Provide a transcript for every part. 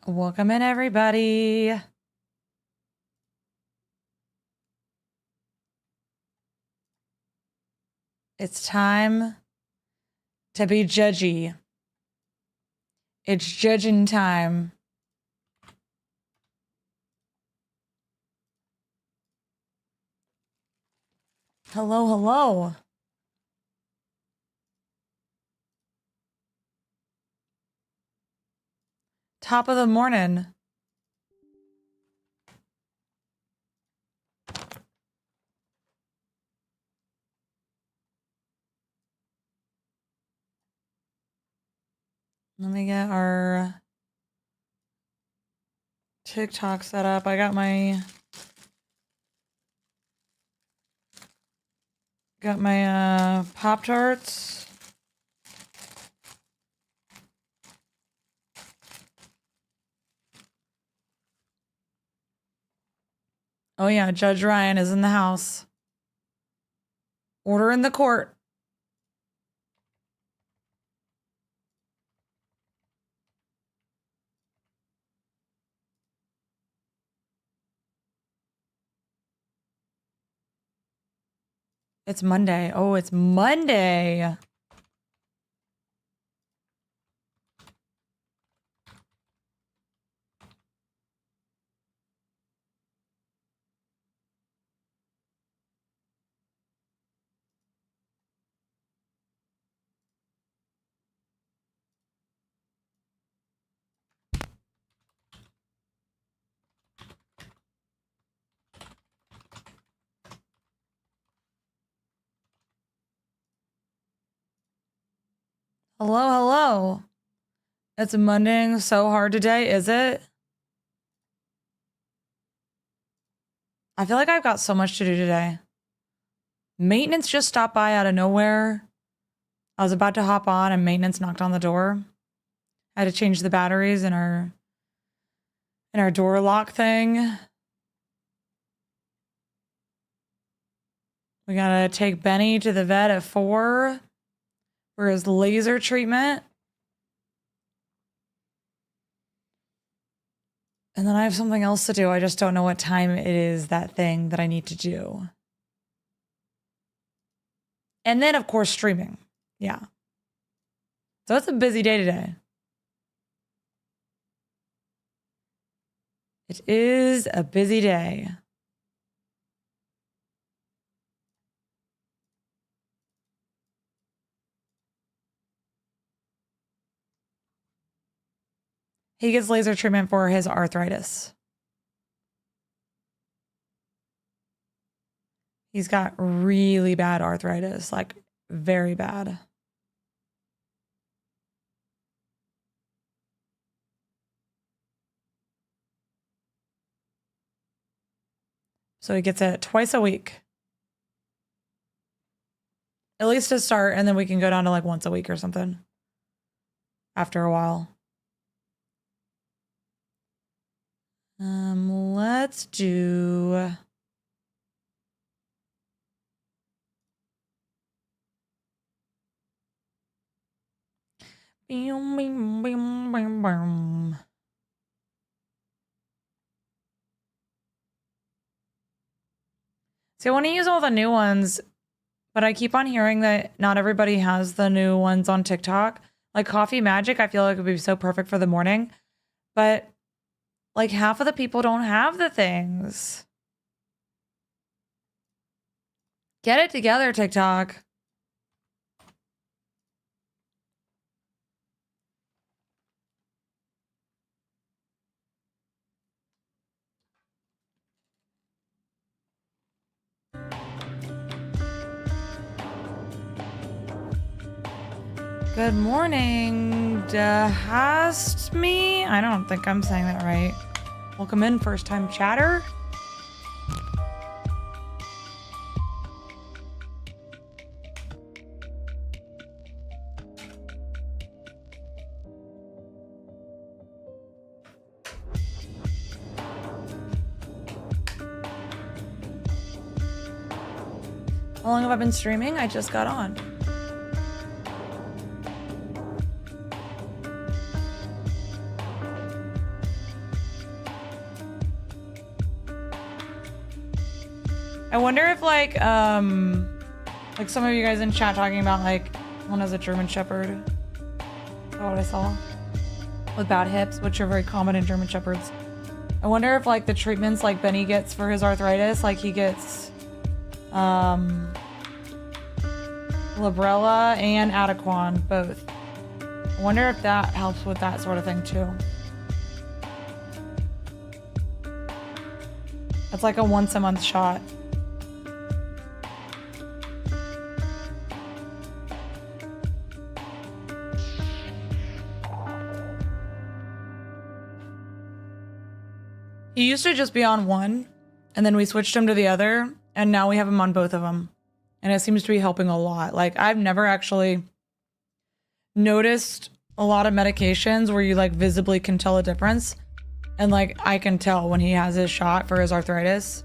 Welcome in, everybody. It's time to be judgy. It's judging time. Hello, hello. Top of the morning. Let me get our TikTok set up. I got my Pop-Tarts. Oh yeah, Judge Ryan is in the house. Order in the court. It's Monday. Oh, it's Monday. Hello, hello. It's Monday so hard today, is it? I feel like I've got so much to do today. Maintenance just stopped by out of nowhere. I was about to hop on and maintenance knocked on the door. I had to change the batteries in our door lock thing. We gotta take Benny to the vet at 4 for his laser treatment. And then I have something else to do. I just don't know what time it is, that thing that I need to do. And then, of course, streaming. Yeah. So it's a busy day today. It is a busy day. He gets laser treatment for his arthritis. He's got really bad arthritis, like very bad. So he gets it twice a week. At least to start, and then we can go down to like once a week or something after a while. Let's do... Bing, bing, bing, bing, bing. See, I want to use all the new ones, but I keep on hearing that not everybody has the new ones on TikTok. Like Coffee Magic, I feel like it would be so perfect for the morning, but like half of the people don't have the things. Get it together, TikTok. Good morning, Dahast-me. I don't think I'm saying that right. Welcome in, first time chatter. How long have I been streaming? I just got on. I wonder if like some of you guys in chat talking about like one has a German Shepherd. Is that what I saw? With bad hips, which are very common in German Shepherds. I wonder if like the treatments like Benny gets for his arthritis, like he gets Librela and Adequan, both. I wonder if that helps with that sort of thing too. It's like a once a month shot. He used to just be on one, and then we switched him to the other, and now we have him on both of them. And it seems to be helping a lot. Like, I've never actually noticed a lot of medications where you like visibly can tell a difference. And like, I can tell when he has his shot for his arthritis.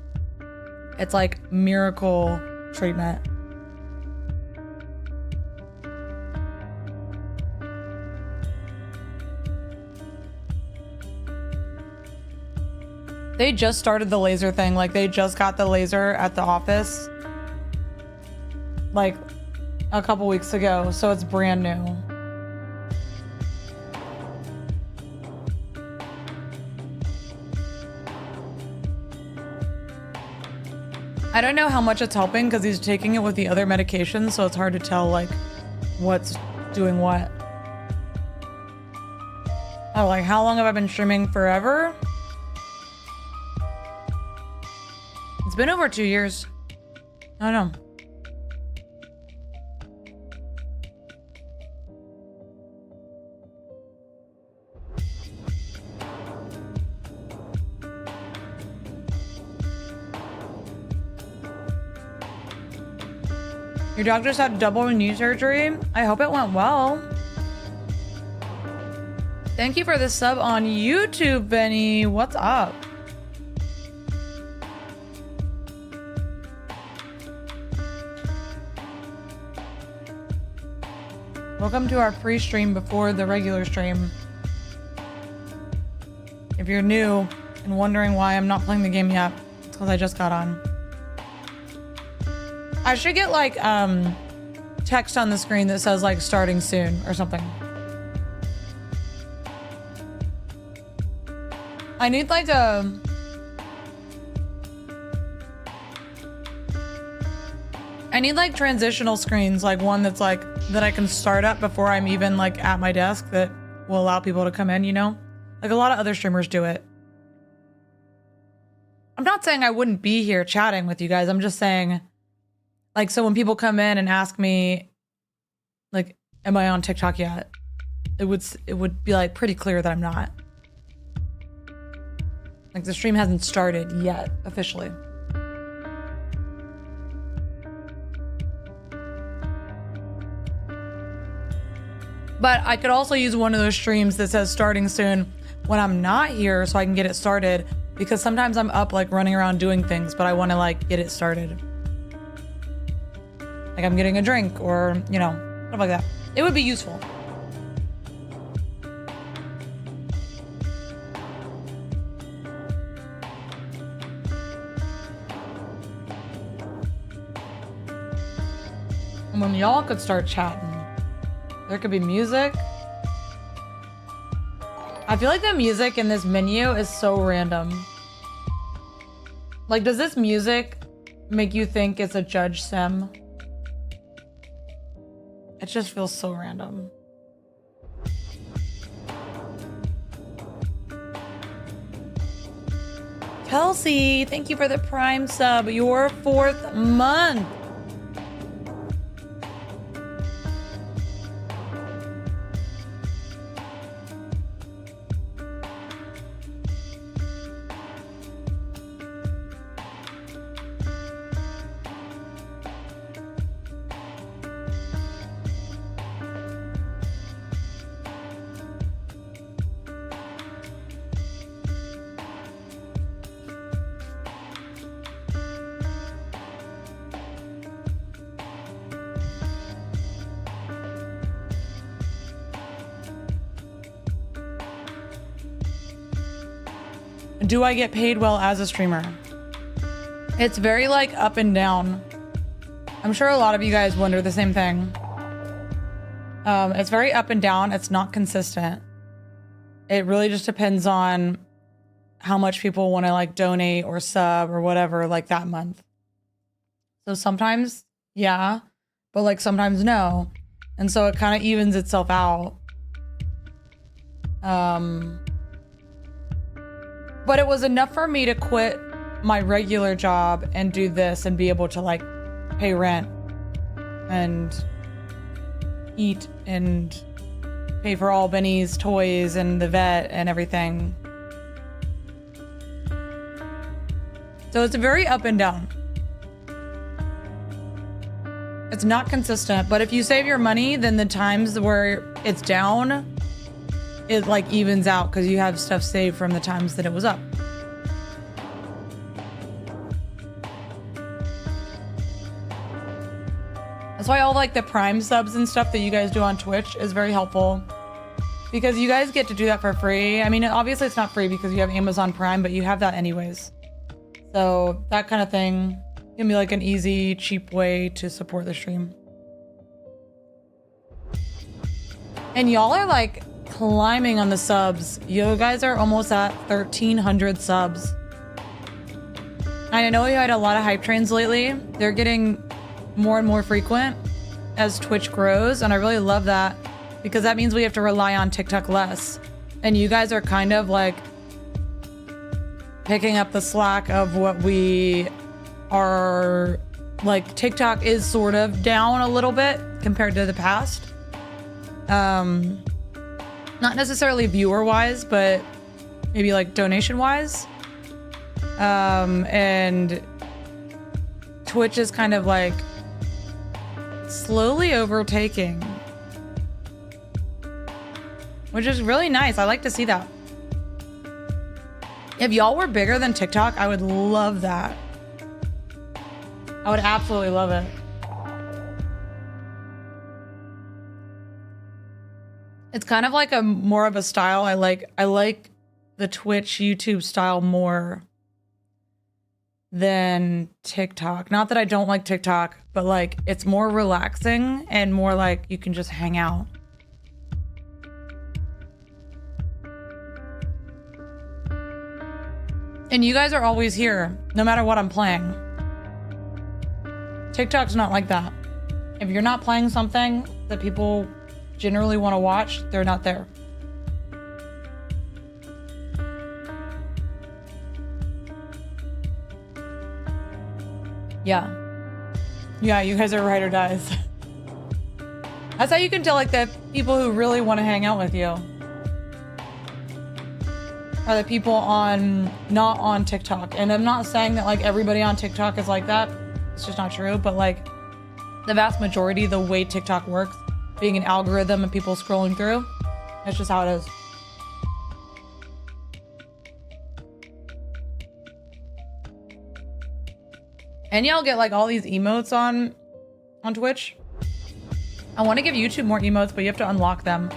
It's like miracle treatment. They just started the laser thing. Like, they just got the laser at the office like a couple weeks ago, so it's brand new. I don't know how much it's helping because he's taking it with the other medications, so it's hard to tell like what's doing what. Oh, like how long have I been streaming? Forever? It's been over 2 years. I don't know. Your doctors had double knee surgery. I hope it went well. Thank you for the sub on YouTube, Benny. What's up? Welcome to our pre-stream before the regular stream. If you're new and wondering why I'm not playing the game yet, it's because I just got on. I should get like text on the screen that says like starting soon or something. I need like a transitional screens, like one that's like that I can start up before I'm even like at my desk that will allow people to come in, you know? Like a lot of other streamers do it. I'm not saying I wouldn't be here chatting with you guys. I'm just saying, like, so when people come in and ask me, like, am I on TikTok yet? It would be like pretty clear that I'm not. Like the stream hasn't started yet, officially. But I could also use one of those streams that says starting soon when I'm not here so I can get it started, because sometimes I'm up like running around doing things, but I want to like get it started. Like I'm getting a drink or, you know, stuff like that. It would be useful. And when y'all could start chatting. There could be music. I feel like the music in this menu is so random. Like, does this music make you think it's a JudgeSim? It just feels so random. Kelsey, thank you for the Prime sub. Your 4th month. Do I get paid well as a streamer? It's very like up and down. I'm sure a lot of you guys wonder the same thing. It's very up and down. It's not consistent. It really just depends on how much people want to like donate or sub or whatever like that month. So sometimes, yeah, but like sometimes no. And so it kind of evens itself out. But it was enough for me to quit my regular job and do this and be able to like pay rent and eat and pay for all Benny's toys and the vet and everything. So it's very up and down. It's not consistent, but if you save your money, then the times where it's down, it like evens out because you have stuff saved from the times that it was up. That's why all like the Prime subs and stuff that you guys do on Twitch is very helpful, because you guys get to do that for free. I mean, obviously it's not free because you have Amazon Prime, but you have that anyways. So that kind of thing can be like an easy, cheap way to support the stream. And y'all are like climbing on the subs. You guys are almost at 1,300 subs. And I know you had a lot of hype trains lately. They're getting more and more frequent as Twitch grows, and I really love that because that means we have to rely on TikTok less. And you guys are kind of like picking up the slack of what we are like. TikTok is sort of down a little bit compared to the past. Not necessarily viewer wise, but maybe like donation wise. And Twitch is kind of like slowly overtaking, which is really nice. I like to see that. If y'all were bigger than TikTok, I would love that. I would absolutely love it. It's kind of like a more of a style. I like the Twitch YouTube style more than TikTok. Not that I don't like TikTok, but like it's more relaxing and more like you can just hang out. And you guys are always here, no matter what I'm playing. TikTok's not like that. If you're not playing something that people generally want to watch, they're not there. Yeah. Yeah, you guys are ride or dies. That's how you can tell like the people who really want to hang out with you are the people not on TikTok. And I'm not saying that like everybody on TikTok is like that. It's just not true. But like the vast majority, the way TikTok works, being an algorithm and people scrolling through, that's just how it is. And y'all get like all these emotes on Twitch. I want to give YouTube more emotes, but you have to unlock them.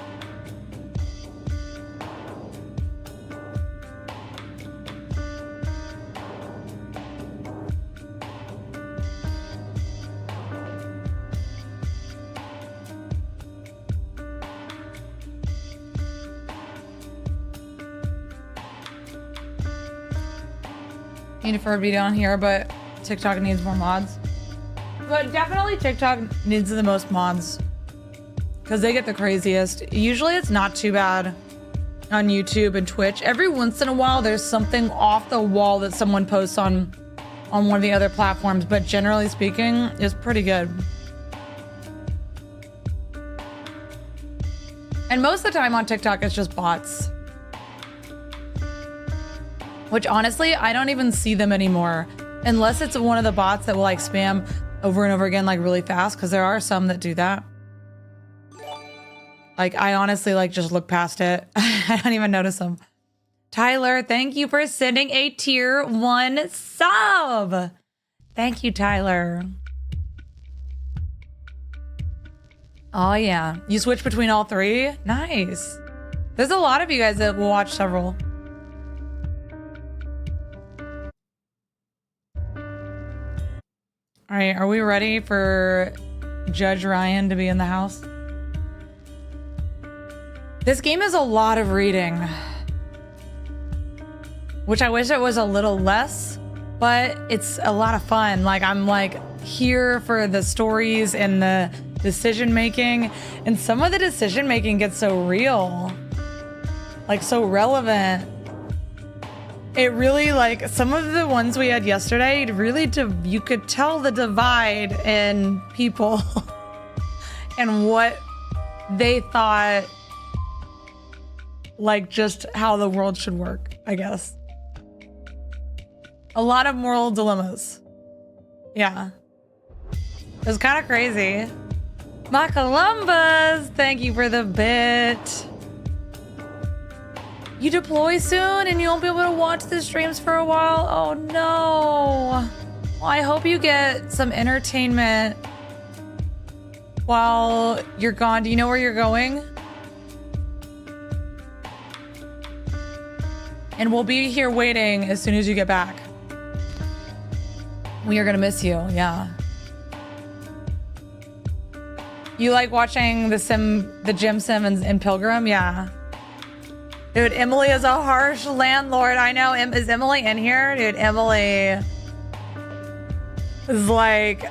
Need a fur video on here, but TikTok needs more mods. But definitely TikTok needs the most mods because they get the craziest. Usually it's not too bad on YouTube and Twitch. Every once in a while there's something off the wall that someone posts on one of the other platforms, but generally speaking, it's pretty good. And most of the time on TikTok it's just bots. Which honestly, I don't even see them anymore. Unless it's one of the bots that will like spam over and over again, like really fast, because there are some that do that. Like I honestly like just look past it. I don't even notice them. Tyler, thank you for sending a tier 1 sub. Thank you, Tyler. Oh yeah, you switch between all three? Nice. There's a lot of you guys that will watch several. All right, are we ready for Judge Ryan to be in the house? This game is a lot of reading, which I wish it was a little less, but it's a lot of fun. Like, I'm like here for the stories and the decision making, and some of the decision making gets so real, like so relevant. It really, like, some of the ones we had yesterday, really, you could tell the divide in people and what they thought, like, just how the world should work, I guess. A lot of moral dilemmas. Yeah. It was kind of crazy. My Columbus, thank you for the bit. You deploy soon and you won't be able to watch the streams for a while? Oh no. Well, I hope you get some entertainment while you're gone. Do you know where you're going? And we'll be here waiting as soon as you get back. We are gonna miss you, yeah. You like watching the JudgeSim and Pilgrim? Yeah. Dude, Emily is a harsh landlord. I know. Is Emily in here? Dude, Emily is like...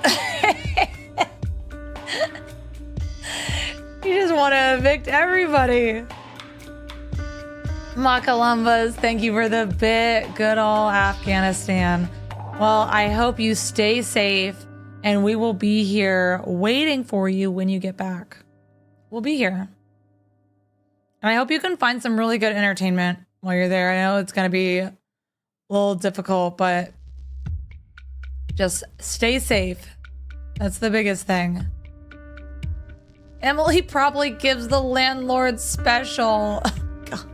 You just want to evict everybody. Ma Columbus, thank you for the bit. Good old Afghanistan. Well, I hope you stay safe, and we will be here waiting for you when you get back. We'll be here. And I hope you can find some really good entertainment while you're there. I know it's going to be a little difficult, but just stay safe. That's the biggest thing. Emily probably gives the landlord special. God.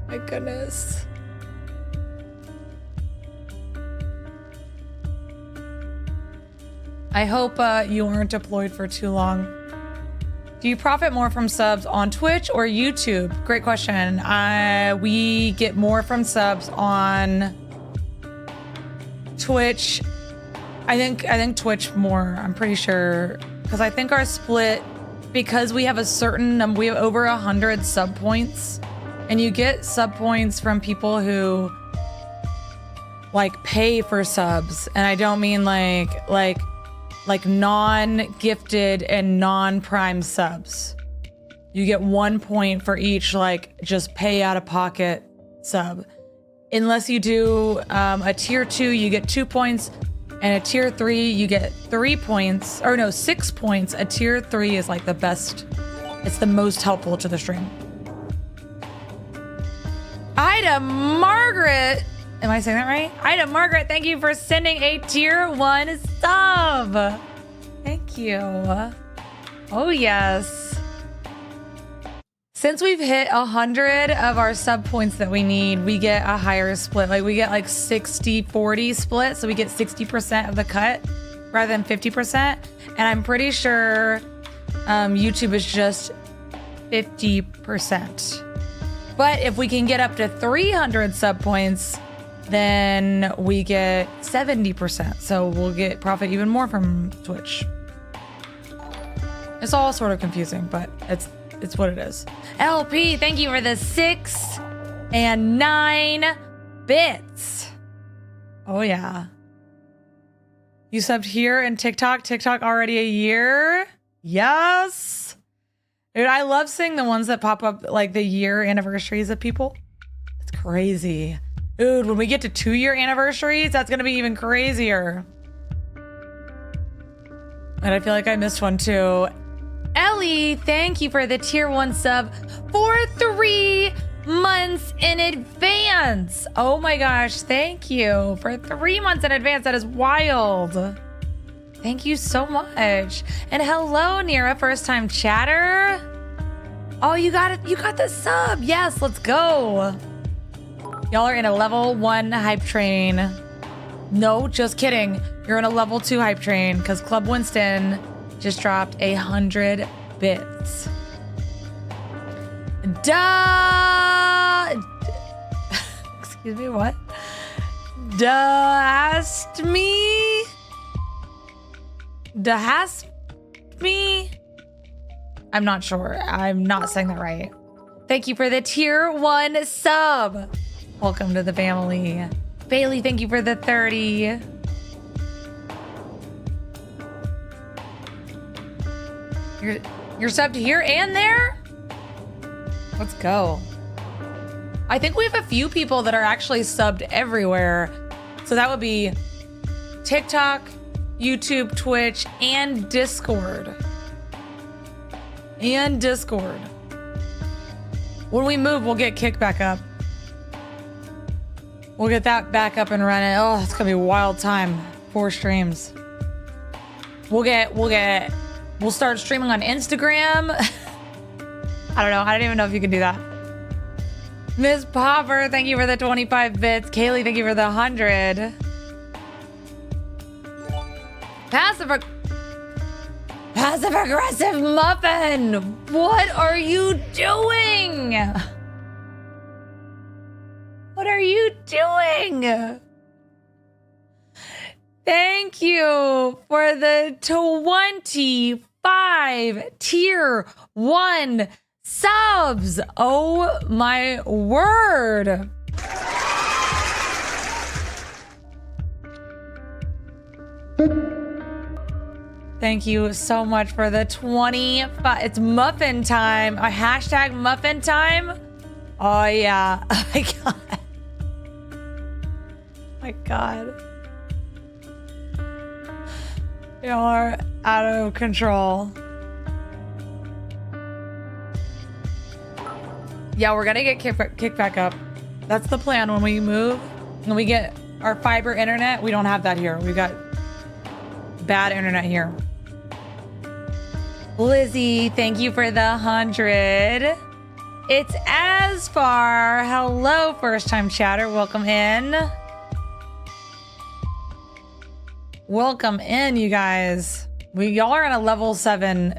My goodness. I hope you aren't deployed for too long. Do you profit more from subs on Twitch or YouTube? Great question. We get more from subs on Twitch. I think Twitch more. I'm pretty sure, because I think our split, because we have a certain number, we have over 100 sub points, and you get sub points from people who like pay for subs, and I don't mean like non-gifted and non-prime subs. You get 1 point for each, like, just pay out of pocket sub. Unless you do a tier 2, you get 2 points, and a tier 3, you get 3 points, or no, 6 points. A tier 3 is like the best. It's the most helpful to the stream. Ida Margaret. Am I saying that right? Ida Margaret, thank you for sending a tier 1 sub. Thank you. Oh, yes. Since we've hit 100 of our sub points that we need, we get a higher split. Like, we get like 60-40 split. So we get 60% of the cut rather than 50%. And I'm pretty sure YouTube is just 50%. But if we can get up to 300 sub points, then we get 70%. So we'll get profit even more from Twitch. It's all sort of confusing, but it's what it is. LP, thank you for the 6 and 9 bits. Oh yeah. You subbed here and TikTok already a year? Yes. Dude, I love seeing the ones that pop up, like the year anniversaries of people. It's crazy. Dude, when we get to 2-year anniversaries, that's going to be even crazier. And I feel like I missed one too. Ellie, thank you for the tier 1 sub for 3 months in advance. Oh my gosh, thank you for 3 months in advance. That is wild. Thank you so much. And hello, Nira, first time chatter. Oh, you got it. You got the sub. Yes, let's go. Y'all are in a level 1 hype train. No, just kidding. You're in a level 2 hype train because Club Winston just dropped 100 bits. Excuse me, what? Dahastme? I'm not sure. I'm not saying that right. Thank you for the tier 1 sub. Welcome to the family. Bailey, thank you for the 30. You're subbed here and there? Let's go. I think we have a few people that are actually subbed everywhere. So that would be TikTok, YouTube, Twitch, and Discord. And Discord. When we move, we'll get kicked back up. We'll get that back up and running. Oh, it's gonna be a wild time. 4 streams. We'll start streaming on Instagram. I don't know. I don't even know if you can do that. Miss Popper, thank you for the 25 bits. Kaylee, thank you for the 100. Passive aggressive muffin. What are you doing? What are you doing? Thank you for the 25 tier 1 subs. Oh my word. Thank you so much for the 25. It's muffin time. A hashtag muffin time. Oh yeah. Oh my god. Oh my god. Y'all are out of control. Yeah, we're gonna get kicked back up. That's the plan when we move. When we get our fiber internet, we don't have that here. We've got bad internet here. Lizzie, thank you for the 100. It's Asfar. Hello, first time chatter. Welcome in. Welcome in, you guys. Y'all are on a level 7.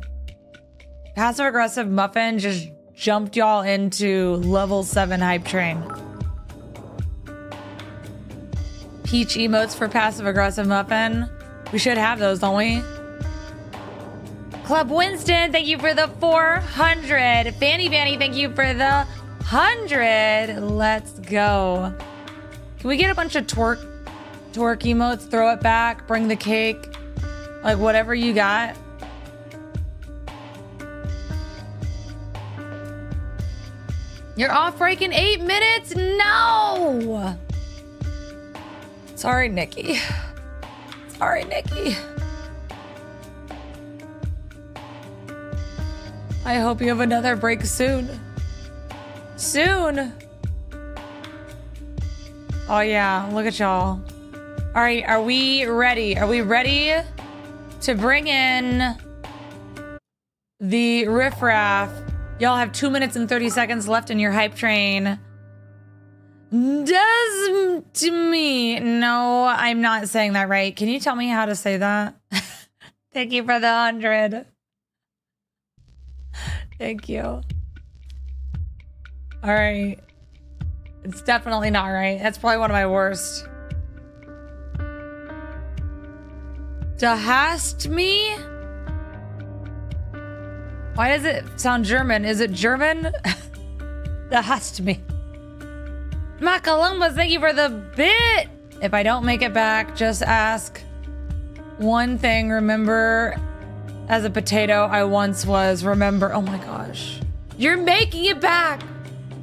Passive aggressive muffin just jumped y'all into level 7 hype train. Peach emotes for passive aggressive muffin. We should have those, don't we? Club Winston, thank you for the 400. Fanny Vanny, thank you for the 100. Let's go. Can we get a bunch of twerk emotes? Throw it back, bring the cake, like whatever you got. You're off break in 8 minutes? No! Sorry, Nikki. Sorry, Nikki. I hope you have another break soon. Soon. Oh yeah, look at y'all. All right, are we ready? Are we ready to bring in the riffraff? Y'all have 2 minutes and 30 seconds left in your hype train. Does to me. No, I'm not saying that right. Can you tell me how to say that? Thank you for the 100. Thank you. All right. It's definitely not right. That's probably one of my worst. Dahastme? Why does it sound German? Is it German? Dahastme. Matt Columbus, thank you for the bit. If I don't make it back, just ask one thing. Remember, as a potato, I once was. Remember, oh my gosh. You're making it back.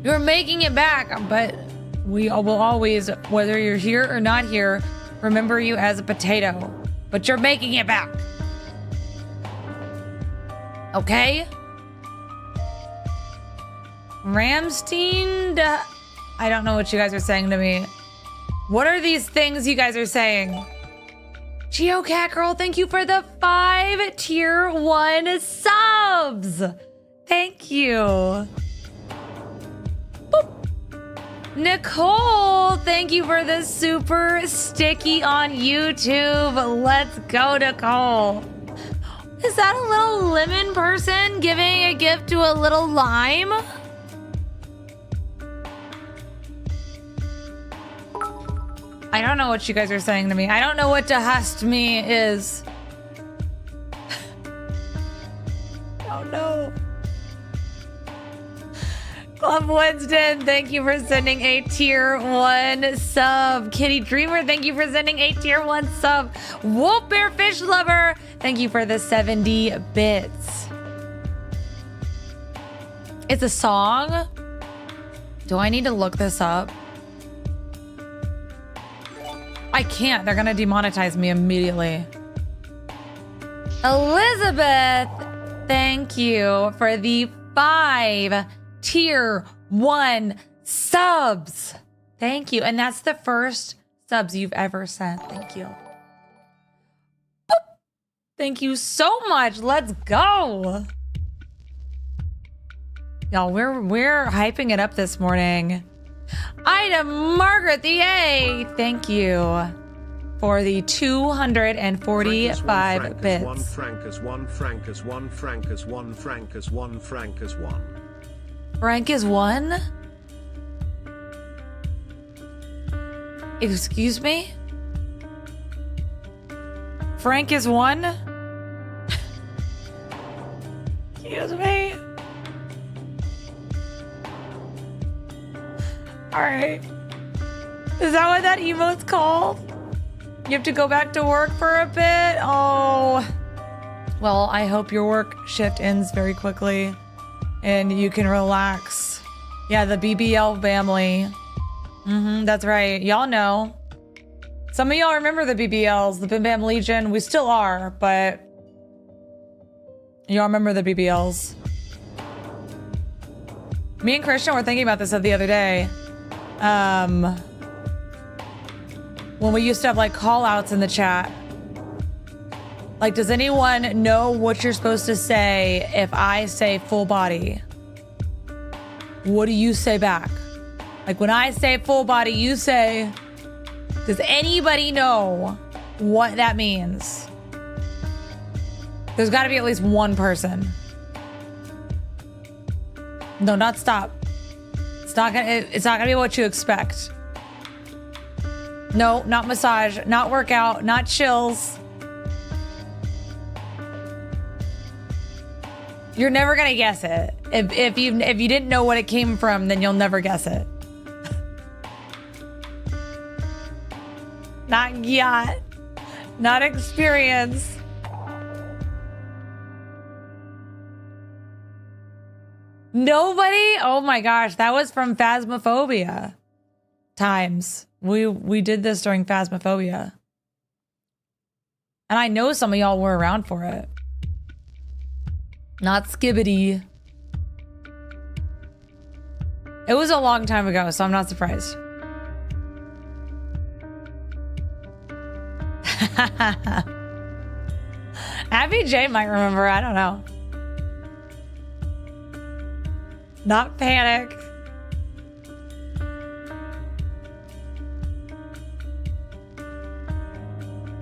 You're making it back. But we will always, whether you're here or not here, remember you as a potato. But you're making it back. Okay? Ramstein? I don't know what you guys are saying to me. What are these things you guys are saying? GeoCat Girl, thank you for the 5 tier 1 subs. Thank you. Boop. Nicole, thank you for the super sticky on YouTube. Let's go, Nicole. Is that a little lemon person giving a gift to a little lime? I don't know what you guys are saying to me. I don't know what to hast me is. Oh no. Club Winston, thank you for sending a tier 1 sub. Kitty Dreamer, thank you for sending a tier 1 sub. Wolf Bear Fish Lover, thank you for the 70 bits. It's a song? Do I need to look this up? I can't. They're gonna demonetize me immediately. Elizabeth, thank you for the 5 tier 1 subs. Thank you. And that's the first subs you've ever sent. Thank you. Boop. Thank you so much. Let's go. Y'all, we're hyping it up this morning. Ida Margaret the A, thank you for the 245 bits. One Frankers, one Frankers, one Frankers, one Frankers, one Frankers, one. Frank is 1? Excuse me? Frank is 1? Excuse me? Alright. Is that what that emote's called? You have to go back to work for a bit? Oh. Well, I hope your work shift ends very quickly and you can relax. Yeah, the BBL family. That's right. Y'all know. Some of y'all remember the BBLs, the BimBam Legion. We still are, but y'all remember the BBLs. Me and Christian were thinking about this the other day. When we used to have like call outs in the chat. Like, does anyone know what you're supposed to say if I say full body? What do you say back? Like when I say full body, you say, does anybody know what that means? There's gotta be at least one person. No, not stop. It's not gonna be what you expect. No, not massage, not workout, not chills. You're never gonna guess it. If you didn't know what it came from, then you'll never guess it. Not yet. Not experience. Nobody? Oh my gosh, that was from Phasmophobia times. We did this during Phasmophobia. And I know some of y'all were around for it. Not Skibbity. It was a long time ago, so I'm not surprised. Abby J might remember, I don't know. Not panic.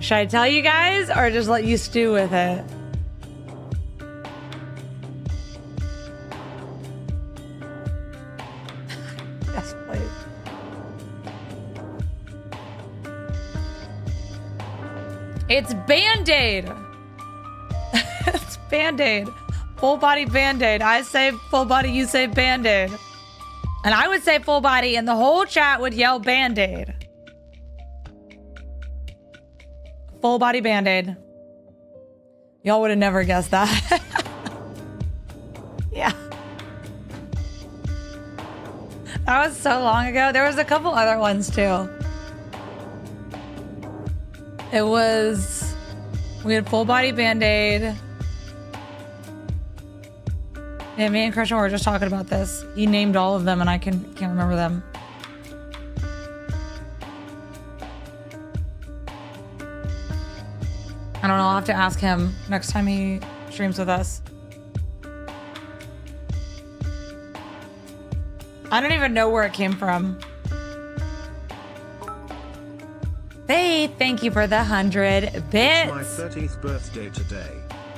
Should I tell you guys or just let you stew with it? Yes, please. It's Band-Aid. It's Band-Aid. Full body Band-Aid. I say full body, you say Band-Aid. And I would say full body and the whole chat would yell Band-Aid. Full body Band-Aid. Y'all would have never guessed that. Yeah. That was so long ago. There was a couple other ones too. It was, we had full body Band-Aid. Yeah, me and Christian were just talking about this. He named all of them and I can't remember them. I don't know, I'll have to ask him next time he streams with us. I don't even know where it came from. Hey, thank you for the 100 bits. It's my 30th birthday today.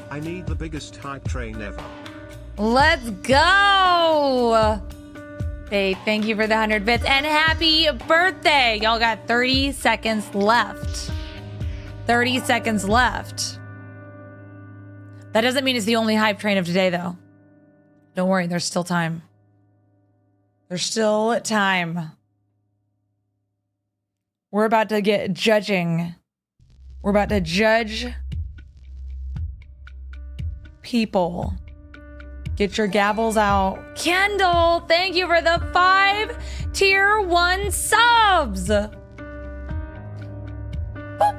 I need the biggest hype train ever. Let's go. Faith, thank you for the 100 bits and happy birthday. Y'all got 30 seconds left. 30 seconds left. That doesn't mean it's the only hype train of today, though. Don't worry, there's still time. There's still time. We're about to get judging. We're about to judge people. Get your gavels out. Kendall, thank you for the 5 tier 1 subs. Boop.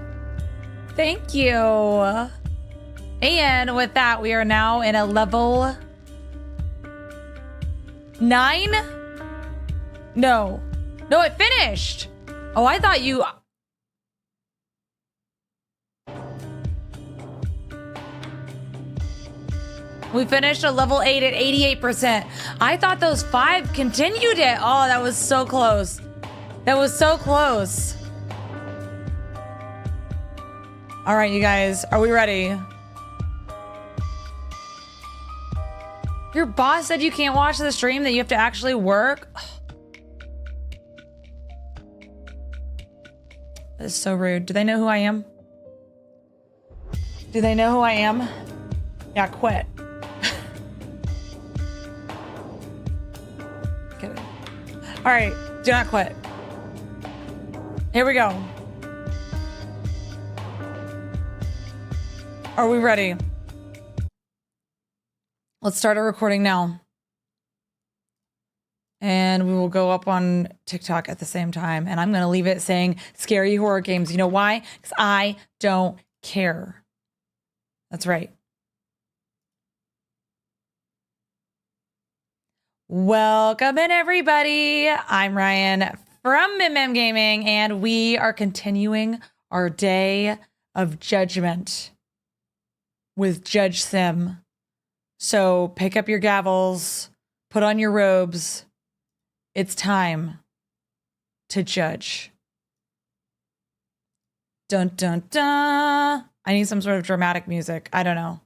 Thank you. And with that, we are now in a level 9. No, it finished. Oh, I thought you... We finished a level 8 at 88%. I thought those 5 continued it. Oh, that was so close. That was so close. All right, you guys, are we ready? Your boss said you can't watch the stream, that you have to actually work. That is so rude. Do they know who I am? Do they know who I am? Yeah, quit. Kidding. All right, do not quit. Here we go. Are we ready? Let's start our recording now. And we will go up on TikTok at the same time. And I'm going to leave it saying scary horror games. You know why? Because I don't care. That's right. Welcome in, everybody. I'm Ryan from BimBam Gaming, and we are continuing our day of judgment with JudgeSim. So pick up your gavels, put on your robes. It's time to judge. Dun, dun, dun. I need some sort of dramatic music. I don't know.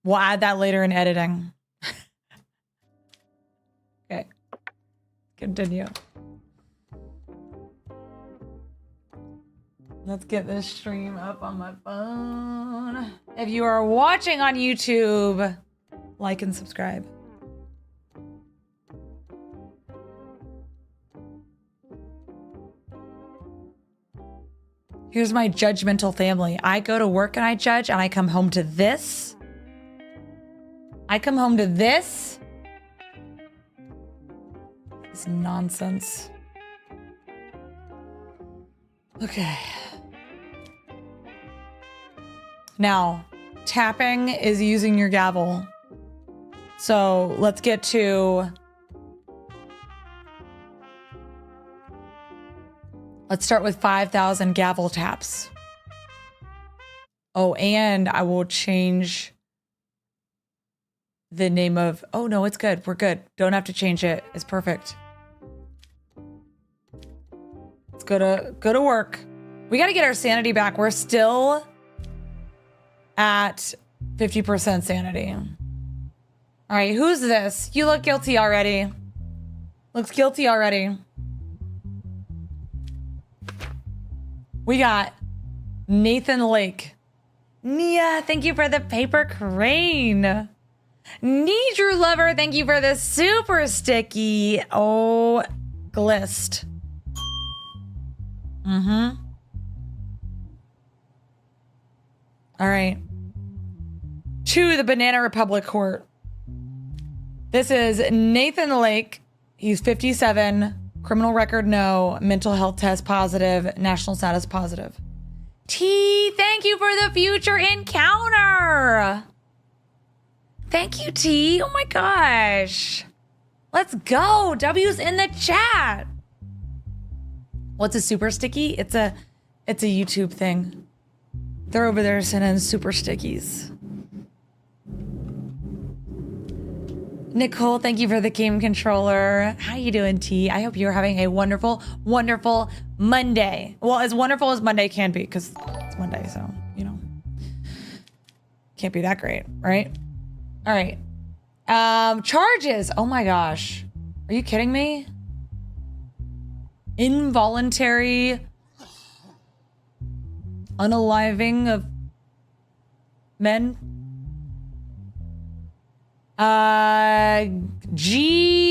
We'll add that later in editing. Okay. Continue. Let's get this stream up on my phone. If you are watching on YouTube, like and subscribe. Here's my judgmental family. I go to work and I judge, and I come home to this. This nonsense. Okay. Now, tapping is using your gavel. So let's get to... Let's start with 5,000 gavel taps. Oh, and I will change the name of... Oh, no, it's good. We're good. Don't have to change it. It's perfect. Let's go to work. We got to get our sanity back. We're still at 50% sanity. All right, who's this? You look guilty already. Looks guilty already. We got Nathan Lake. Nia, thank you for the paper crane. Need-Drew Lover, thank you for the super sticky. Oh, glist. Mm-hmm. All right. To the Banana Republic Court. This is Nathan Lake. He's 57. Criminal record, no. Mental health test, positive. National status, positive. T, thank you for the future encounter. Thank you, T. Oh my gosh. Let's go. W's in the chat. What's a super sticky? It's a YouTube thing. They're over there sending super stickies. Nicole, thank you for the game controller. How you doing, T? I hope you're having a wonderful, wonderful Monday. Well, as wonderful as Monday can be, because it's Monday, so, you know. Can't be that great, right? All right. Charges. Oh my gosh. Are you kidding me? Involuntary unaliving of men.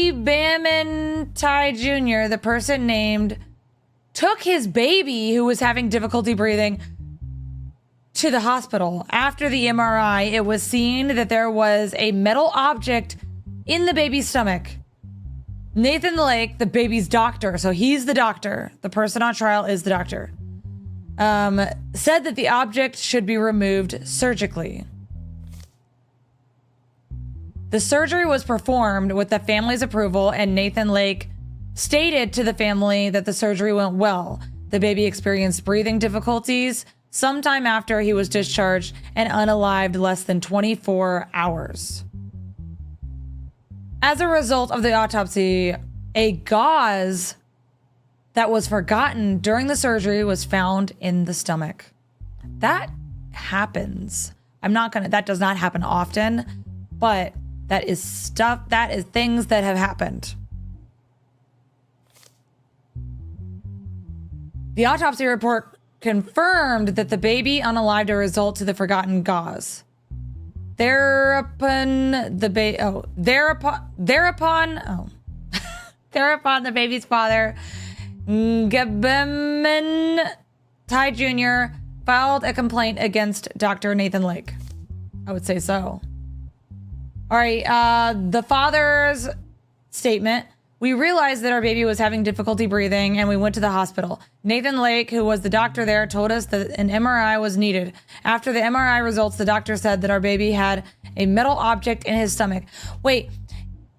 BimBam Jr., the person named, took his baby who was having difficulty breathing to the hospital. After the MRI, it was seen that there was a metal object in the baby's stomach. Nathan Lake, the baby's doctor, so he's the doctor. The person on trial is the doctor. Said that the object should be removed surgically. The surgery was performed with the family's approval, and Nathan Lake stated to the family that the surgery went well. The baby experienced breathing difficulties sometime after he was discharged and unalived less than 24 hours. As a result of the autopsy, a gauze that was forgotten during the surgery was found in the stomach. That happens. That does not happen often, but that is things that have happened. The autopsy report confirmed that the baby unalived a result to the forgotten gauze. Thereupon, the baby's father, BimBam Jr., filed a complaint against Dr. Nathan Lake. I would say so. All right, the father's statement. We realized that our baby was having difficulty breathing and we went to the hospital. Nathan Lake, who was the doctor there, told us that an MRI was needed. After the MRI results, the doctor said that our baby had a metal object in his stomach. Wait,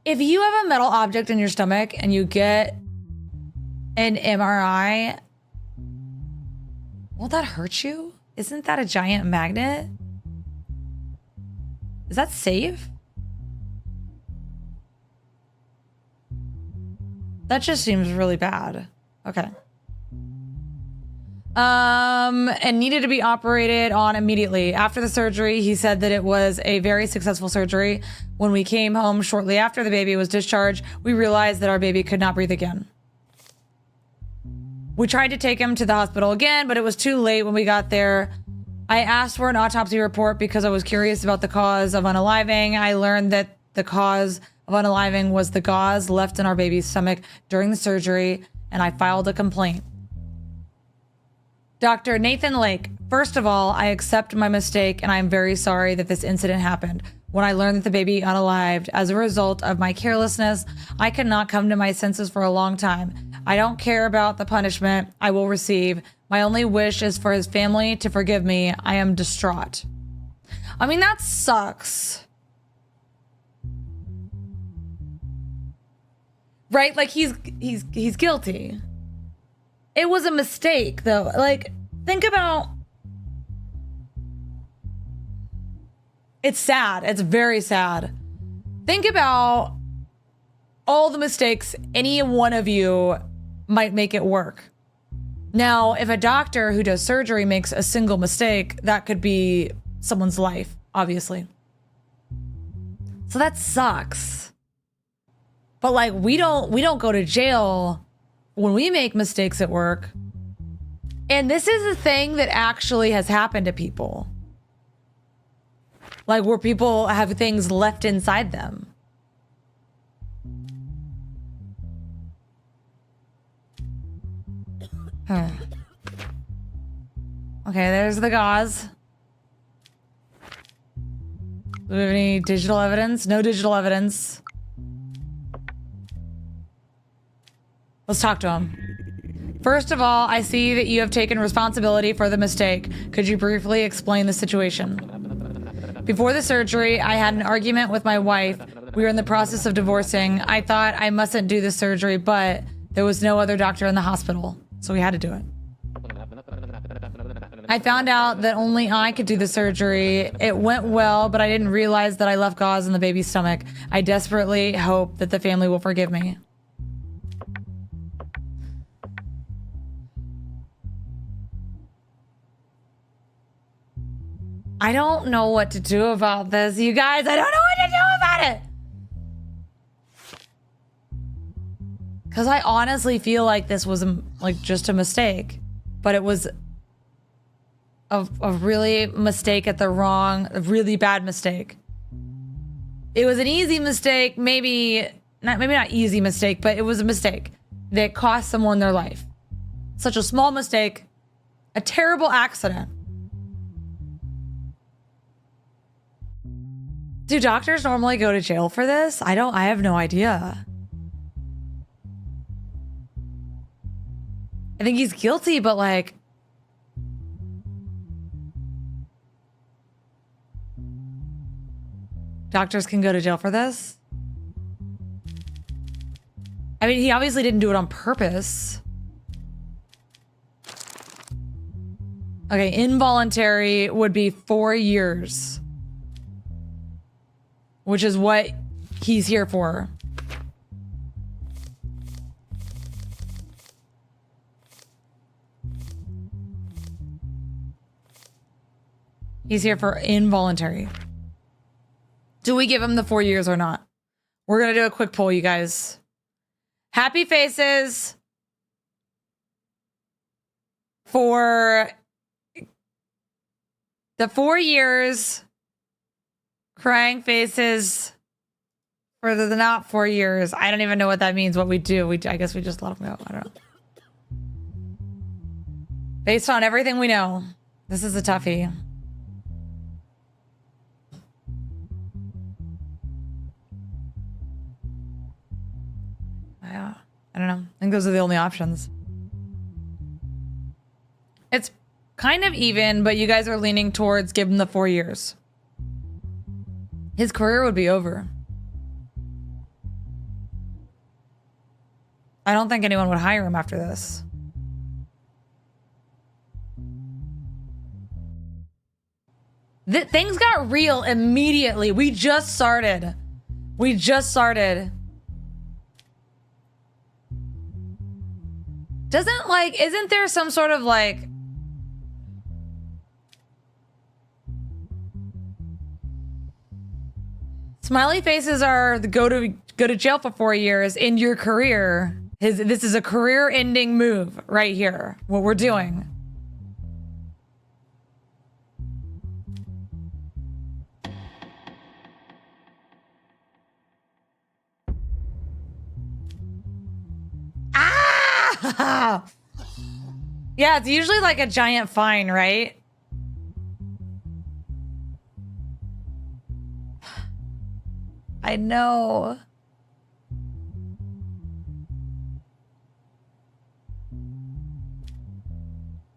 if you have a metal object in your stomach and you get an MRI, will that hurt you? Isn't that a giant magnet? Is that safe? That just seems really bad. Okay. And needed to be operated on immediately. After the surgery, he said that it was a very successful surgery. When we came home shortly after the baby was discharged, we realized that our baby could not breathe again. We tried to take him to the hospital again, but it was too late when we got there. I asked for an autopsy report because I was curious about the cause of unaliving. I learned that the cause of unaliving was the gauze left in our baby's stomach during the surgery, and I filed a complaint. Dr. Nathan Lake, first of all, I accept my mistake and I am very sorry that this incident happened. When I learned that the baby unalived as a result of my carelessness, I could not come to my senses for a long time. I don't care about the punishment I will receive. My only wish is for his family to forgive me. I am distraught. I mean, that sucks. Right? Like he's guilty. It was a mistake though. Like, think about, it's sad. It's very sad. Think about all the mistakes any one of you might make it work. Now, if a doctor who does surgery makes a single mistake, that could be someone's life, obviously. So that sucks. But like, we don't go to jail when we make mistakes at work. And this is a thing that actually has happened to people. Like, where people have things left inside them. Okay, there's the gauze. Do we have any digital evidence? No digital evidence. Let's talk to him. First of all, I see that you have taken responsibility for the mistake. Could you briefly explain the situation? Before the surgery, I had an argument with my wife. We were in the process of divorcing. I thought I mustn't do the surgery, but there was no other doctor in the hospital, so we had to do it. I found out that only I could do the surgery. It went well, but I didn't realize that I left gauze in the baby's stomach. I desperately hope that the family will forgive me. I don't know what to do about this, you guys. I don't know what to do about it. Because I honestly feel like this was like just a mistake, but it was a really mistake at the wrong, a really bad mistake. It was an easy mistake, maybe not easy mistake, but it was a mistake that cost someone their life. Such a small mistake, a terrible accident. Do doctors normally go to jail for this? I have no idea. I think he's guilty, but like, doctors can go to jail for this? I mean, he obviously didn't do it on purpose. Okay, involuntary would be 4 years, which is what he's here for. He's here for involuntary. Do we give him the 4 years or not? We're going to do a quick poll, you guys. Happy faces for the 4 years. Crying faces for the not 4 years. I don't even know what that means, what we do. I guess we just let him go. I don't know. Based on everything we know, this is a toughie. I don't know. I think those are the only options. It's kind of even, but you guys are leaning towards give him the 4 years. His career would be over. I don't think anyone would hire him after this. Things got real immediately. We just started. Isn't there some sort of like smiley faces are the go to jail for 4 years in your career. This is a career-ending move right here. What we're doing. Ah! Yeah, it's usually like a giant fine, right? I know.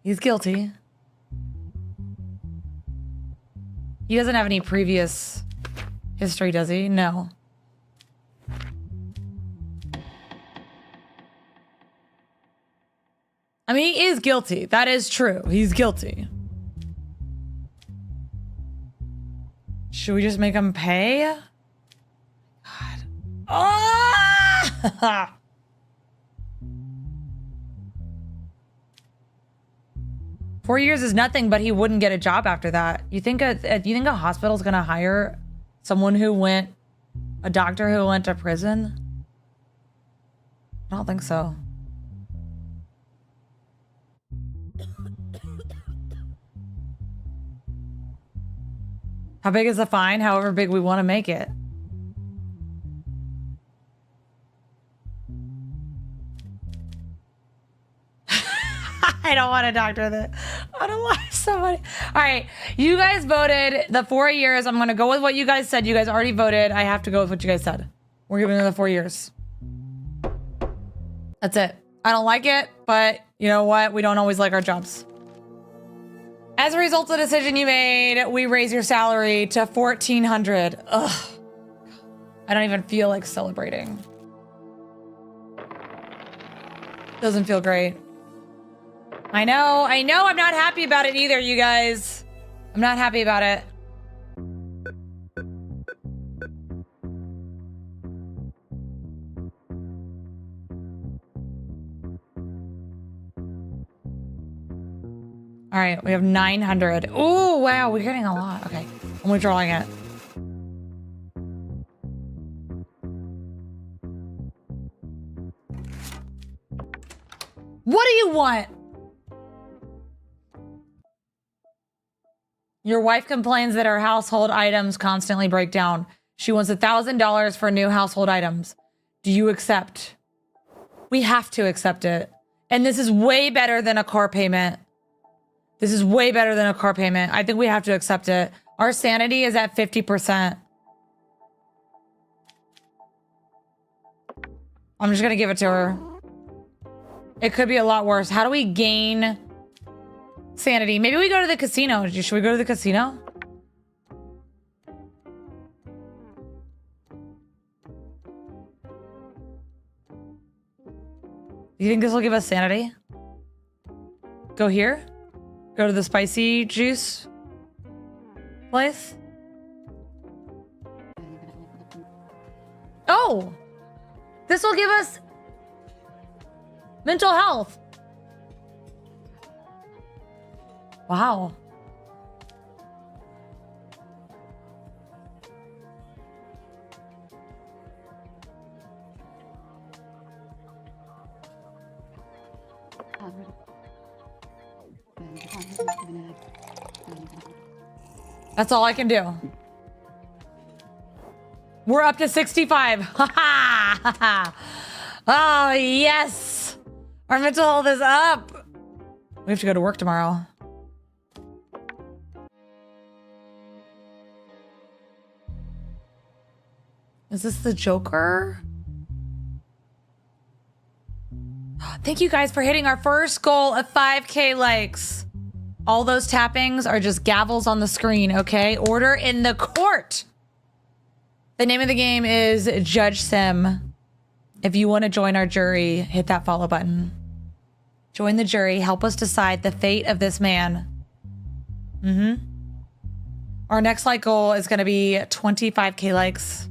He's guilty. He doesn't have any previous history, does he? No. I mean, he is guilty. That is true. He's guilty. Should we just make him pay? God. Oh! 4 years is nothing, but he wouldn't get a job after that. You think a hospital's gonna hire someone a doctor who went to prison? I don't think so. How big is the fine? However big we want to make it. I don't want a doctor that I don't want somebody. All right, you guys voted the 4 years. I'm gonna go with what you guys said. You guys already voted. I have to go with what you guys said. We're giving it the 4 years. That's it. I don't like it, but you know what? We don't always like our jobs. As a result of the decision you made, we raise your salary to $1,400. Ugh. I don't even feel like celebrating. Doesn't feel great. I know, I'm not happy about it either, you guys. I'm not happy about it. All right, we have 900. Oh, wow, we're getting a lot. Okay, I'm withdrawing it. What do you want? Your wife complains that her household items constantly break down. She wants $1,000 for new household items. Do you accept? We have to accept it. And this is way better than a car payment. This is way better than a car payment. I think we have to accept it. Our sanity is at 50%. I'm just gonna give it to her. It could be a lot worse. How do we gain sanity? Maybe we go to the casino. Should we go to the casino? Do you think this will give us sanity? Go here? Go to the spicy juice place? Oh! This will give us mental health. Wow. That's all I can do. We're up to 65. Ha ha! Oh, yes. Our mental health is up. We have to go to work tomorrow. Is this the Joker? Thank you guys for hitting our first goal of 5K likes. All those tappings are just gavels on the screen, okay? Order in the court. The name of the game is JudgeSim. If you want to join our jury, hit that follow button. Join the jury. Help us decide the fate of this man. Our next like goal is going to be 25K likes.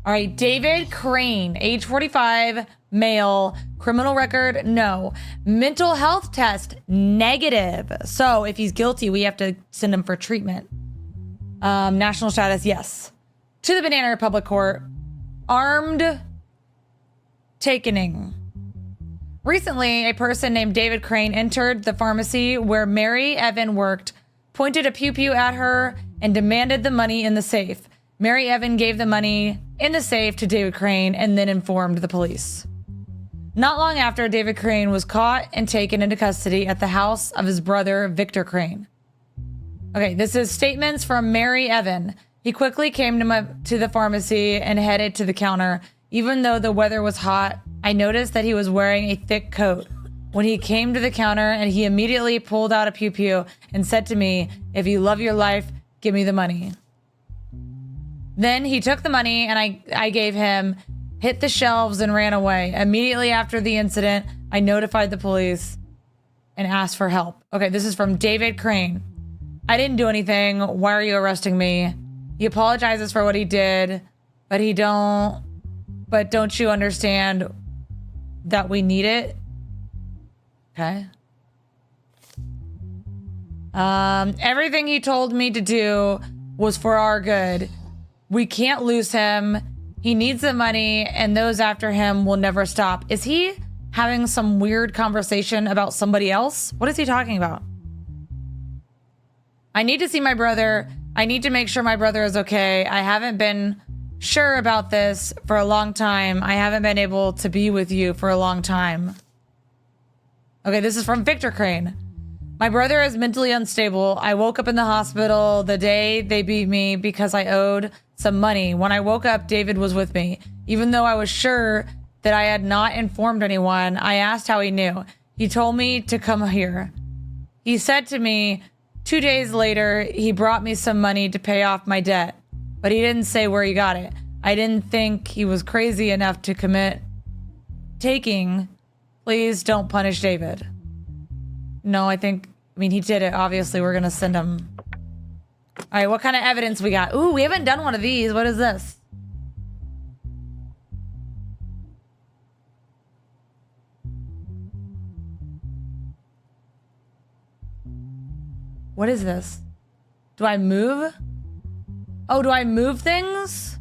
All right, David Crane, age 45, male, criminal record, no. Mental health test, negative. So if he's guilty, we have to send him for treatment. National status, yes. To the Banana Republic Court. Armed takening. Recently, a person named David Crane entered the pharmacy where Mary Evan worked, pointed a pew-pew at her, and demanded the money in the safe. Mary Evan gave the money in the safe to David Crane and then informed the police. Not long after, David Crane was caught and taken into custody at the house of his brother, Victor Crane. Okay, this is statements from Mary Evan. He quickly came to the pharmacy and headed to the counter. Even though the weather was hot, I noticed that he was wearing a thick coat. When he came to the counter, and he immediately pulled out a pew-pew and said to me, "If you love your life, give me the money." Then he took the money and I gave him, hit the shelves and ran away. Immediately after the incident, I notified the police and asked for help. Okay, this is from David Crane. I didn't do anything. Why are you arresting me? He apologizes for what he did, but don't you understand that we need it? Okay. Everything he told me to do was for our good. We can't lose him. He needs the money, and those after him will never stop. Is he having some weird conversation about somebody else? What is he talking about? I need to see my brother. I need to make sure my brother is okay. I haven't been sure about this for a long time. I haven't been able to be with you for a long time. Okay, this is from Victor Crane. My brother is mentally unstable. I woke up in the hospital the day they beat me because I owed some money. When I woke up, David was with me. Even though I was sure that I had not informed anyone, I asked how he knew. He told me to come here. He said to me, 2 days later, he brought me some money to pay off my debt, but he didn't say where he got it. I didn't think he was crazy enough to commit taking. Please don't punish David. No, I mean, he did it. Obviously, we're going to send him. All right, what kind of evidence we got? Ooh, we haven't done one of these. What is this? What is this? Do I move? Oh, do I move things?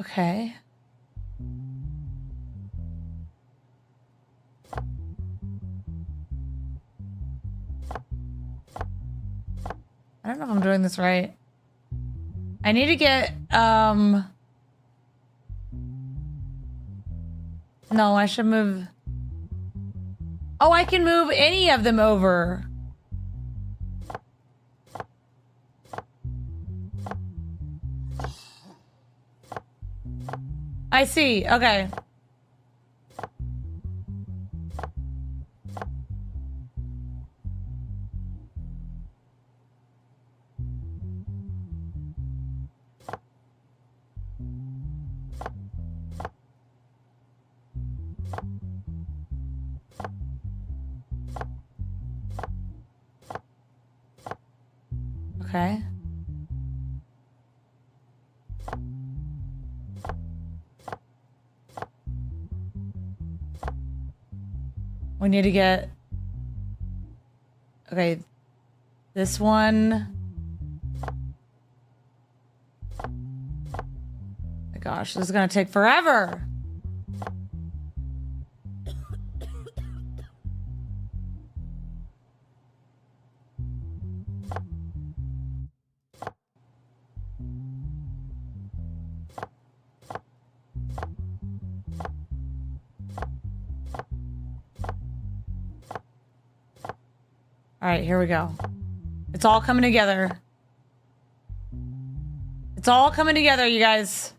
Okay. I don't know if I'm doing this right. I need to get, no, I should move. Oh, I can move any of them over. I see. Okay. Okay. We need to get... Okay. This one... My gosh, this is gonna take forever! All right, here we go. It's all coming together. It's all coming together, you guys.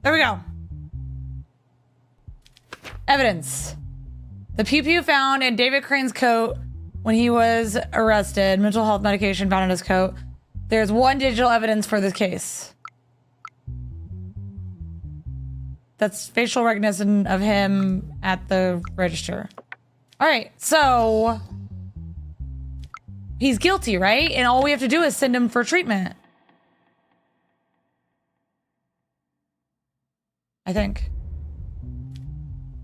There we go. Evidence. The pew-pew found in David Crane's coat when he was arrested. Mental health medication found in his coat. There's one digital evidence for this case. That's facial recognition of him at the register. All right, so he's guilty, right? And all we have to do is send him for treatment. I think.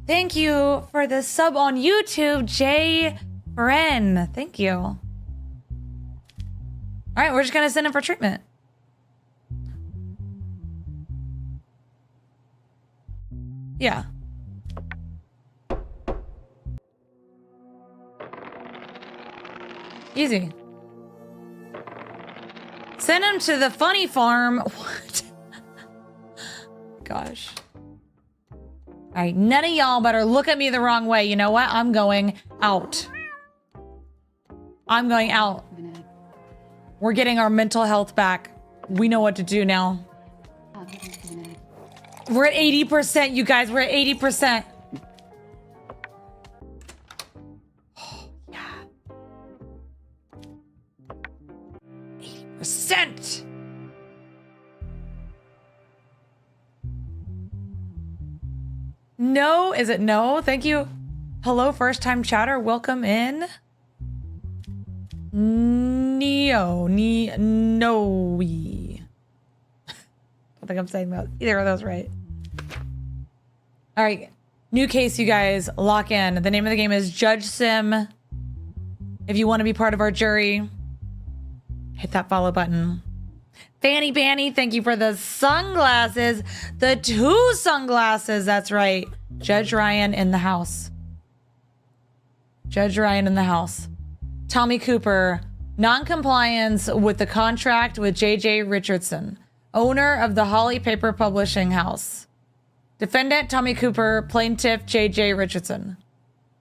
Thank you for the sub on YouTube, Jay Bren. Thank you. All right, we're just gonna send him for treatment. Yeah. Easy. Send him to the funny farm. What? Gosh. All right, none of y'all better look at me the wrong way. You know what? I'm going out. I'm going out. We're getting our mental health back. We know what to do now. We're at 80%, you guys. We're at 80%. Oh, yeah. 80%. No, is it no? Thank you. Hello, first time chatter. Welcome in. No. I don't think I'm saying that either of those right. All right. New case, you guys. Lock in. The name of the game is JudgeSim. If you want to be part of our jury, hit that follow button. Fanny Banny, thank you for the sunglasses. The 2 sunglasses. That's right. Judge Ryan in the house. Judge Ryan in the house. Tommy Cooper, non-compliance with the contract with J.J. Richardson, owner of the Holly Paper Publishing House. Defendant Tommy Cooper, plaintiff J.J. Richardson.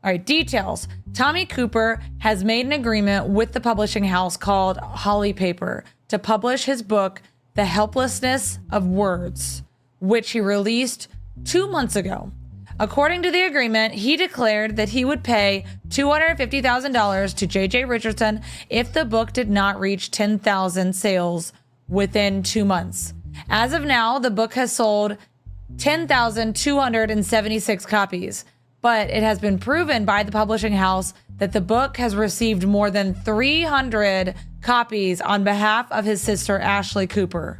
All right, details. Tommy Cooper has made an agreement with the publishing house called Holly Paper to publish his book, The Helplessness of Words, which he released 2 months ago. According to the agreement, he declared that he would pay $250,000 to JJ Richardson if the book did not reach 10,000 sales within 2 months. As of now, the book has sold 10,276 copies, but it has been proven by the publishing house that the book has received more than 300 copies on behalf of his sister, Ashley Cooper.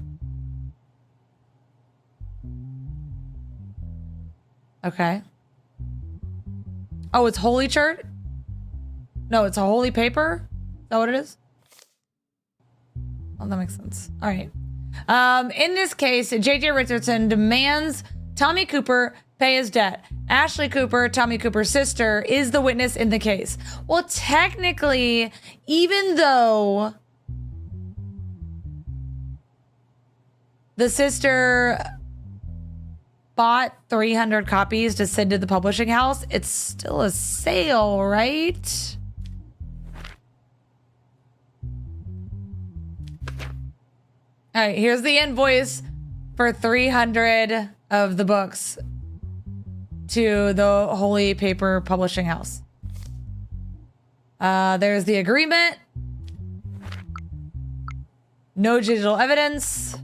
Okay. Oh, it's Holy Church? No, it's a holy paper? Is that what it is? Oh, that makes sense. All right. In this case, JJ Richardson demands Tommy Cooper pay his debt. Ashley Cooper, Tommy Cooper's sister, is the witness in the case. Well, technically, even though the sister bought 300 copies to send to the publishing house, it's still a sale, right? All right, here's the invoice for 300 of the books to the Holy Paper Publishing House. There's the agreement. No digital evidence.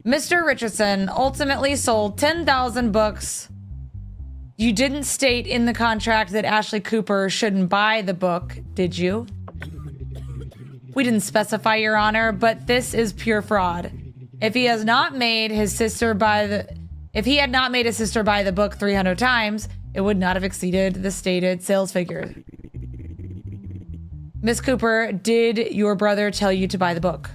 Mr. Richardson ultimately sold 10,000 books. You didn't state in the contract that Ashley Cooper shouldn't buy the book, did you? We didn't specify, Your Honor, but this is pure fraud. If he has not made his sister buy the... If he had not made his sister buy the book 300 times, it would not have exceeded the stated sales figure. Miss Cooper, did your brother tell you to buy the book?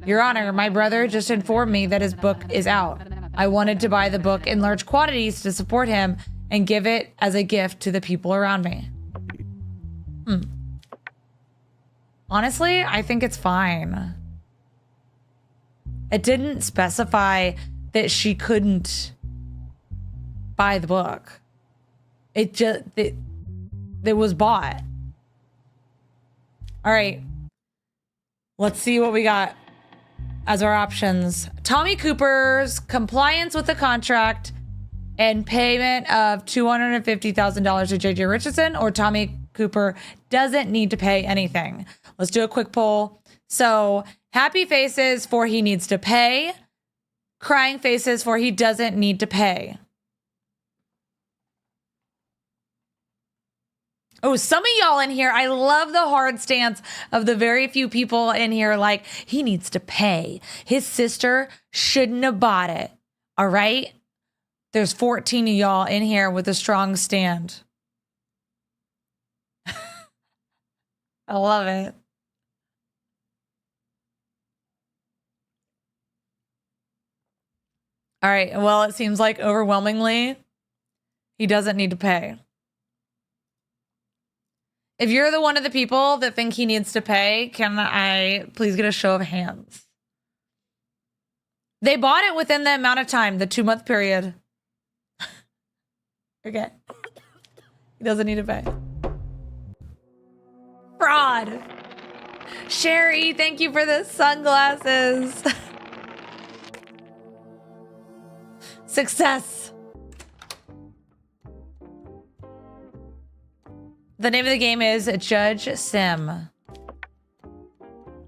Your Honor, my brother just informed me that his book is out. I wanted to buy the book in large quantities to support him and give it as a gift to the people around me. Honestly, I think it's fine. It didn't specify that she couldn't buy the book. It was bought. All right. Let's see what we got as our options. Tommy Cooper's compliance with the contract and payment of $250,000 to JJ Richardson, or Tommy Cooper doesn't need to pay anything. Let's do a quick poll. So happy faces for he needs to pay. Crying faces for he doesn't need to pay. Oh, some of y'all in here, I love the hard stance of the very few people in here like, he needs to pay. His sister shouldn't have bought it. All right? There's 14 of y'all in here with a strong stand. I love it. All right, well, it seems like overwhelmingly, he doesn't need to pay. If you're the one of the people that think he needs to pay, can I please get a show of hands? They bought it within the amount of time, the 2-month period. Okay. He doesn't need to pay. Fraud. Sherry, thank you for the sunglasses. Success. The name of the game is JudgeSim.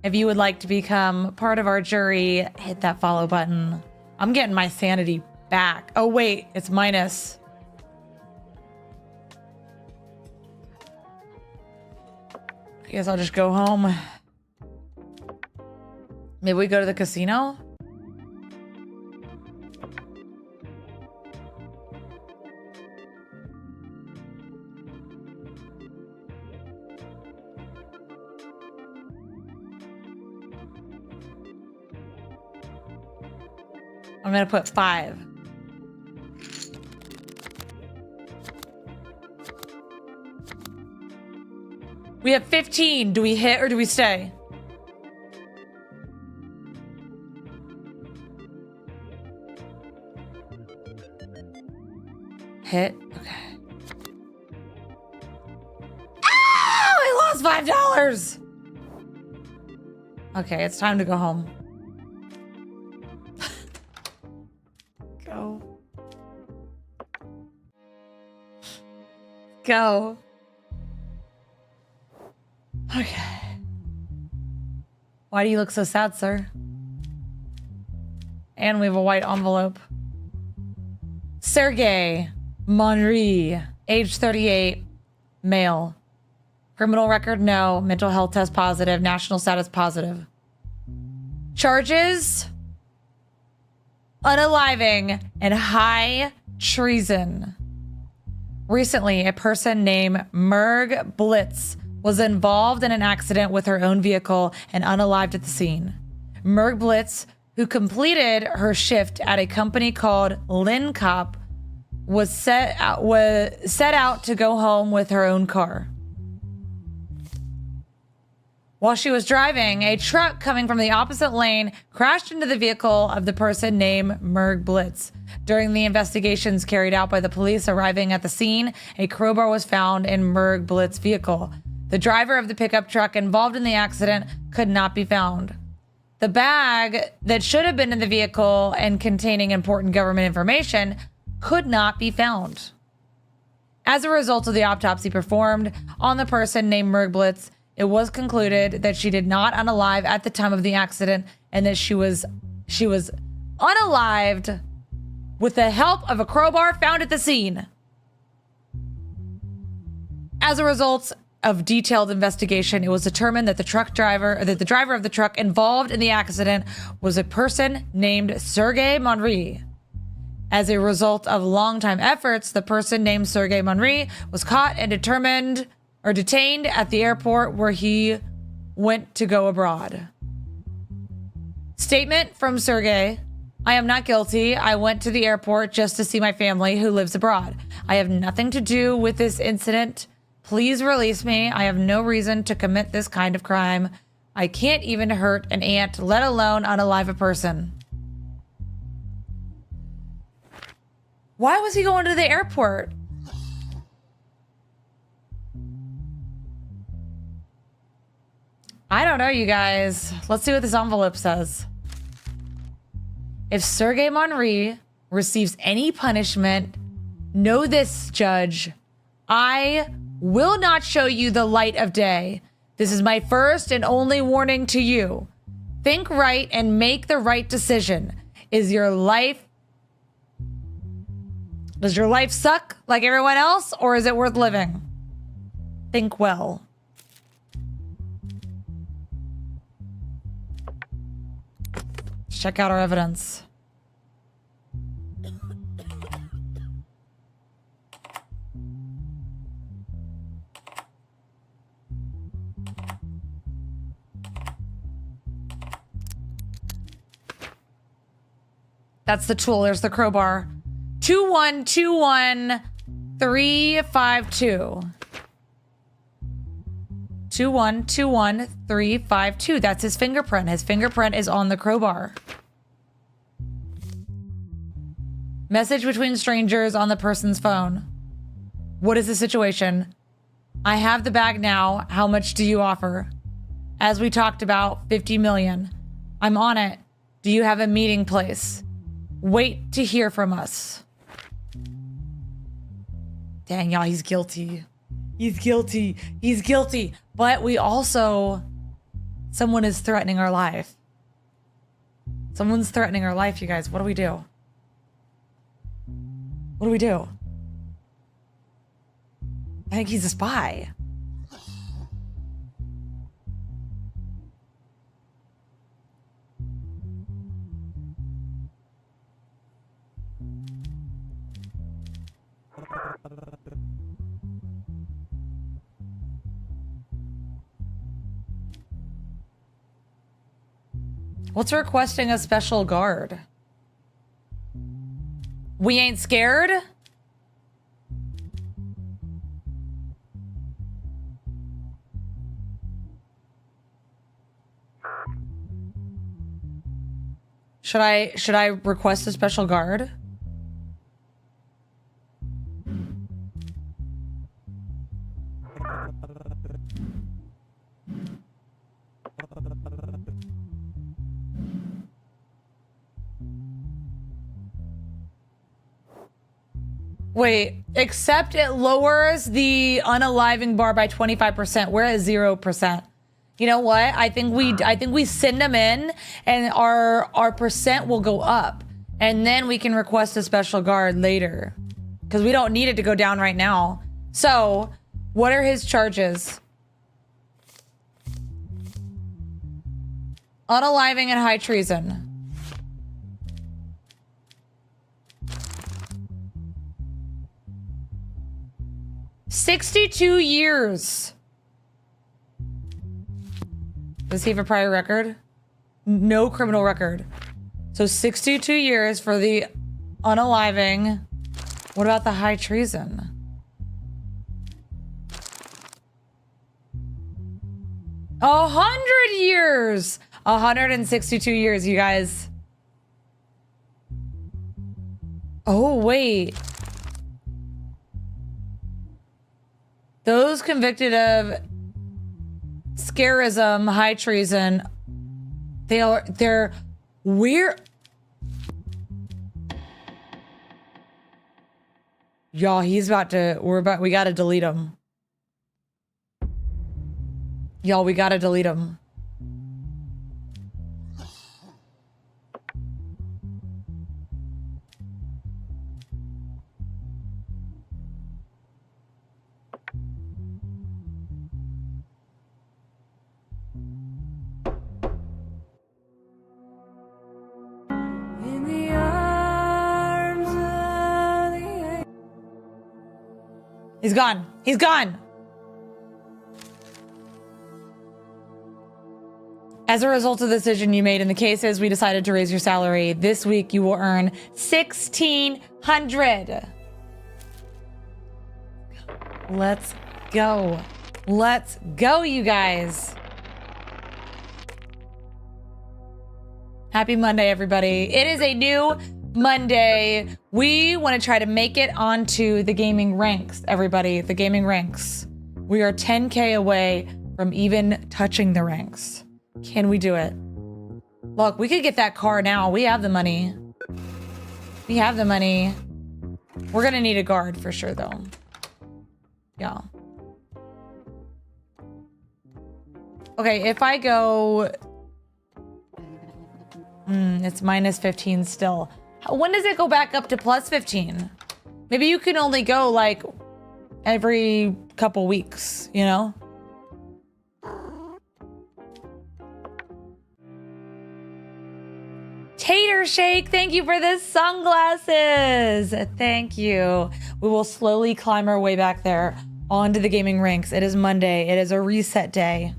If you would like to become part of our jury, hit that follow button. I'm getting my sanity back. Oh, wait, it's minus. I guess I'll just go home. Maybe we go to the casino? I'm gonna put 5. We have 15. Do we hit or do we stay? Hit. Okay. Oh, I lost $5. Okay, it's time to go home. Go. Go. Okay. Why do you look so sad, sir? And we have a white envelope. Sergey Monry, age 38, male. Criminal record, no. Mental health test positive. National status positive. Charges: unaliving and high treason. Recently, a person named Merg Blitz was involved in an accident with her own vehicle and unalived at the scene. Merg Blitz, who completed her shift at a company called Lincop, was set out to go home with her own car. While she was driving, a truck coming from the opposite lane crashed into the vehicle of the person named Merg Blitz. During the investigations carried out by the police arriving at the scene, a crowbar was found in Merg Blitz's vehicle. The driver of the pickup truck involved in the accident could not be found. The bag that should have been in the vehicle and containing important government information could not be found. As a result of the autopsy performed on the person named Merg Blitz, it was concluded that she did not unalive at the time of the accident and that she was unalived with the help of a crowbar found at the scene. As a result of detailed investigation, it was determined that the driver of the truck involved in the accident was a person named Sergey Monry. As a result of long-time efforts, the person named Sergey Monry was caught and detained at the airport where he went to go abroad. Statement from Sergey: I am not guilty. I went to the airport just to see my family who lives abroad. I have nothing to do with this incident. Please release me. I have no reason to commit this kind of crime. I can't even hurt an ant, let alone unalive a person. Why was he going to the airport? I don't know, you guys. Let's see what this envelope says. If Sergey Monry receives any punishment, know this, Judge. I will not show you the light of day. This is my first and only warning to you. Think right and make the right decision. Does your life suck like everyone else, or is it worth living? Think well. Check out our evidence. That's the tool. There's the crowbar. 2121352. 2121352. That's his fingerprint. His fingerprint is on the crowbar. Message between strangers on the person's phone. What is the situation? I have the bag now. How much do you offer? As we talked about, 50 million. I'm on it. Do you have a meeting place? Wait to hear from us. Dang, y'all, he's guilty. He's guilty. He's guilty. But we also... Someone is threatening our life. Someone's threatening our life, you guys. What do we do? What do we do? I think he's a spy. What's requesting a special guard? We ain't scared? Should I request a special guard? Wait, except it lowers the unaliving bar by 25%. We're at 0%. You know what? I think we send them in and our percent will go up. And then we can request a special guard later. Because we don't need it to go down right now. So, what are his charges? Unaliving and high treason. $62 years. Does he have a prior record? No criminal record. So 62 years for the unaliving. What about the high treason? A 100 years. 162 years, you guys. Oh, wait. Those convicted of scarism, high treason, they're weird. Y'all, we gotta delete him. Y'all, we gotta delete him. He's gone. He's gone. As a result of the decision you made in the cases, we decided to raise your salary. This week you will earn $1,600. Let's go. Let's go, you guys. Happy Monday, everybody. It is a new Monday. We want to try to make it onto the gaming ranks, everybody. The gaming ranks. We are 10K away from even touching the ranks. Can we do it? Look, we could get that car now. We have the money. We have the money. We're gonna need a guard for sure, though. Yeah. Okay, if I go... it's minus 15 still. When does it go back up to plus 15? Maybe you can only go like every couple weeks, you know? Tater Shake, thank you for the sunglasses. Thank you. We will slowly climb our way back there onto the gaming ranks. It is Monday. It is a reset day.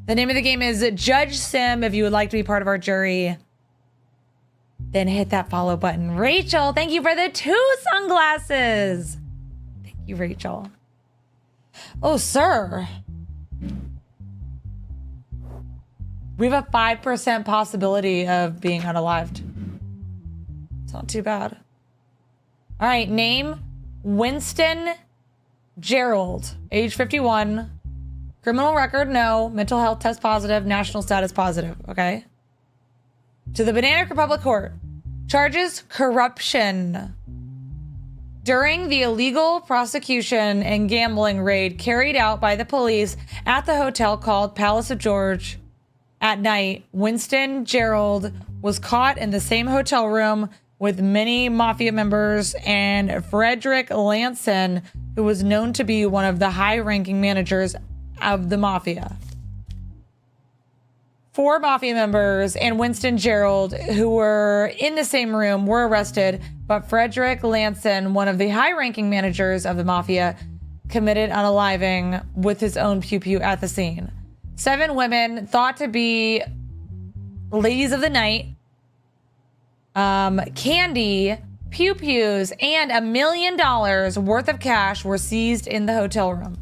The name of the game is JudgeSim. If you would like to be part of our jury, then hit that follow button. Rachel, thank you for the 2 sunglasses. Thank you, Rachel. Oh, sir. We have a 5% possibility of being unalived. It's not too bad. All right, name Winston Gerald, age 51. Criminal record, no. Mental health test positive. National status positive, okay? To the Banana Republic Court. Charges corruption. During the illegal prosecution and gambling raid carried out by the police at the hotel called Palace of George at night, Winston Gerald was caught in the same hotel room with many mafia members and Frederick Lanson, who was known to be one of the high-ranking managers of the mafia. 4 mafia members and Winston Gerald, who were in the same room, were arrested, but Frederick Lanson, one of the high-ranking managers of the mafia, committed unaliving with his own pew-pew at the scene. 7 women thought to be ladies of the night, candy, pew-pews, and $1 million worth of cash were seized in the hotel room.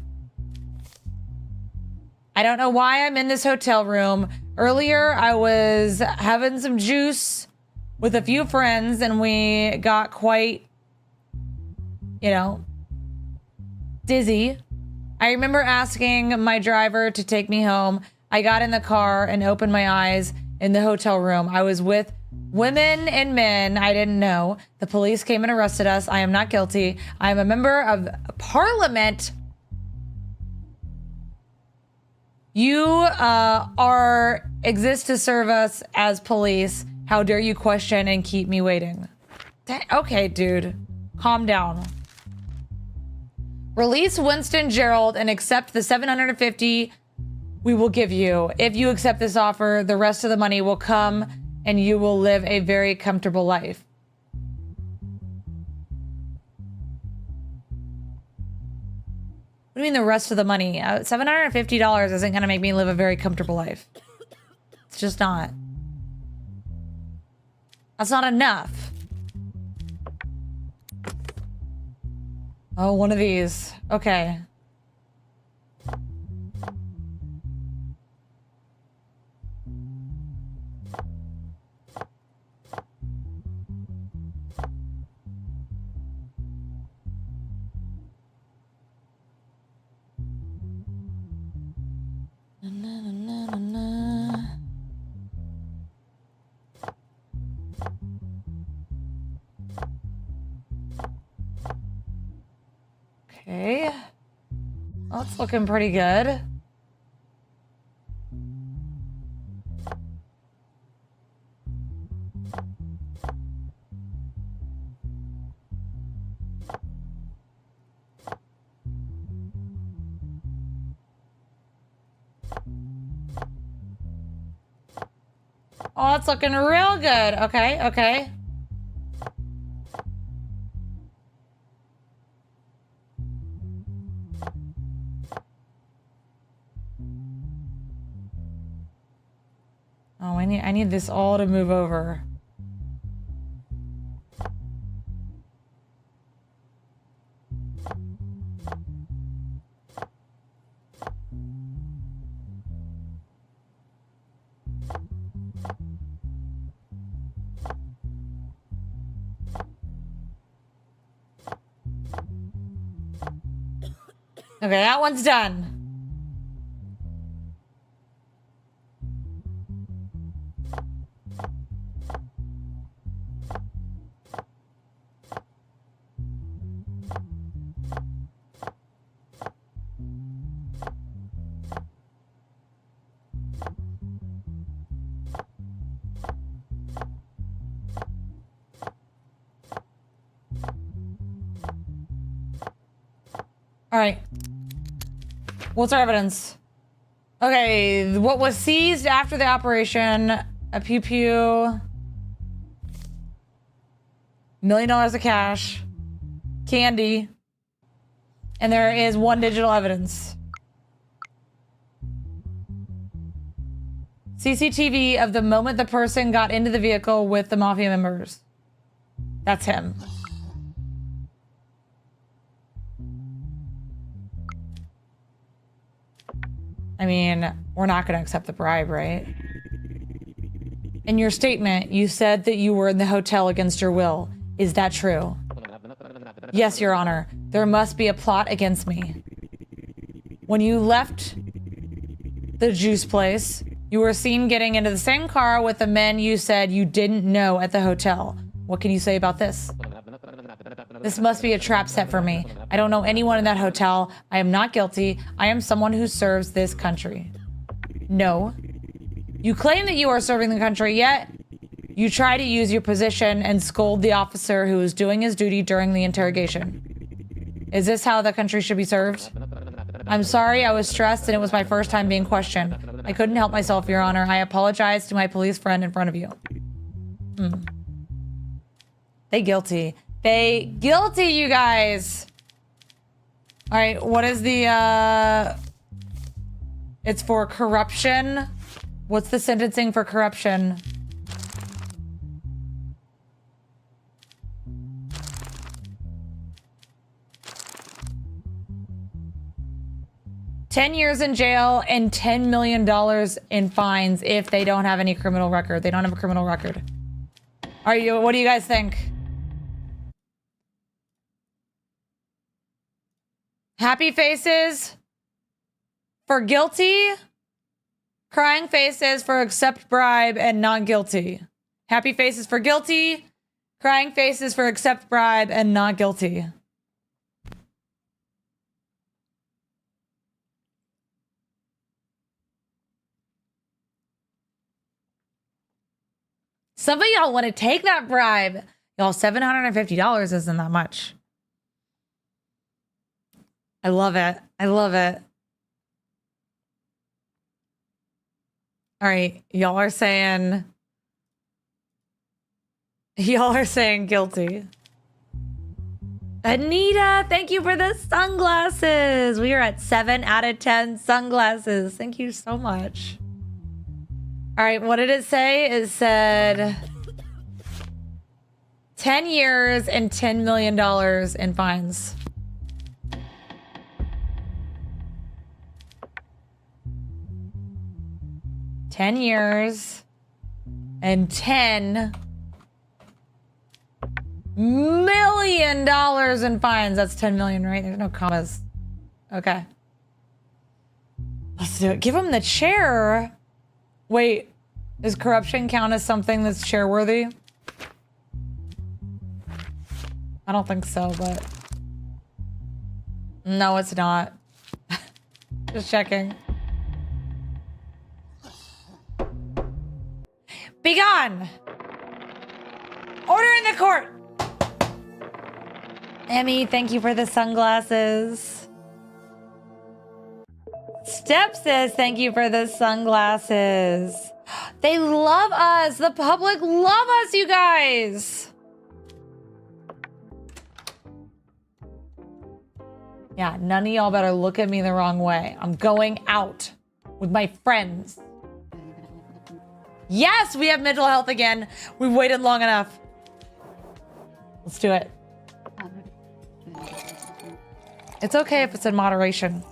I don't know why I'm in this hotel room. Earlier, I was having some juice with a few friends and we got quite, you know, dizzy. I remember asking my driver to take me home. I got in the car and opened my eyes in the hotel room. I was with Women and men, I didn't know. The police came and arrested us. I am not guilty. I am a member of parliament. You exist to serve us as police. How dare you question and keep me waiting? Okay, dude. Calm down. Release Winston Gerald and accept the $750 we will give you. If you accept this offer, the rest of the money will come and you will live a very comfortable life. What do you mean the rest of the money? $750 isn't going to make me live a very comfortable life. It's just not. That's not enough. Oh, one of these. Okay. Okay. Well, it's looking pretty good. Oh, it's looking real good. Okay, okay. Oh, I need this all to move over. Okay, that one's done. All right. What's our evidence? Okay, what was seized after the operation? A pew-pew. $1 million of cash. Candy. And there is 1 digital evidence. CCTV of the moment the person got into the vehicle with the mafia members. That's him. I mean, we're not going to accept the bribe, right? In your statement, you said that you were in the hotel against your will. Is that true? Yes, Your Honor. There must be a plot against me. When you left the juice place, you were seen getting into the same car with the men you said you didn't know at the hotel. What can you say about this? This must be a trap set for me. I don't know anyone in that hotel. I am not guilty. I am someone who serves this country. No. You claim that you are serving the country, yet you try to use your position and scold the officer who is doing his duty during the interrogation. Is this how the country should be served? I'm sorry, I was stressed and it was my first time being questioned. I couldn't help myself, Your Honor. I apologize to my police friend in front of you. They guilty. They guilty, you guys. All right, what is the, it's for corruption. What's the sentencing for corruption? $10 years in jail and $10 million in fines if they don't have any criminal record. They don't have a criminal record. What do you guys think? Happy faces for guilty, crying faces for accept bribe and not guilty. Happy faces for guilty. Crying faces for accept bribe and not guilty. Some of y'all want to take that bribe. Y'all, $750 isn't that much. I love it. I love it. All right. Y'all are saying guilty. Anita, thank you for the sunglasses. We are at 7 out of 10 sunglasses. Thank you so much. All right, what did it say? It said 10 years and $10 million in fines. $10 years and $10 million in fines. That's 10 million, right? There's no commas. Okay. Let's do it. Give him the chair. Wait, does corruption count as something that's chair-worthy? I don't think so, but... No, it's not. Just checking. Be gone! Order in the court! Emmy, thank you for the sunglasses. Step says thank you for the sunglasses. They love us. The public love us, you guys. Yeah, none of y'all better look at me the wrong way. I'm going out with my friends. Yes, we have mental health again. We've waited long enough. Let's do it. It's okay if it's in moderation.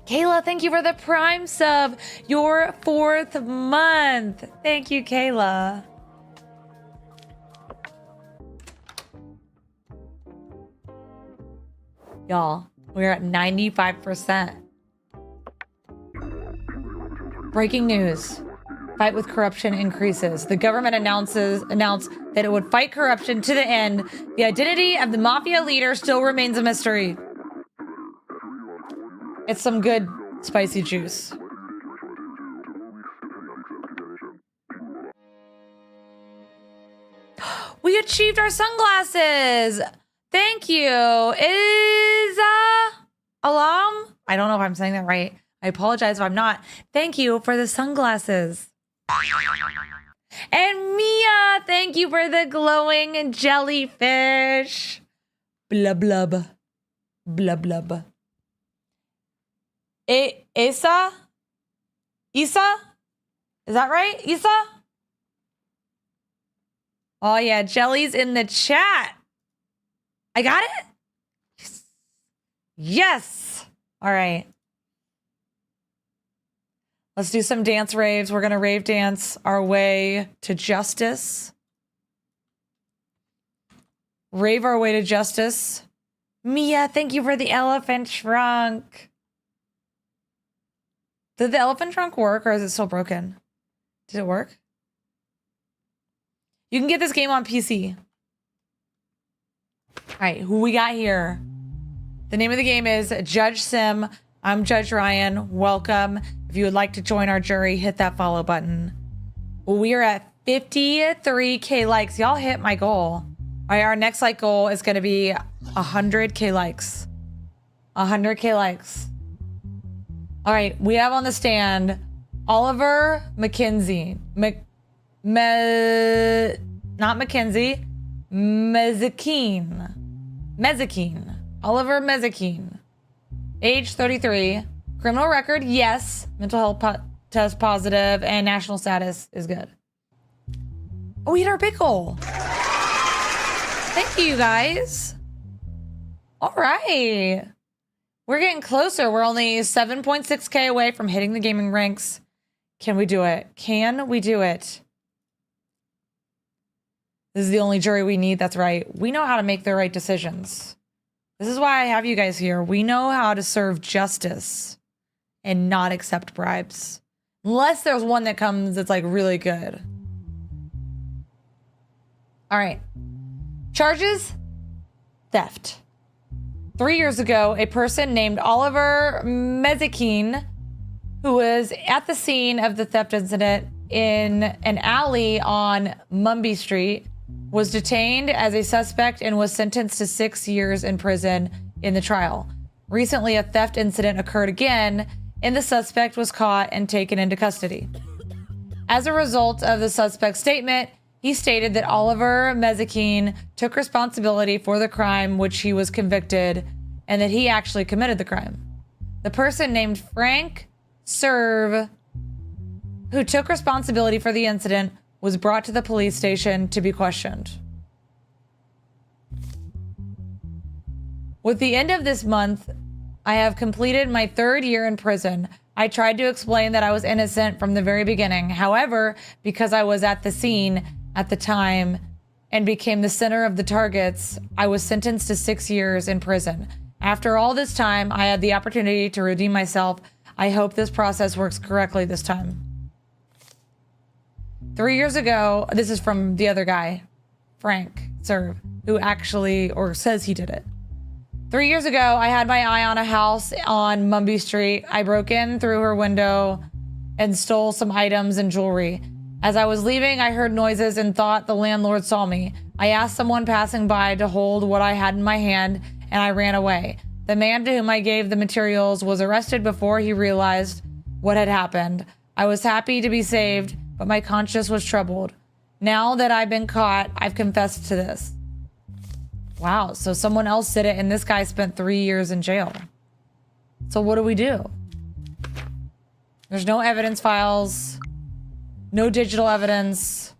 Kayla, thank you for the Prime sub. Your 4th month. Thank you, Kayla. Y'all, we're at 95%. Breaking news. Fight with corruption increases. The government announced that it would fight corruption to the end. The identity of the mafia leader still remains a mystery. It's some good spicy juice. We achieved our sunglasses. Thank you. Is Alam? I don't know if I'm saying that right. I apologize if I'm not. Thank you for the sunglasses. And Mia, thank you for the glowing jellyfish. Blub blub. Blub blub. Isa? Isa? Is that right? Isa? Oh yeah, Jelly's in the chat. I got it? Yes. Yes. All right. Let's do some dance raves. We're going to rave dance our way to justice. Rave our way to justice. Mia, thank you for the elephant trunk. Did the elephant trunk work or is it still broken? Did it work? You can get this game on PC. All right, who we got here? The name of the game is JudgeSim. I'm Judge Ryan. Welcome. If you would like to join our jury, hit that follow button. We are at 53K likes. Y'all hit my goal. All right, our next like goal is going to be 100K likes. 100K likes. All right, we have on the stand Oliver McKenzie. Not McKenzie. Mezakine. Oliver Mezakine. Age 33. Criminal record, yes. Mental health test positive. And national status is good. Oh, we hit our big goal. Thank you, guys. All right. We're getting closer. We're only 7.6K away from hitting the gaming ranks. Can we do it? Can we do it? This is the only jury we need. That's right. We know how to make the right decisions. This is why I have you guys here. We know how to serve justice and not accept bribes. Unless there's one that comes that's like really good. All right. Charges: theft. 3 years ago, a person named Oliver Mezikine, who was at the scene of the theft incident in an alley on Mumby Street, was detained as a suspect and was sentenced to 6 years in prison in the trial. Recently, a theft incident occurred again, and the suspect was caught and taken into custody. As a result of the suspect's statement, he stated that Oliver Mezikine took responsibility for the crime which he was convicted, and that he actually committed the crime. The person named Frank Serve, who took responsibility for the incident, was brought to the police station to be questioned. With the end of this month, I have completed my 3rd year in prison. I tried to explain that I was innocent from the very beginning. However, because I was at the scene at the time and became the center of the targets, I was sentenced to 6 years in prison. After all this time, I had the opportunity to redeem myself. I hope this process works correctly this time. 3 years ago, this is from the other guy, Frank Serve, who actually, or says he did it. 3 years ago, I had my eye on a house on Mumby Street. I broke in through her window and stole some items and jewelry. As I was leaving, I heard noises and thought the landlord saw me. I asked someone passing by to hold what I had in my hand, and I ran away. The man to whom I gave the materials was arrested before he realized what had happened. I was happy to be saved, but my conscience was troubled. Now that I've been caught, I've confessed to this. Wow, so someone else did it, and this guy spent 3 years in jail. So what do we do? There's no evidence files, no digital evidence.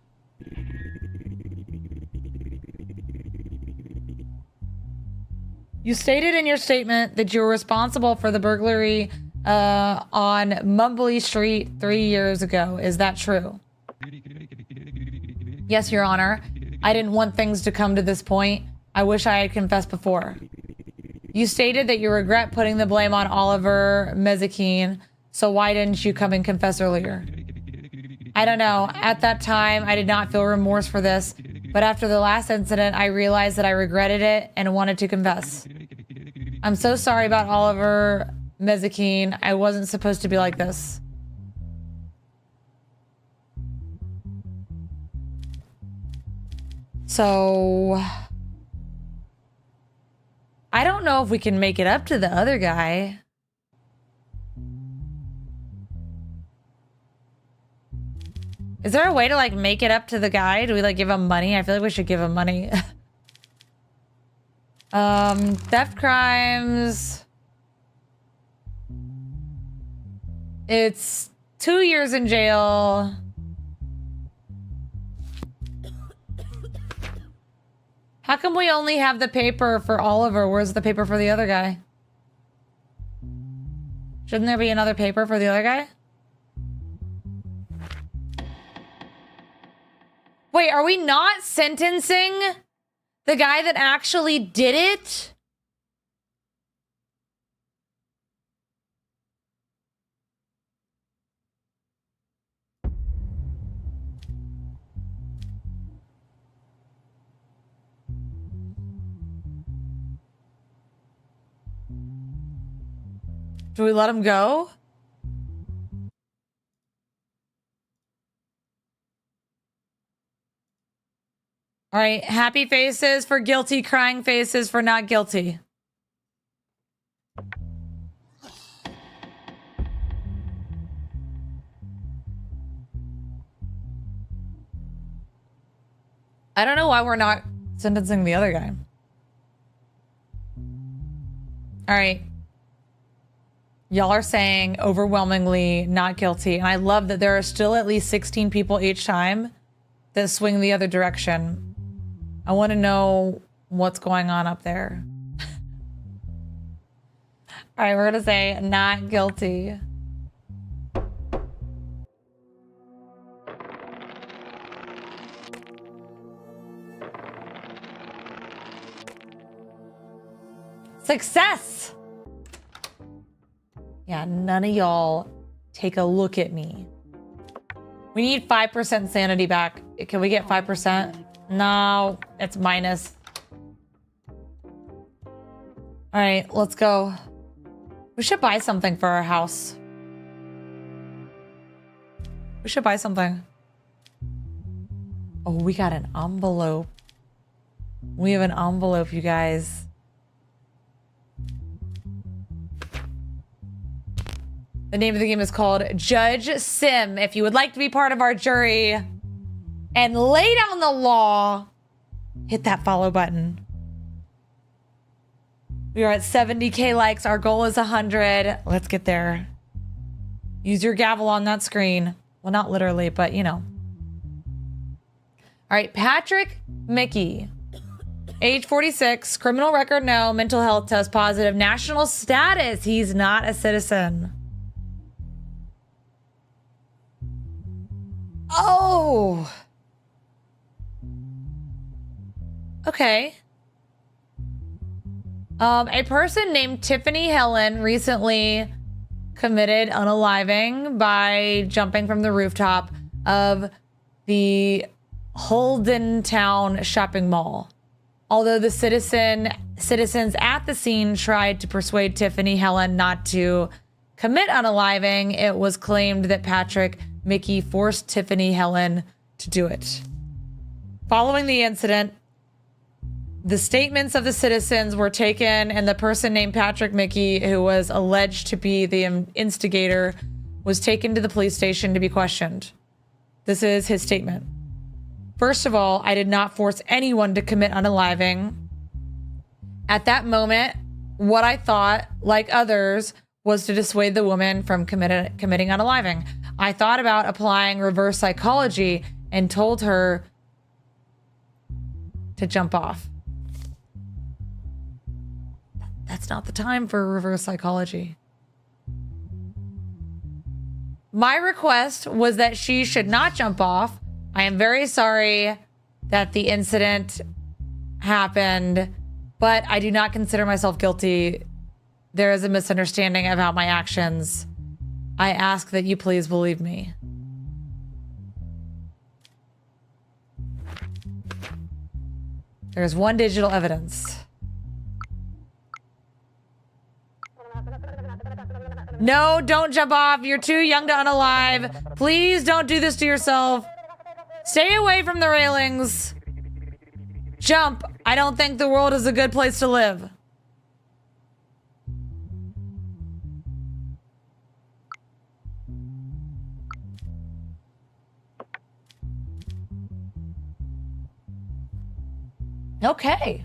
You stated in your statement that you were responsible for the burglary on Mumbley Street 3 years ago. Is that true? Yes, Your Honor. I didn't want things to come to this point. I wish I had confessed before. You stated that you regret putting the blame on Oliver Mezikine, so why didn't you come and confess earlier? I don't know. At that time, I did not feel remorse for this, but after the last incident, I realized that I regretted it and wanted to confess. I'm so sorry about Oliver Mezikine. I wasn't supposed to be like this. So I don't know if we can make it up to the other guy. Is there a way to like make it up to the guy? Do we like give him money? I feel like we should give him money. Theft crimes. It's 2 years in jail. How come we only have the paper for Oliver? Where's the paper for the other guy? Shouldn't there be another paper for the other guy? Wait, are we not sentencing the guy that actually did it? Do we let him go? All right, happy faces for guilty, crying faces for not guilty. I don't know why we're not sentencing the other guy. All right. Y'all are saying overwhelmingly not guilty. And I love that there are still at least 16 people each time that swing the other direction. I want to know what's going on up there. All right, we're going to say not guilty. Success! Yeah, none of y'all take a look at me. We need 5% sanity back. Can we get 5%? No, it's minus. All right, let's go. We should buy something for our house. We should buy something. Oh, we got an envelope. We have an envelope, you guys. The name of the game is called JudgeSim. If you would like to be part of our jury and lay down the law, hit that follow button. We are at 70K likes. Our goal is 100. Let's get there. Use your gavel on that screen. Well, not literally, but you know. All right, Patrick Mickey. Age 46, criminal record no, mental health test positive, national status, he's not a citizen. Oh. Okay. A person named Tiffany Helen recently committed unaliving by jumping from the rooftop of the Holdentown shopping mall. Although the citizens at the scene tried to persuade Tiffany Helen not to commit unaliving, it was claimed that Patrick Mickey forced Tiffany Helen to do it. Following the incident, the statements of the citizens were taken, and the person named Patrick Mickey, who was alleged to be the instigator, was taken to the police station to be questioned. This is his statement. First of all, I did not force anyone to commit unaliving. At that moment, what I thought, like others, was to dissuade the woman from committing unaliving. I thought about applying reverse psychology and told her to jump off. That's not the time for reverse psychology. My request was that she should not jump off. I am very sorry that the incident happened, but I do not consider myself guilty. There is a misunderstanding about my actions. I ask that you please believe me. There's one digital evidence. No, don't jump off. You're too young to unalive. Please don't do this to yourself. Stay away from the railings. Jump. I don't think the world is a good place to live. Okay.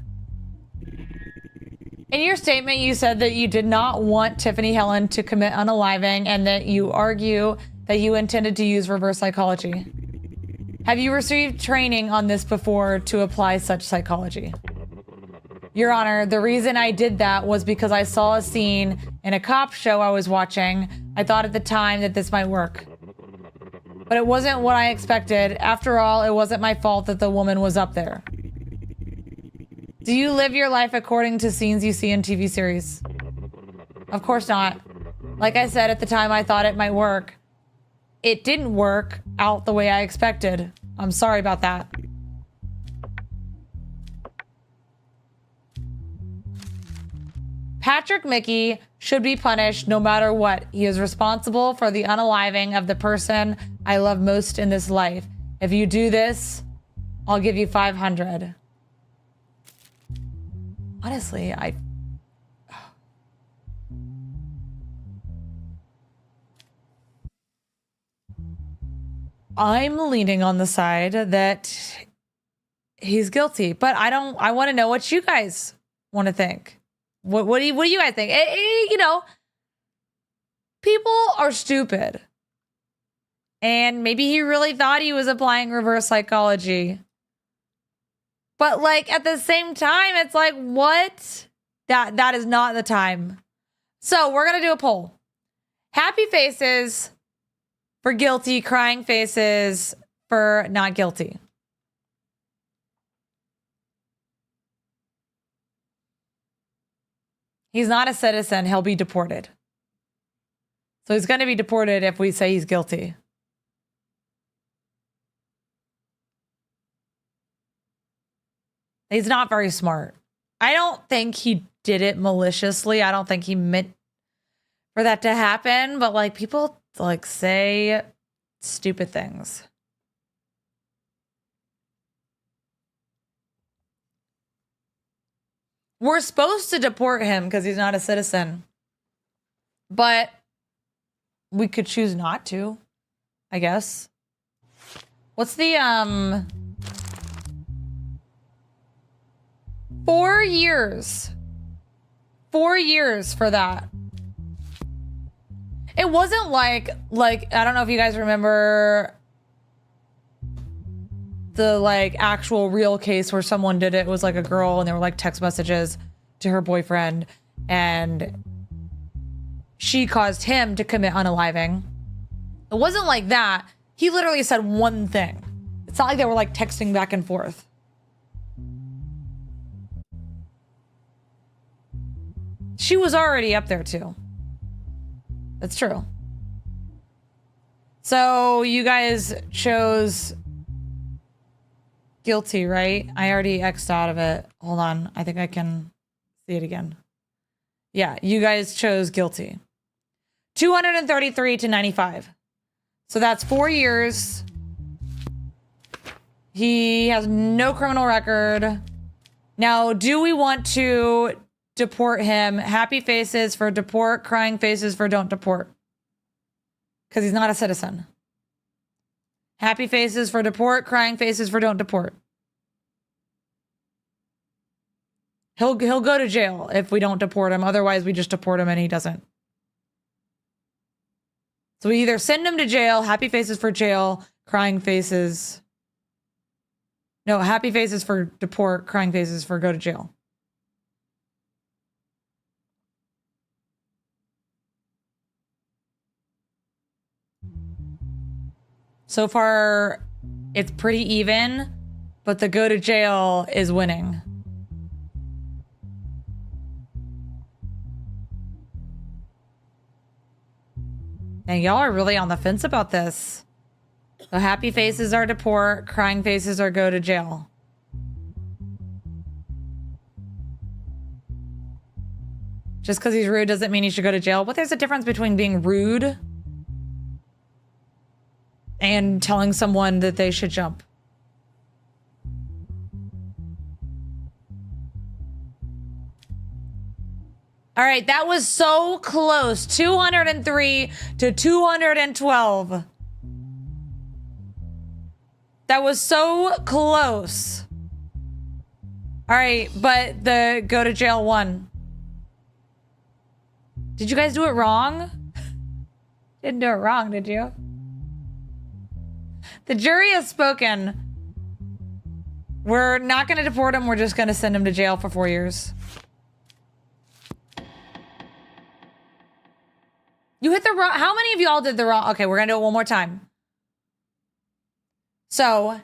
In your statement, you said that you did not want Tiffany Helen to commit unaliving and that you argue that you intended to use reverse psychology. Have you received training on this before to apply such psychology? Your Honor, the reason I did that was because I saw a scene in a cop show I was watching. I thought at the time that this might work. But it wasn't what I expected. After all, it wasn't my fault that the woman was up there. Do you live your life according to scenes you see in TV series? Of course not. Like I said, at the time I thought it might work. It didn't work out the way I expected. I'm sorry about that. Patrick Mickey should be punished no matter what. He is responsible for the unaliving of the person I love most in this life. If you do this, I'll give you 500. Honestly, I'm leaning on the side that he's guilty, but I want to know what you guys want to think. What do you guys think? You know, people are stupid. And maybe he really thought he was applying reverse psychology. But like at the same time, it's like, what? That is not the time. So we're going to do a poll. Happy faces for guilty, crying faces for not guilty. He's not a citizen. He'll be deported. So he's going to be deported if we say he's guilty. He's not very smart. I don't think he did it maliciously. I don't think he meant for that to happen, but like people like say stupid things. We're supposed to deport him because he's not a citizen, but we could choose not to, I guess. What's the 4 years? 4 years for that. It wasn't like I don't know if you guys remember the like actual real case where someone did it. It was like a girl and there were like text messages to her boyfriend and she caused him to commit unaliving. It wasn't like that. He literally said one thing. It's not like they were like texting back and forth. She was already up there too. That's true. So you guys chose guilty, right? I already X'd out of it. Hold on. I think I can see it again. Yeah, you guys chose guilty. 233 to 95. So that's 4 years. He has no criminal record. Now, do we want to deport him? Happy faces for deport, crying faces for don't deport. Because he's not a citizen. Happy faces for deport, crying faces for don't deport. He'll go to jail if we don't deport him. Otherwise, we just deport him and he doesn't. So we either send him to jail, happy faces for jail, crying faces. No, happy faces for deport, crying faces for go to jail. So far, it's pretty even, but the go to jail is winning. Now, y'all are really on the fence about this. So happy faces are deport, crying faces are go to jail. Just because he's rude doesn't mean he should go to jail. But there's a difference between being rude and telling someone that they should jump. All right, that was so close. 203 to 212. That was so close. All right, but the go to jail one. Did you guys do it wrong? Didn't do it wrong, did you? The jury has spoken. We're not going to deport him. We're just going to send him to jail for 4 years. You hit the wrong. How many of y'all did the wrong? Okay, we're going to do it one more time. So,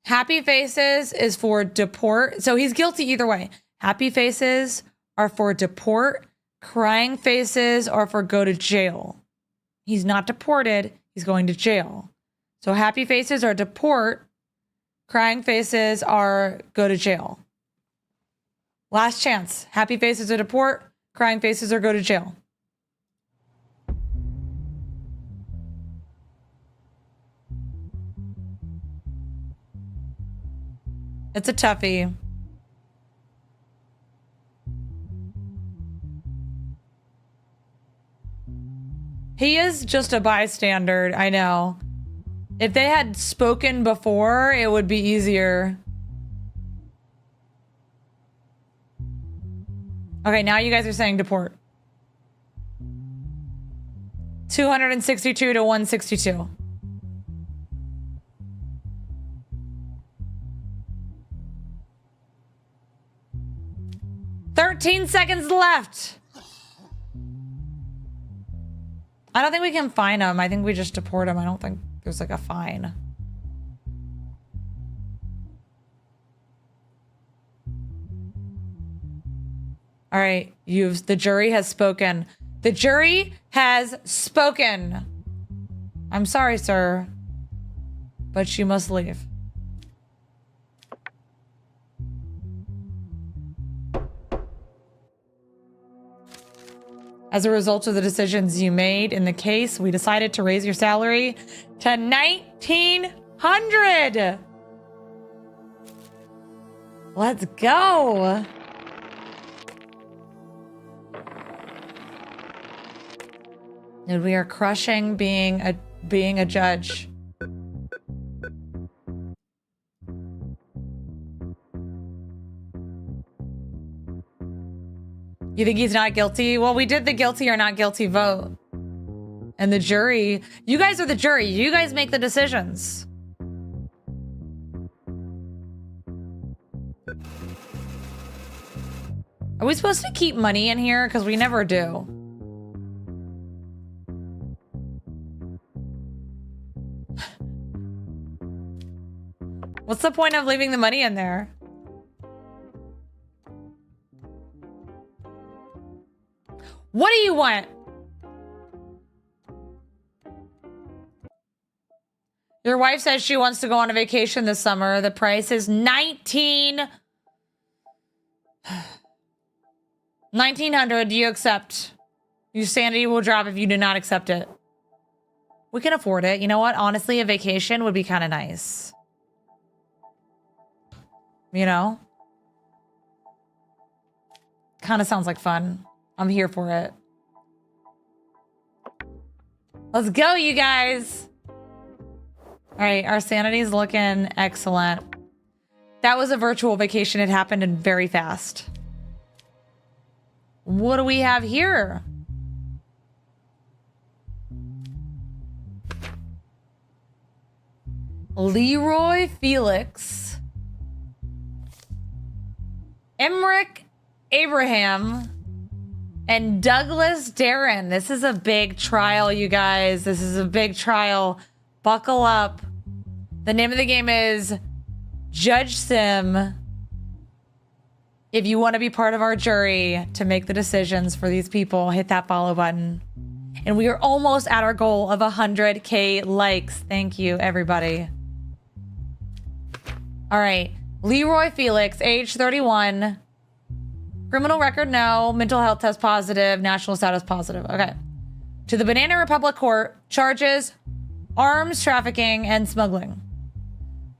happy faces is for deport. So he's guilty either way. Happy faces are for deport. Crying faces are for go to jail. He's not deported. He's going to jail. So happy faces are deport. Crying faces are go to jail. Last chance. Happy faces are deport. Crying faces are go to jail. It's a toughie. He is just a bystander. I know. If they had spoken before, it would be easier. Okay, now you guys are saying deport. 262 to 162. $13 seconds left. I don't think we can fine him. I think we just deport him. I don't think there's like a fine. All right, the jury has spoken. The jury has spoken. I'm sorry, sir, but you must leave. As a result of the decisions you made in the case, we decided to raise your salary to $1,900. Let's go. And we are crushing being a judge. You think he's not guilty? Well, we did the guilty or not guilty vote. And the jury, you guys are the jury. You guys make the decisions. Are we supposed to keep money in here? Because we never do. What's the point of leaving the money in there? What do you want? Your wife says she wants to go on a vacation this summer. The price is $1,900. Do you accept? Your sanity will drop if you do not accept it. We can afford it. You know what? Honestly, a vacation would be kind of nice. You know? Kind of sounds like fun. I'm here for it. Let's go, you guys. All right, our sanity's looking excellent. That was a virtual vacation. It happened and very fast. What do we have here? Leroy Felix. Emmerich Abraham. And Douglas Darren. This is a big trial, you guys. This is a big trial. Buckle up. The name of the game is JudgeSim. If you want to be part of our jury to make the decisions for these people, hit that follow button. And we are almost at our goal of 100K likes. Thank you, everybody. All right. Leroy Felix, age 31. Criminal record, no. Mental health test positive. National status positive. Okay. To the Banana Republic Court, charges arms trafficking and smuggling.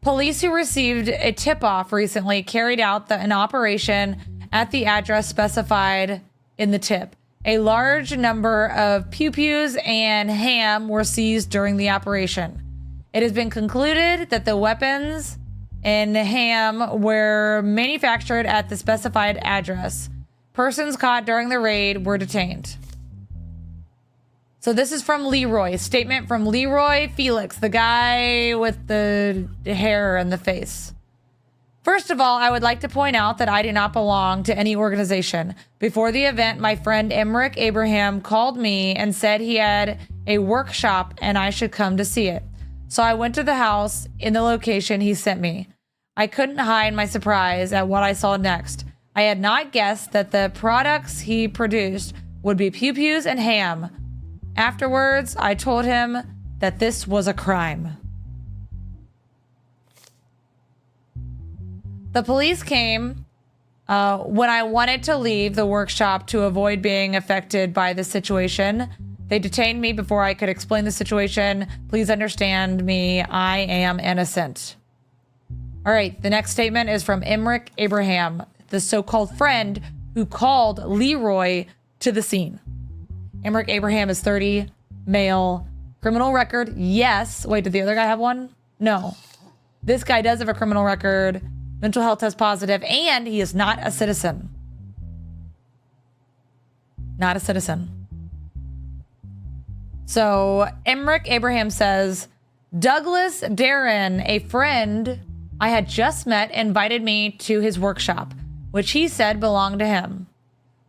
Police who received a tip-off recently carried out an operation at the address specified in the tip. A large number of pew-pews and ham were seized during the operation. It has been concluded that the weapons and ham were manufactured at the specified address. Persons caught during the raid were detained. So this is from Leroy. Statement from Leroy Felix, the guy with the hair and the face. First of all, I would like to point out that I do not belong to any organization. Before the event, my friend Emmerich Abraham called me and said he had a workshop and I should come to see it. So I went to the house in the location he sent me. I couldn't hide my surprise at what I saw next. I had not guessed that the products he produced would be pew-pews and ham. Afterwards, I told him that this was a crime. The police came when I wanted to leave the workshop to avoid being affected by the situation. They detained me before I could explain the situation. Please understand me. I am innocent. All right, the next statement is from Emmerich Abraham, the so-called friend who called Leroy to the scene. Emmerich Abraham is 30, male, criminal record, yes. Wait, did the other guy have one? No. This guy does have a criminal record, mental health test positive, and he is not a citizen. Not a citizen. So Emmerich Abraham says, Douglas Darren, a friend I had just met, invited me to his workshop, which he said belonged to him.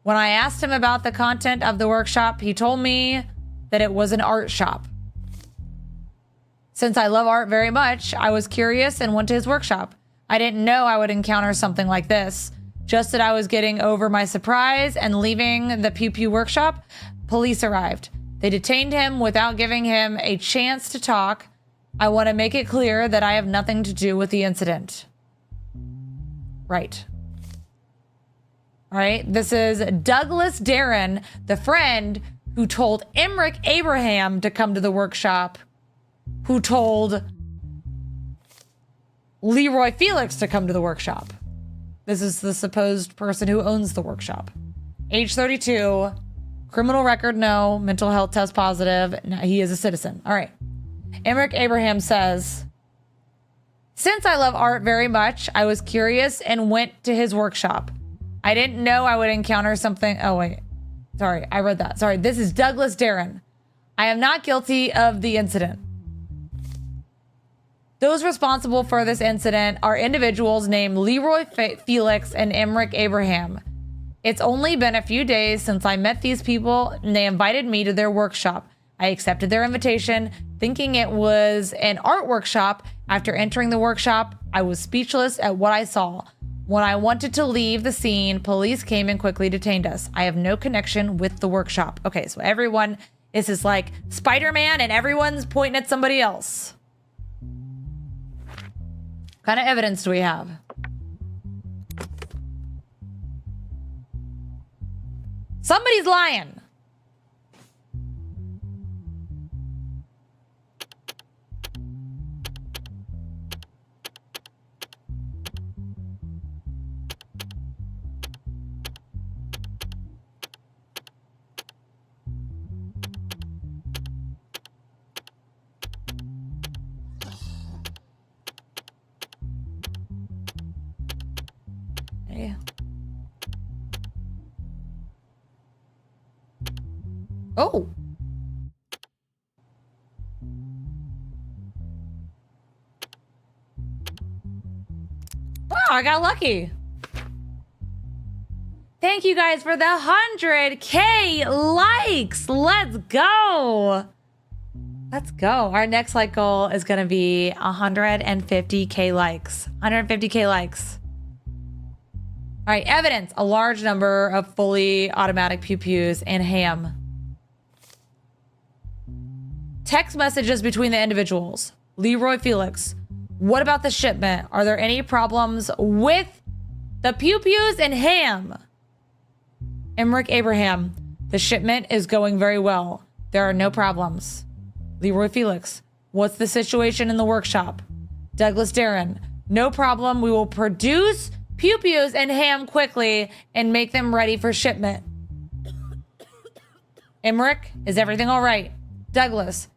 When I asked him about the content of the workshop, he told me that it was an art shop. Since I love art very much, I was curious and went to his workshop. I didn't know I would encounter something like this. Just that I was getting over my surprise and leaving the Pew Pew workshop, police arrived. They detained him without giving him a chance to talk. I want to make it clear that I have nothing to do with the incident. Right. All right. This is Douglas Darren, the friend who told Emmerich Abraham to come to the workshop, who told Leroy Felix to come to the workshop. This is the supposed person who owns the workshop. Age 32, criminal record, no, mental health test positive. No, he is a citizen. All right. Emmerich Abraham says, since I love art very much, I was curious and went to his workshop. I didn't know I would encounter something. Oh, wait. Sorry, I read that. Sorry, this is Douglas Darren. I am not guilty of the incident. Those responsible for this incident are individuals named Leroy Felix and Emmerich Abraham. It's only been a few days since I met these people and they invited me to their workshop. I accepted their invitation, thinking it was an art workshop. After entering the workshop, I was speechless at what I saw. When I wanted to leave the scene, police came and quickly detained us. I have no connection with the workshop. Okay, so everyone, this is like Spider-Man and everyone's pointing at somebody else. What kind of evidence do we have? Somebody's lying. Okay. Oh. Wow, I got lucky. Thank you guys for the 100K likes. Let's go. Let's go. Our next like goal is going to be 150K likes. 150K likes. All right, evidence. A large number of fully automatic pew-pews and ham. Text messages between the individuals. Leroy Felix. What about the shipment? Are there any problems with the pew-pews and ham? Emmerich Abraham. The shipment is going very well. There are no problems. Leroy Felix. What's the situation in the workshop? Douglas Darren. No problem. We will produce pew-pews and ham quickly and make them ready for shipment. Emmerich, is everything all right? Douglas,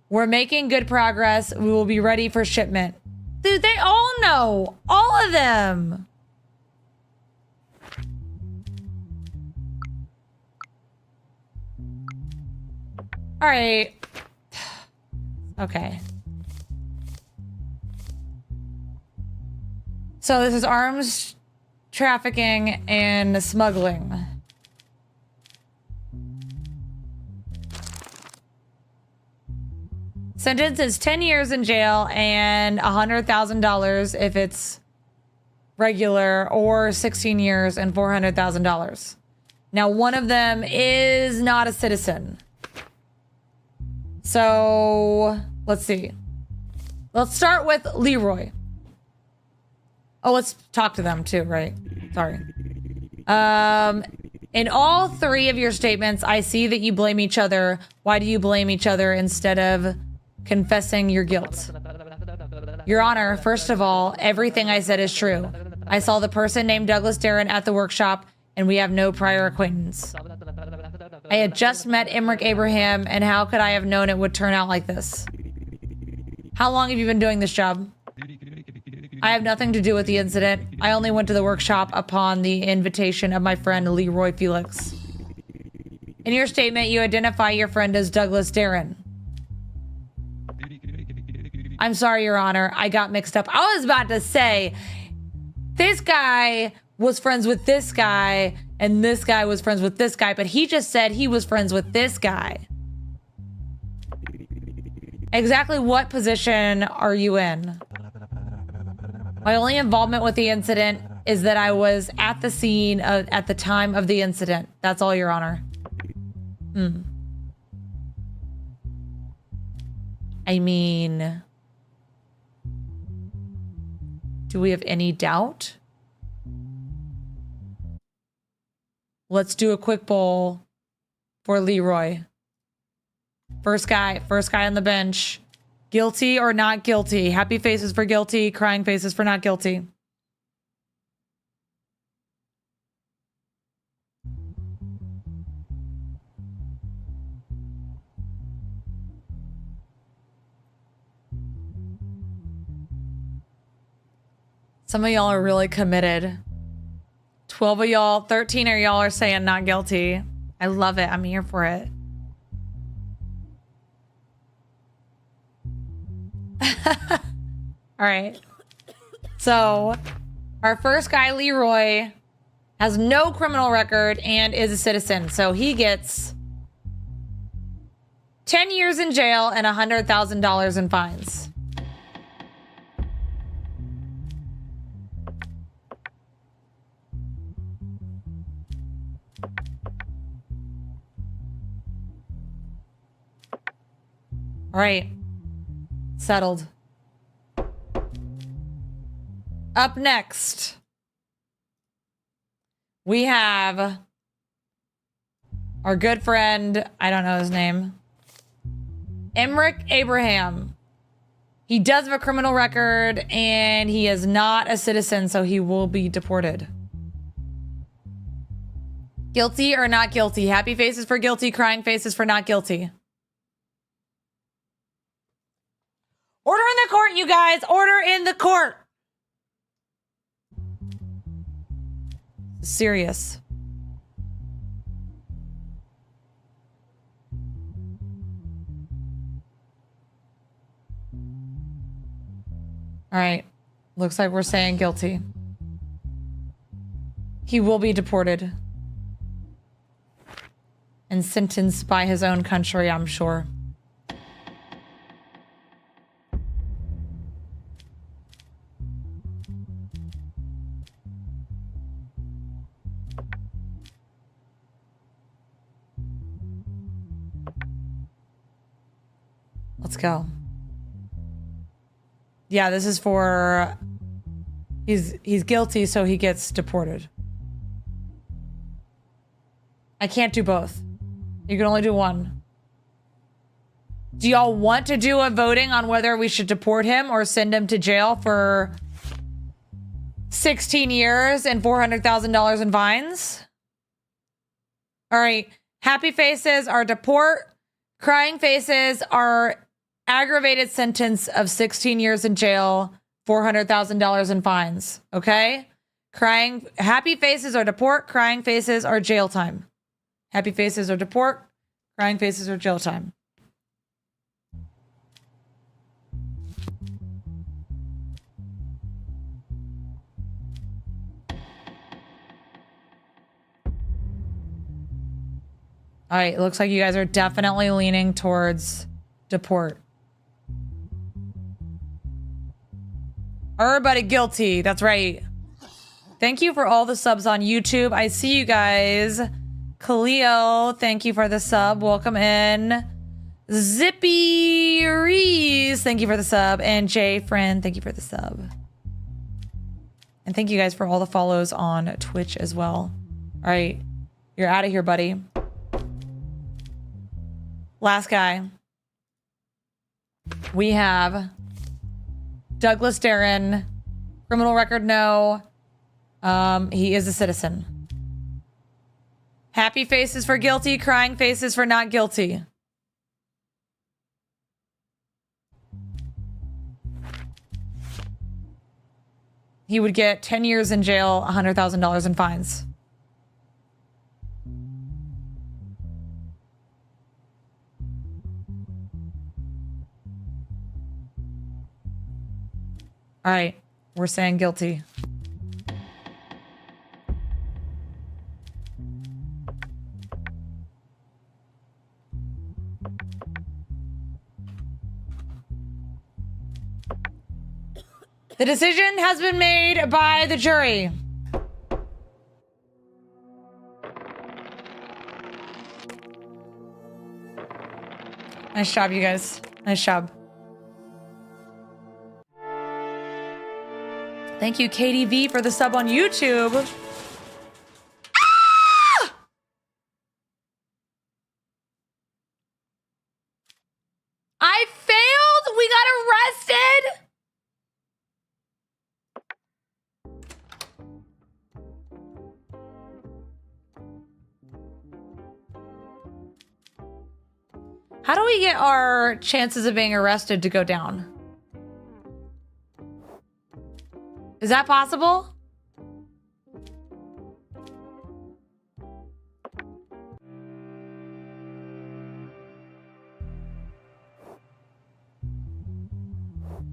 we're making good progress. We will be ready for shipment. Dude, they all know. All of them. All right. Okay. So this is arms trafficking and smuggling. Sentence is 10 years in jail and $100,000 if it's regular, or 16 years and $400,000. Now, one of them is not a citizen. So let's see. Let's start with Leroy. Oh, let's talk to them too, right? Sorry. In all three of your statements, I see that you blame each other. Why do you blame each other instead of confessing your guilt? Your Honor, first of all, everything I said is true. I saw the person named Douglas Darren at the workshop, and we have no prior acquaintance. I had just met Emmerich Abraham, and how could I have known it would turn out like this? How long have you been doing this job? I have nothing to do with the incident. I only went to the workshop upon the invitation of my friend Leroy Felix. In your statement, you identify your friend as Douglas Darren. I'm sorry, Your Honor. I got mixed up. I was about to say, this guy was friends with this guy, and this guy was friends with this guy, but he just said he was friends with this guy. Exactly what position are you in? My only involvement with the incident is that I was at the scene at the time of the incident. That's all, Your Honor. I mean, do we have any doubt? Let's do a quick poll for Leroy. First guy on the bench. Guilty or not guilty? Happy faces for guilty, crying faces for not guilty. Some of y'all are really committed. 12 of y'all, 13 of y'all are saying not guilty. I love it. I'm here for it. All right. So, our first guy, Leroy, has no criminal record and is a citizen. So he gets 10 years in jail and $100,000 in fines. All right. Settled. Up next, we have our good friend, I don't know his name, Emmerich Abraham. He does have a criminal record and he is not a citizen, so he will be deported. Guilty or not guilty? Happy faces for guilty, crying faces for not guilty. Order in the court, you guys. Order in the court. Serious. All right. Looks like we're saying guilty. He will be deported and sentenced by his own country, I'm sure. Let's go. Yeah, this is for... He's guilty, so he gets deported. I can't do both. You can only do one. Do y'all want to do a voting on whether we should deport him or send him to jail for 16 years and $400,000 in fines? All right. Happy faces are deport. Crying faces are aggravated sentence of 16 years in jail, $400,000 in fines. Okay? Happy faces are deport. Crying faces are jail time. Happy faces are deport. Crying faces are jail time. All right, it looks like you guys are definitely leaning towards deport. Everybody guilty. That's right. Thank you for all the subs on YouTube. I see you guys. Khalil, thank you for the sub. Welcome in. Zippy Reese, thank you for the sub. And Jay Friend, thank you for the sub. And thank you guys for all the follows on Twitch as well. All right, you're out of here, buddy. Last guy. We have Douglas Darren. Criminal record, no. He is a citizen. Happy faces for guilty, crying faces for not guilty. He would get 10 years in jail, $100,000 in fines. All right, we're saying guilty. The decision has been made by the jury. Nice job, you guys. Nice job. Thank you, KDV, for the sub on YouTube. Ah! How do we get our chances of being arrested to go down? Is that possible?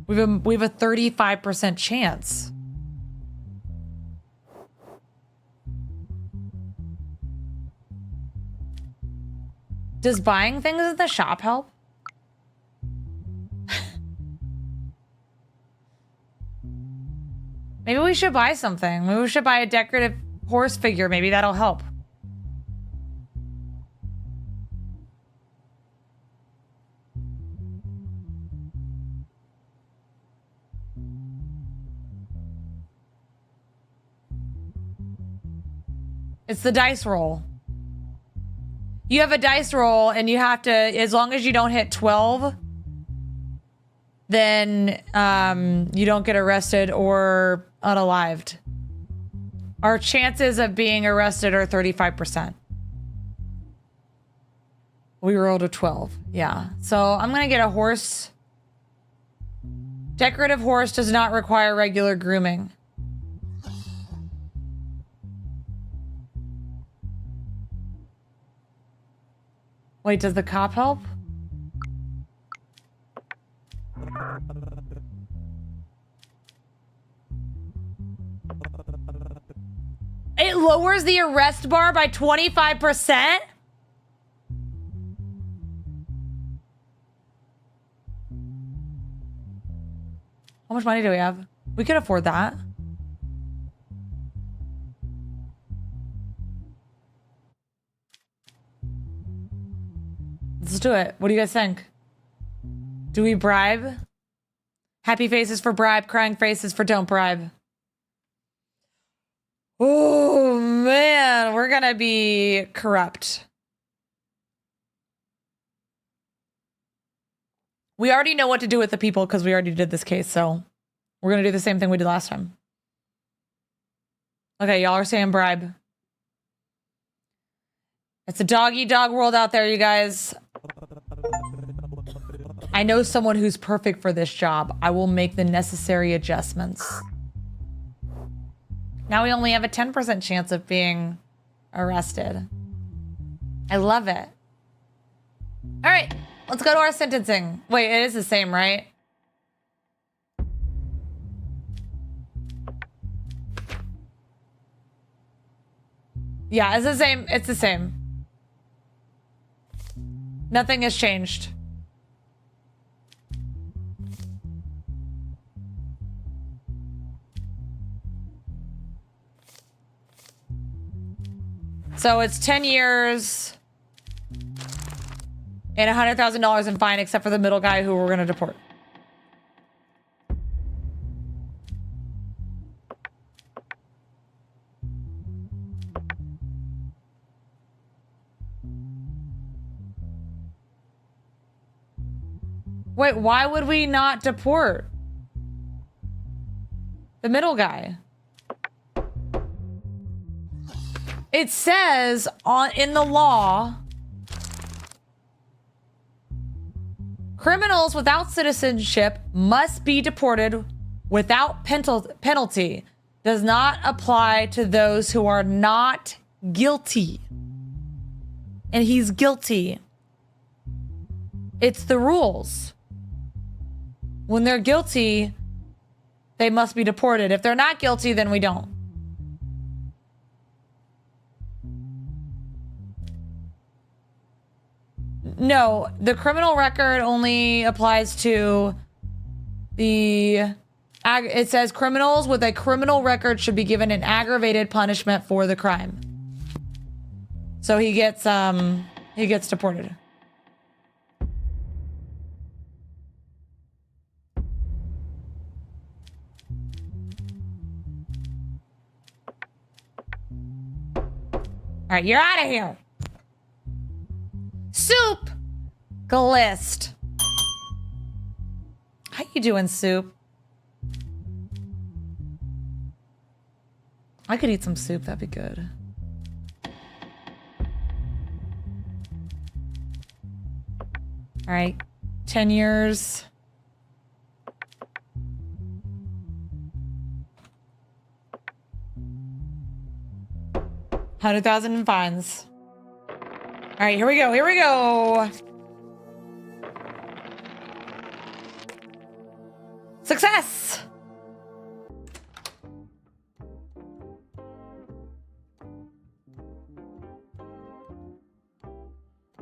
We have a 35% chance. Does buying things at the shop help? Maybe we should buy something. Maybe we should buy a decorative horse figure. Maybe that'll help. It's the dice roll. You have a dice roll and you have to, as long as you don't hit 12, then you don't get arrested or unalived. Our chances of being arrested are 35%. We rolled a 12. Yeah. So I'm going to get a horse. Decorative horse does not require regular grooming. Wait, does the cop help? It lowers the arrest bar by 25%? How much money do we have? We could afford that. Let's do it. What do you guys think? Do we bribe? Happy faces for bribe, crying faces for don't bribe. Oh, man. We're gonna be corrupt. We already know what to do with the people because we already did this case, so we're gonna do the same thing we did last time. Okay, y'all are saying bribe. It's a dog-eat-dog world out there, you guys. I know someone who's perfect for this job. I will make the necessary adjustments. Now we only have a 10% chance of being arrested. I love it. All right, let's go to our sentencing. Wait, it is the same, right? Yeah, it's the same. It's the same. Nothing has changed. So it's 10 years and $100,000 in fine, except for the middle guy who we're going to deport. Wait, why would we not deport the middle guy? It says in the law, criminals without citizenship must be deported without penalty. Does not apply to those who are not guilty. And he's guilty. It's the rules. When they're guilty, they must be deported. If they're not guilty, then we don't. No, the criminal record only applies to the... It says criminals with a criminal record should be given an aggravated punishment for the crime. So he gets deported. All right, you're out of here. Soup Glist. How you doing, Soup? I could eat some soup. That'd be good. All right. 10 years. $100,000 in fines. All right, here we go. Here we go. Success.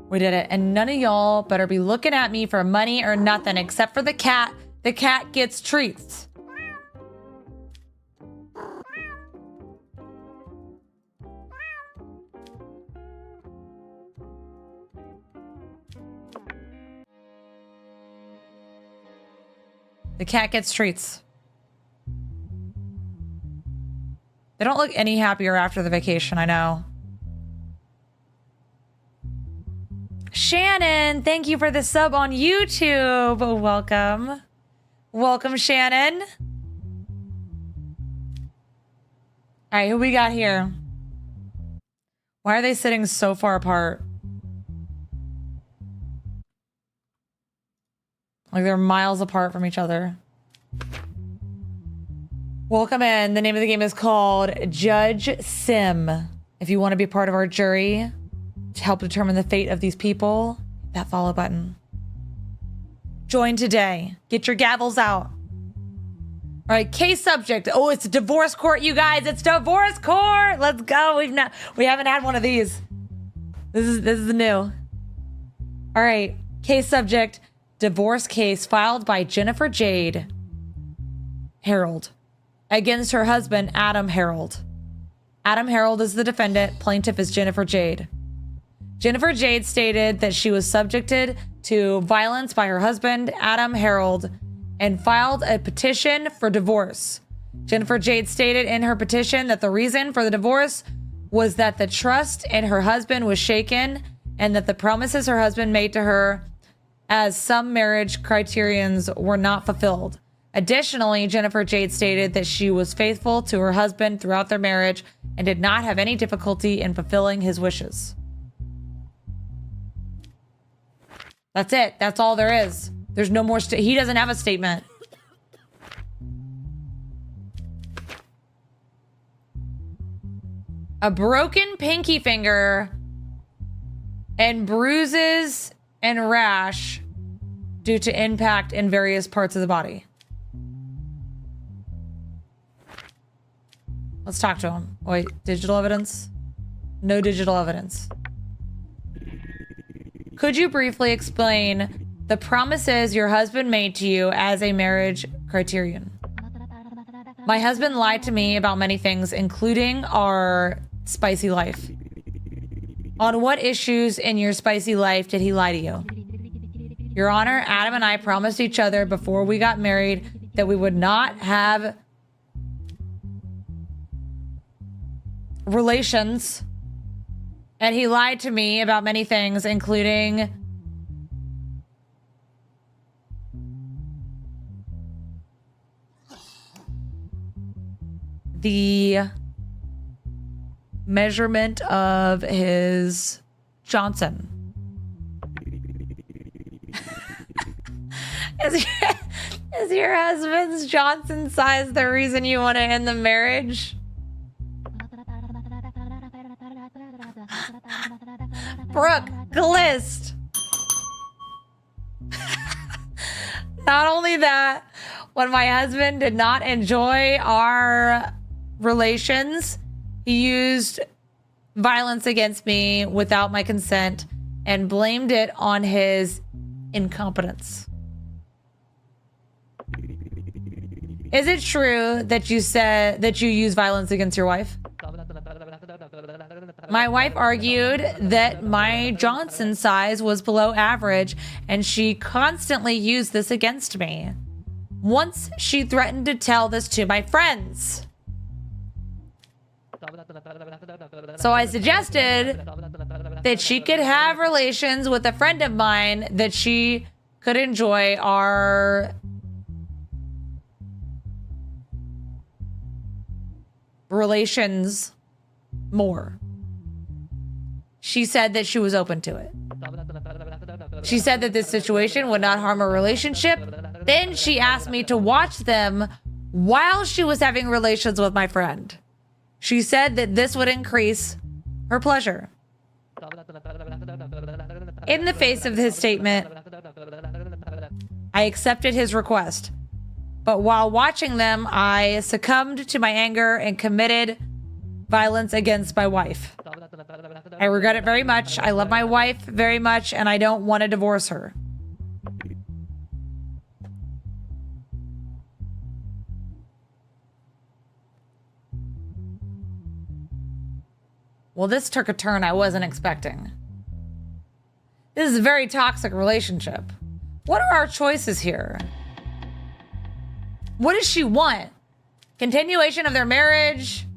We did it. And none of y'all better be looking at me for money or nothing except for the cat. The cat gets treats. The cat gets treats. They don't look any happier after the vacation, I know. Shannon, thank you for the sub on YouTube. Welcome. Welcome, Shannon. All right, who we got here? Why are they sitting so far apart? Like they're miles apart from each other. Welcome in. The name of the game is called JudgeSim. If you want to be part of our jury to help determine the fate of these people, hit that follow button. Join today. Get your gavels out. All right, case subject. Oh, it's a divorce court, you guys. It's divorce court. Let's go. We haven't had one of these. This is new. All right, case subject. Divorce case filed by Jennifer Jade Harold against her husband, Adam Harold. Adam Harold is the defendant. Plaintiff is Jennifer Jade. Jennifer Jade stated that she was subjected to violence by her husband, Adam Harold, and filed a petition for divorce. Jennifer Jade stated in her petition that the reason for the divorce was that the trust in her husband was shaken and that the promises her husband made to her as some marriage criterions were not fulfilled. Additionally, Jennifer Jade stated that she was faithful to her husband throughout their marriage and did not have any difficulty in fulfilling his wishes. That's it. That's all there is. There's no more. He doesn't have a statement. A broken pinky finger and bruises and rash due to impact in various parts of the body. Let's talk to him. Wait, digital evidence? No digital evidence. Could you briefly explain the promises your husband made to you as a marriage criterion? My husband lied to me about many things, including our spicy life. On what issues in your spicy life did he lie to you? Your Honor, Adam and I promised each other before we got married that we would not have relations, and he lied to me about many things, including the measurement of his Johnson. Is your husband's Johnson size the reason you want to end the marriage? Brooke Glist. Not only that, when my husband did not enjoy our relations, he used violence against me without my consent and blamed it on his incompetence. Is it true that you said that you use violence against your wife? My wife argued that my Johnson size was below average, and she constantly used this against me. Once she threatened to tell this to my friends. So I suggested that she could have relations with a friend of mine that she could enjoy our relations more. She said that she was open to it. She said that this situation would not harm her relationship. Then she asked me to watch them while she was having relations with my friend. She said that this would increase her pleasure. In the face of his statement, I accepted his request. But while watching them, I succumbed to my anger and committed violence against my wife. I regret it very much. I love my wife very much, and I don't want to divorce her. Well, this took a turn I wasn't expecting. This is a very toxic relationship. What are our choices here? What does she want? Continuation of their marriage?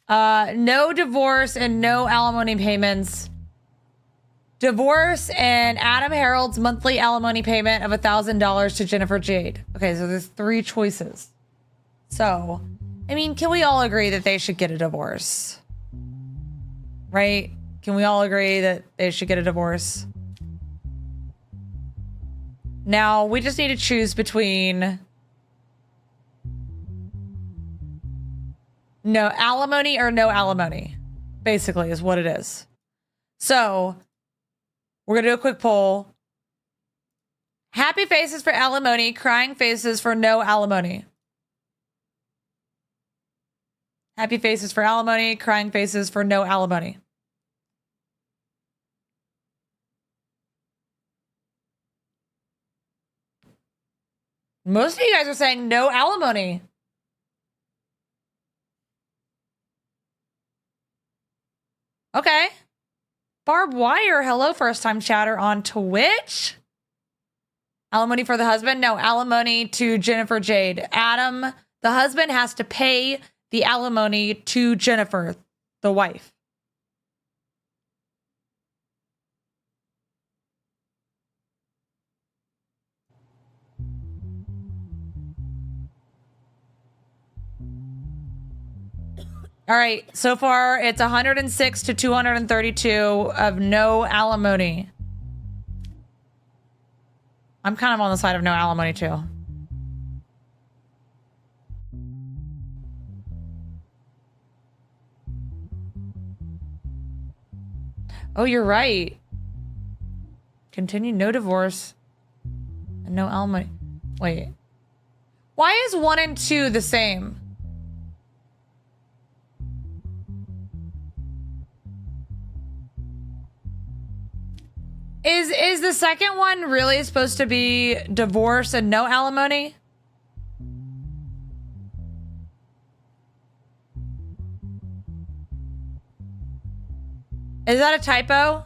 No divorce and no alimony payments. Divorce and Adam Harold's monthly alimony payment of $1,000 to Jennifer Jade. Okay, so there's 3 choices. So, I mean, can we all agree that they should get a divorce? Right? Can we all agree that they should get a divorce? Now, we just need to choose between no alimony or no alimony, basically, is what it is. So, we're going to do a quick poll. Happy faces for alimony, crying faces for no alimony. Happy faces for alimony, crying faces for no alimony. Most of you guys are saying no alimony. Okay. Barbed Wire, hello, first time chatter on Twitch. Alimony for the husband? No, alimony to Jennifer Jade. Adam, the husband, has to pay the alimony to Jennifer, the wife. All right, so far it's 106 to 232 of no alimony. I'm kind of on the side of no alimony too. Oh, you're right. Continue, no divorce, and no alimony. Wait. Why is 1 and 2 the same? Is the second one really supposed to be divorce and no alimony? Is that a typo?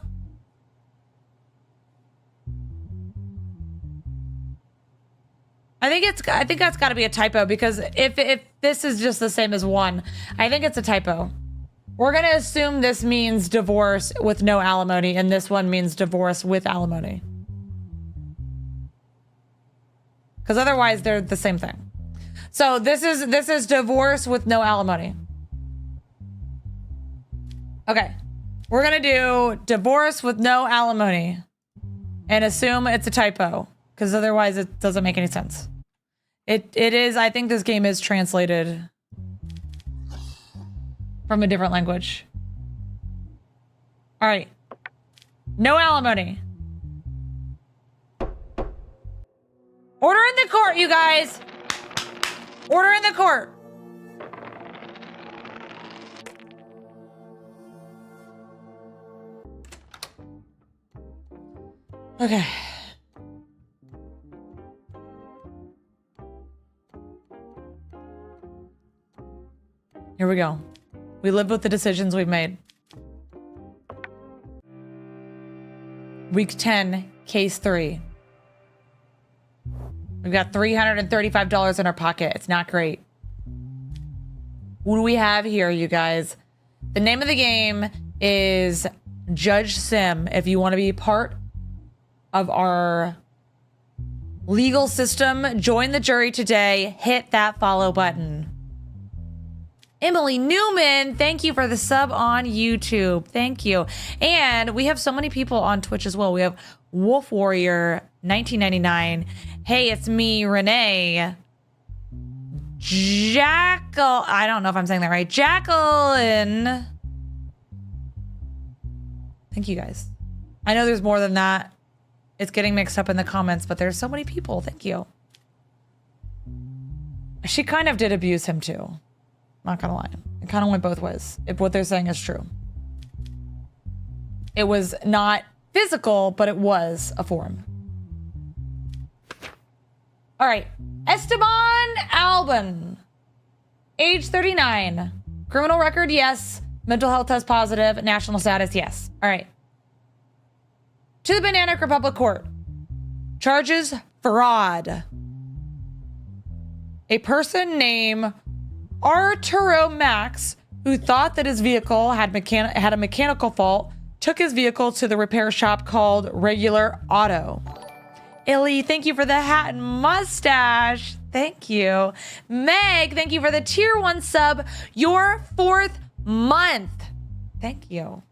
I think that's got to be a typo, because if this is just the same as 1, I think it's a typo. We're going to assume this means divorce with no alimony, and this one means divorce with alimony. Because otherwise, they're the same thing. So this is divorce with no alimony. Okay. We're going to do divorce with no alimony and assume it's a typo, because otherwise it doesn't make any sense. It is, I think this game is translated from a different language. All right. No alimony. Order in the court, you guys. Order in the court. Okay. Here we go. We live with the decisions we've made. Week 10, case 3. We've got $335 in our pocket. It's not great. What do we have here, you guys? The name of the game is JudgeSim. If you want to be part of our legal system, join the jury today. Hit that follow button. Emily Newman, thank you for the sub on YouTube. Thank you. And we have so many people on Twitch as well. We have Wolf Warrior 1999. Hey, it's me, Renee. Jackal. I don't know if I'm saying that right. Jacqueline. Thank you guys. I know there's more than that. It's getting mixed up in the comments, but there's so many people. Thank you. She kind of did abuse him too. Not gonna lie. It kind of went both ways. If what they're saying is true. It was not physical, but it was a form. All right. Esteban Alban. Age 39. Criminal record, yes. Mental health test positive. National status, yes. All right. To the Banana Republic Court. Charges fraud. A person named Arturo Max, who thought that his vehicle had a mechanical fault, took his vehicle to the repair shop called Regular Auto. Illy, thank you for the hat and mustache. Thank you. Meg, thank you for the tier 1 sub, your 4th month. Thank you.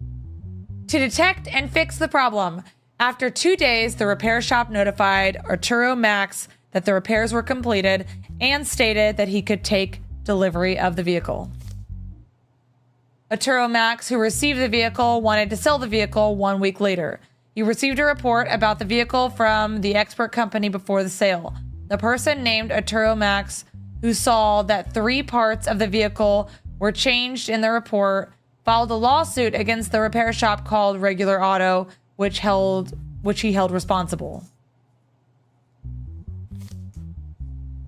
To detect and fix the problem, after 2 days, the repair shop notified Arturo Max that the repairs were completed and stated that he could take delivery of the vehicle. Arturo Max, who received the vehicle, wanted to sell the vehicle 1 week later. He received a report about the vehicle from the expert company before the sale. The person named Arturo Max, who saw that 3 parts of the vehicle were changed in the report, filed a lawsuit against the repair shop called Regular Auto, which he held responsible.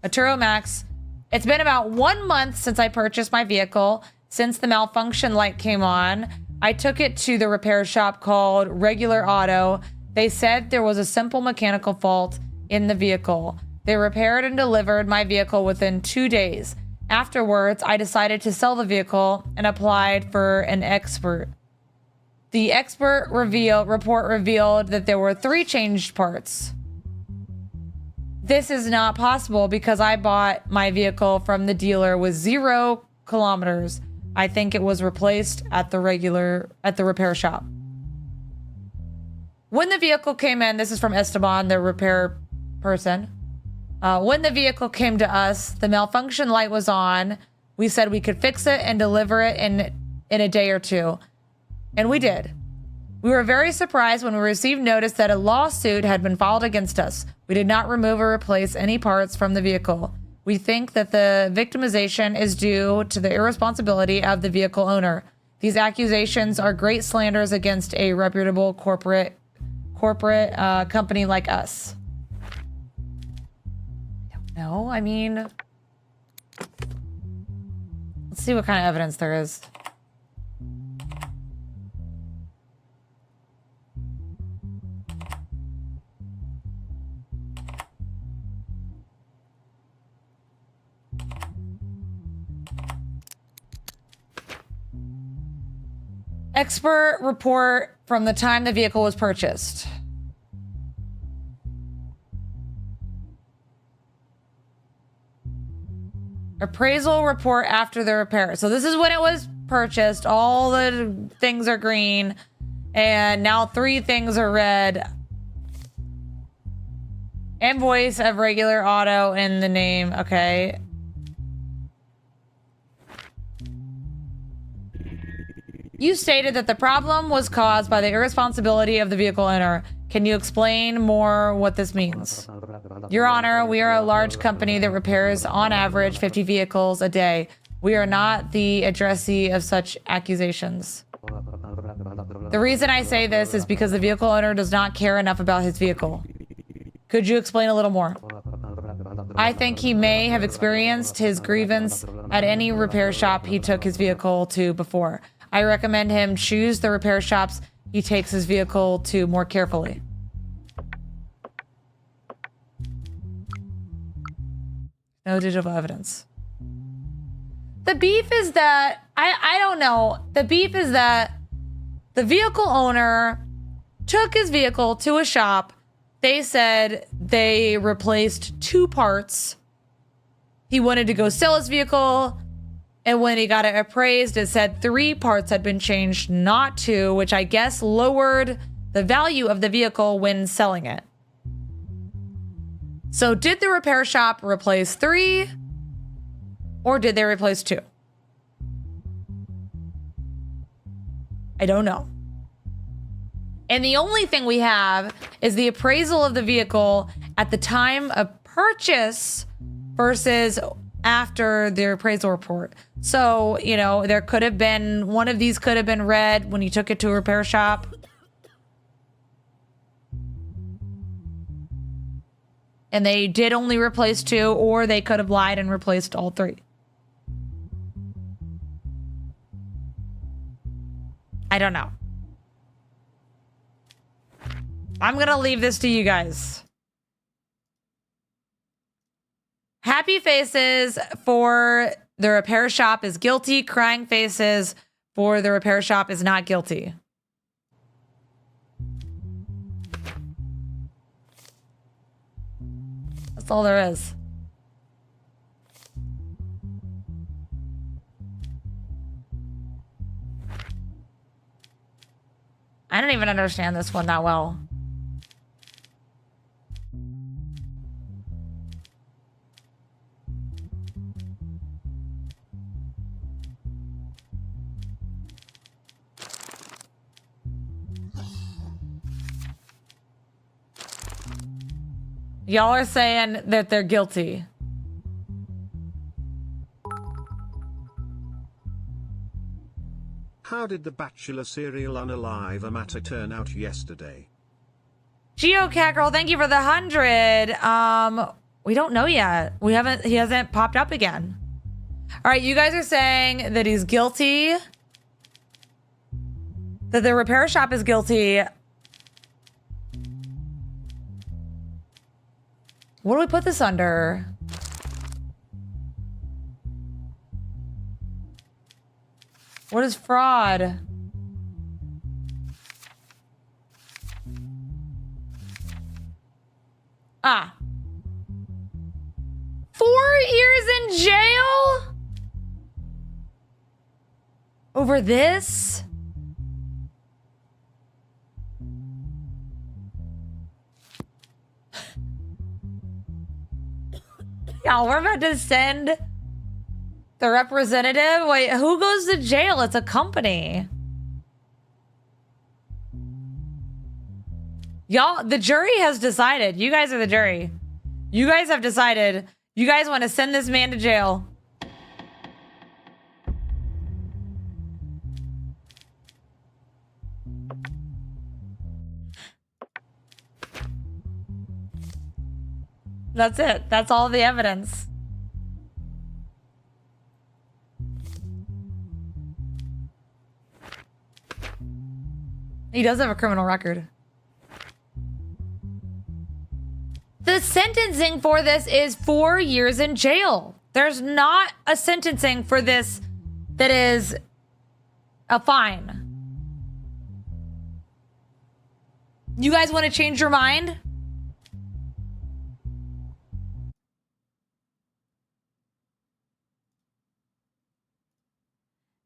Arturo Max, it's been about 1 month since I purchased my vehicle. Since the malfunction light came on, I took it to the repair shop called Regular Auto. They said there was a simple mechanical fault in the vehicle. They repaired and delivered my vehicle within 2 days. Afterwards, I decided to sell the vehicle and applied for an expert. The expert report revealed that there were 3 changed parts. This is not possible because I bought my vehicle from the dealer with 0 kilometers. I think it was replaced at the repair shop. When the vehicle came in, this is from Esteban, the repair person. When the vehicle came to us, the malfunction light was on. We said we could fix it and deliver it in a day or 2. And we did. We were very surprised when we received notice that a lawsuit had been filed against us. We did not remove or replace any parts from the vehicle. We think that the victimization is due to the irresponsibility of the vehicle owner. These accusations are great slanders against a reputable corporate company like us. I don't know. I mean, let's see what kind of evidence there is. Expert report from the time the vehicle was purchased. Appraisal report after the repair. So this is when it was purchased. All the things are green. And now 3 things are red. Invoice of Regular Auto in the name. Okay. You stated that the problem was caused by the irresponsibility of the vehicle owner. Can you explain more what this means? Your Honor, we are a large company that repairs on average 50 vehicles a day. We are not the addressee of such accusations. The reason I say this is because the vehicle owner does not care enough about his vehicle. Could you explain a little more? I think he may have experienced his grievance at any repair shop he took his vehicle to before. I recommend him choose the repair shops he takes his vehicle to more carefully. No digital evidence. The beef is that, I don't know. The beef is that the vehicle owner took his vehicle to a shop. They said they replaced 2 parts. He wanted to go sell his vehicle. And when he got it appraised, it said 3 parts had been changed, not 2, which I guess lowered the value of the vehicle when selling it. So did the repair shop replace 3 or did they replace 2? I don't know. And the only thing we have is the appraisal of the vehicle at the time of purchase versus after the appraisal report. So, you know, there could have been, one of these could have been red when you took it to a repair shop. And they did only replace 2, or they could have lied and replaced all 3. I don't know. I'm gonna leave this to you guys. Happy faces for the repair shop is guilty. Crying faces for the repair shop is not guilty. That's all there is. I don't even understand this one that well. Y'all are saying that they're guilty. How did the Bachelor serial Unalive matter turn out yesterday? GeoCat Girl, thank you for the 100. We don't know yet. He hasn't popped up again. All right, you guys are saying that he's guilty. That the repair shop is guilty. What do we put this under? What is fraud? Ah. 4 years in jail? Over this? Y'all, we're about to send the representative. Wait, who goes to jail? It's a company. Y'all, the jury has decided. You guys are the jury. You guys have decided. You guys want to send this man to jail. That's it. That's all the evidence. He does have a criminal record. The sentencing for this is 4 years in jail. There's not a sentencing for this that is a fine. You guys want to change your mind?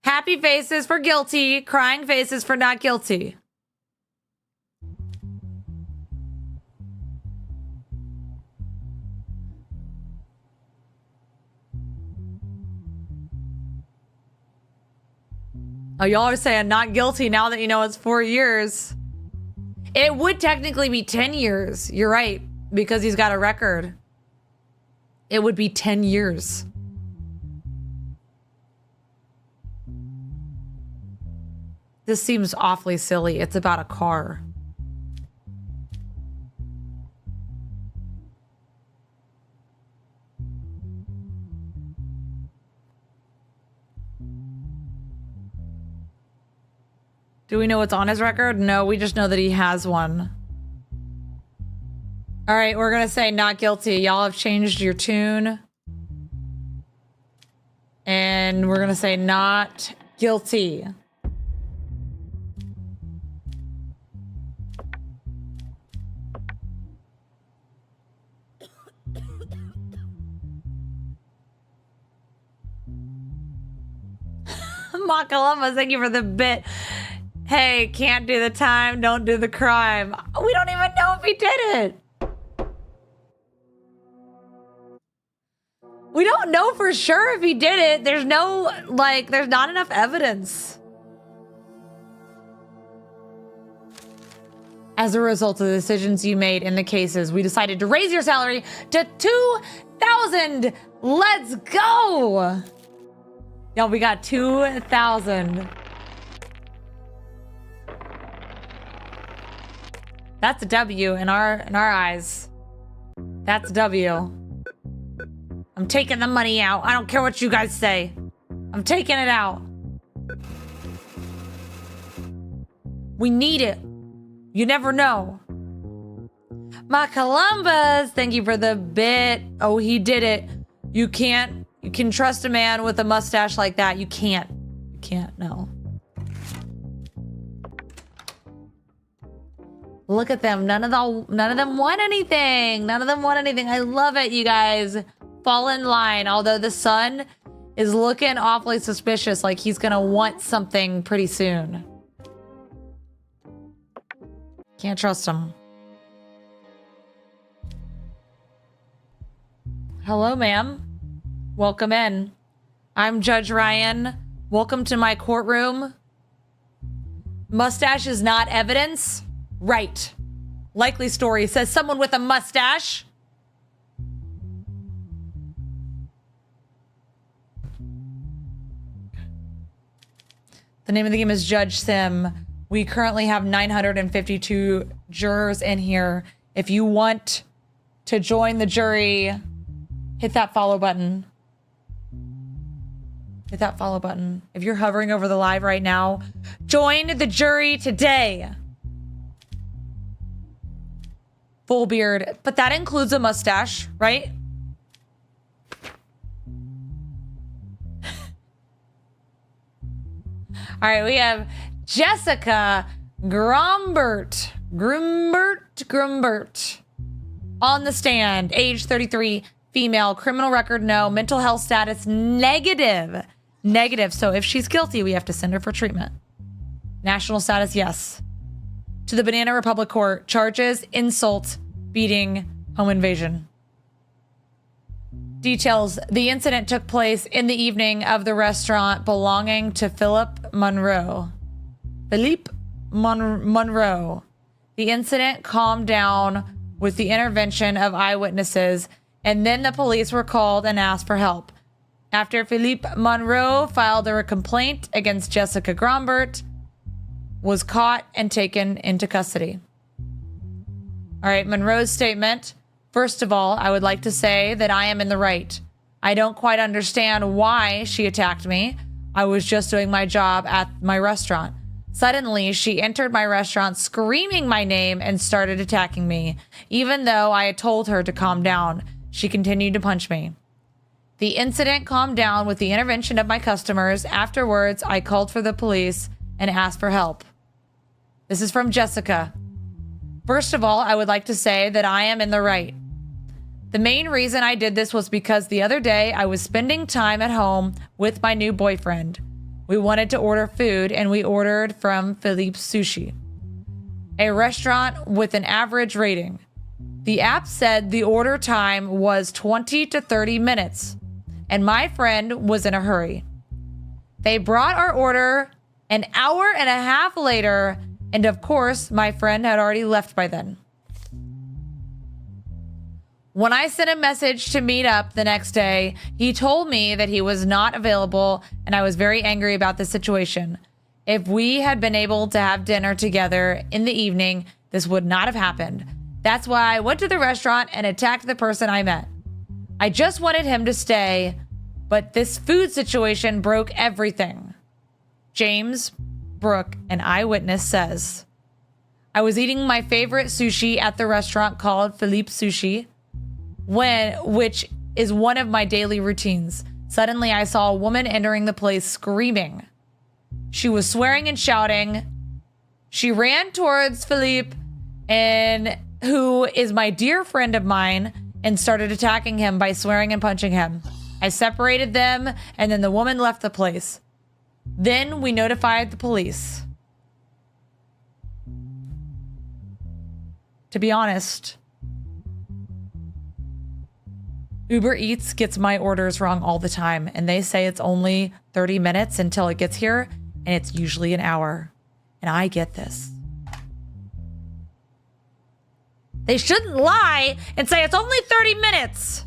Happy faces for guilty, crying faces for not guilty. Oh, y'all are saying not guilty now that you know it's 4 years. It would technically be 10 years. You're right, because he's got a record. It would be 10 years. This seems awfully silly. It's about a car. Do we know what's on his record? No, we just know that he has one. All right, we're going to say not guilty. Y'all have changed your tune. And we're going to say not guilty. Makalama, thank you for the bit. Hey, can't do the time, don't do the crime. We don't even know if he did it. We don't know for sure if he did it. There's no, like, there's not enough evidence. As a result of the decisions you made in the cases, we decided to raise your salary to $2,000. Let's go. Y'all, we got 2,000. That's a W in our eyes. That's a W. I'm taking the money out. I don't care what you guys say. I'm taking it out. We need it. You never know. My Columbus, thank you for the bit. Oh, he did it. You can trust a man with a mustache like that. You can't, no. Look at them. None of them won anything. None of them won anything. I love it, you guys. Fall in line. Although the sun is looking awfully suspicious, like he's gonna want something pretty soon. Can't trust him. Hello, ma'am. Welcome in. I'm Judge Ryan. Welcome to my courtroom. Mustache is not evidence? Right. Likely story says someone with a mustache. The name of the game is JudgeSim. We currently have 952 jurors in here. If you want to join the jury, hit that follow button. Hit that follow button. If you're hovering over the live right now, join the jury today. Full beard, but that includes a mustache, right? All right, we have Jessica Grumbert on the stand, age 33, female, criminal record no, mental health status negative. So if she's guilty, we have to send her for treatment. National status, yes. To the Banana Republic Court, charges, insult, beating, home invasion. Details: the incident took place in the evening of the restaurant belonging to Philippe Monroe. The incident calmed down with the intervention of eyewitnesses, and then the police were called and asked for help. After Philippe Monroe filed a complaint against Jessica Grombert, was caught and taken into custody. All right, Monroe's statement. First of all, I would like to say that I am in the right. I don't quite understand why she attacked me. I was just doing my job at my restaurant. Suddenly, she entered my restaurant screaming my name and started attacking me. Even though I had told her to calm down, she continued to punch me. The incident calmed down with the intervention of my customers. Afterwards, I called for the police and asked for help. This is from Jessica. First of all, I would like to say that I am in the right. The main reason I did this was because the other day I was spending time at home with my new boyfriend. We wanted to order food and we ordered from Philippe's Sushi, a restaurant with an average rating. The app said the order time was 20 to 30 minutes and my friend was in a hurry. They brought our order an hour and a half later, and of course, my friend had already left by then. When I sent a message to meet up the next day, he told me that he was not available, and I was very angry about the situation. If we had been able to have dinner together in the evening, this would not have happened. That's why I went to the restaurant and attacked the person I met. I just wanted him to stay, but this food situation broke everything. James Brooke, an eyewitness, says, I was eating my favorite sushi at the restaurant called Philippe Sushi, which is one of my daily routines. Suddenly, I saw a woman entering the place screaming. She was swearing and shouting. She ran towards Philippe, who is my dear friend of mine, and started attacking him by swearing and punching him. I separated them, and then the woman left the place. Then we notified the police. to be honest. Uber Eats gets my orders wrong all the time, and they say it's only 30 minutes until it gets here, and it's usually an hour. And I get this. They shouldn't lie and say it's only 30 minutes.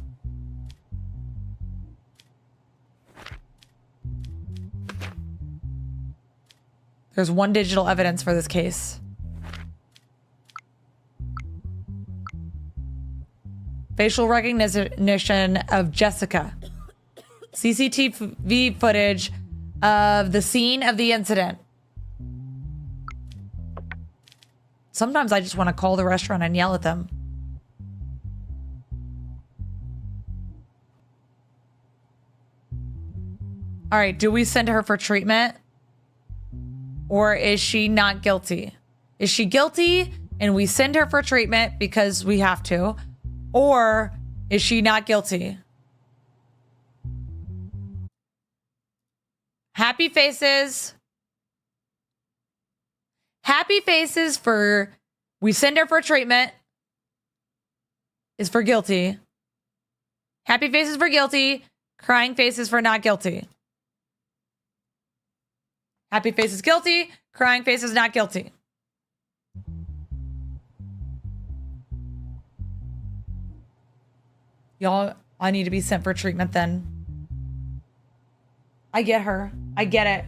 There's one digital evidence for this case. Facial recognition of Jessica. CCTV footage of the scene of the incident. Sometimes I just want to call the restaurant and yell at them. All right, do we send her for treatment? Or is she not guilty? Is she guilty and we send her for treatment because we have to? Or is she not guilty? Happy faces. Happy faces for we send her for treatment is for guilty. Happy faces for guilty. Crying faces for not guilty. Happy faces guilty. Crying faces not guilty. Y'all, I need to be sent for treatment then. I get her. I get it.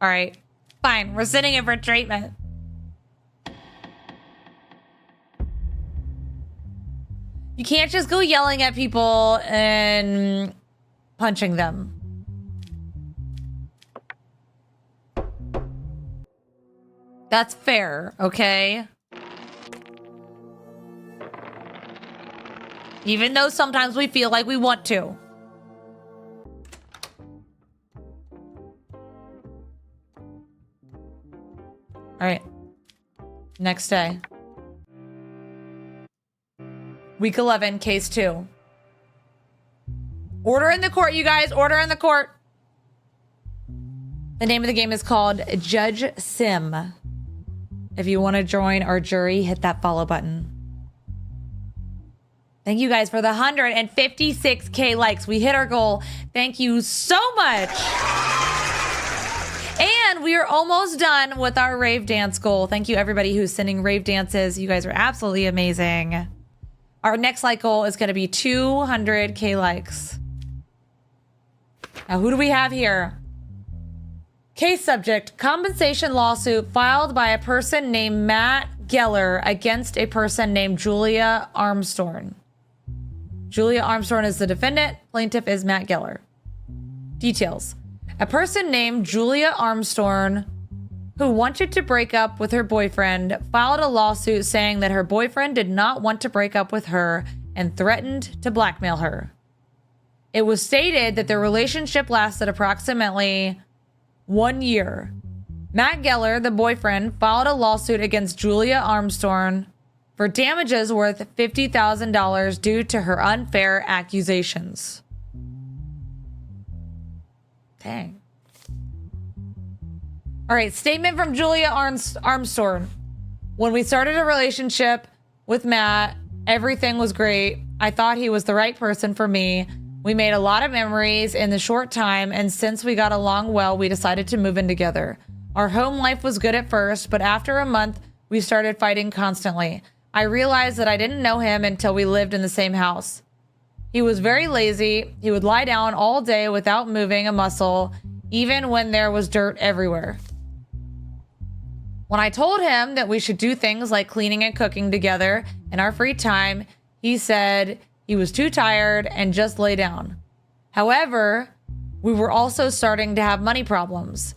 All right. Fine. We're sending it for treatment. You can't just go yelling at people and punching them. That's fair, okay? Even though sometimes we feel like we want to. All right. Next day. Week 11, case 2. Order in the court, you guys. Order in the court. The name of the game is called JudgeSim. If you want to join our jury, hit that follow button. Thank you guys for the 156K likes. We hit our goal. Thank you so much. And we are almost done with our rave dance goal. Thank you everybody who's sending rave dances. You guys are absolutely amazing. Our next like goal is going to be 200K likes. Now, who do we have here? Case subject, compensation lawsuit filed by a person named Matt Geller against a person named Julia Armstrong. Julia Armstrong is the defendant. Plaintiff is Matt Geller. Details. A person named Julia Armstrong, who wanted to break up with her boyfriend, filed a lawsuit saying that her boyfriend did not want to break up with her and threatened to blackmail her. It was stated that their relationship lasted approximately 1 year. Matt Geller, the boyfriend, filed a lawsuit against Julia Armstrong for damages worth $50,000 due to her unfair accusations. Dang. All right, statement from Julia Armstrong. When we started a relationship with Matt, everything was great. I thought he was the right person for me. We made a lot of memories in the short time, and since we got along well, we decided to move in together. Our home life was good at first, but after a month, we started fighting constantly. I realized that I didn't know him until we lived in the same house. He was very lazy. He would lie down all day without moving a muscle, even when there was dirt everywhere. When I told him that we should do things like cleaning and cooking together in our free time, he said he was too tired and just lay down. However, we were also starting to have money problems.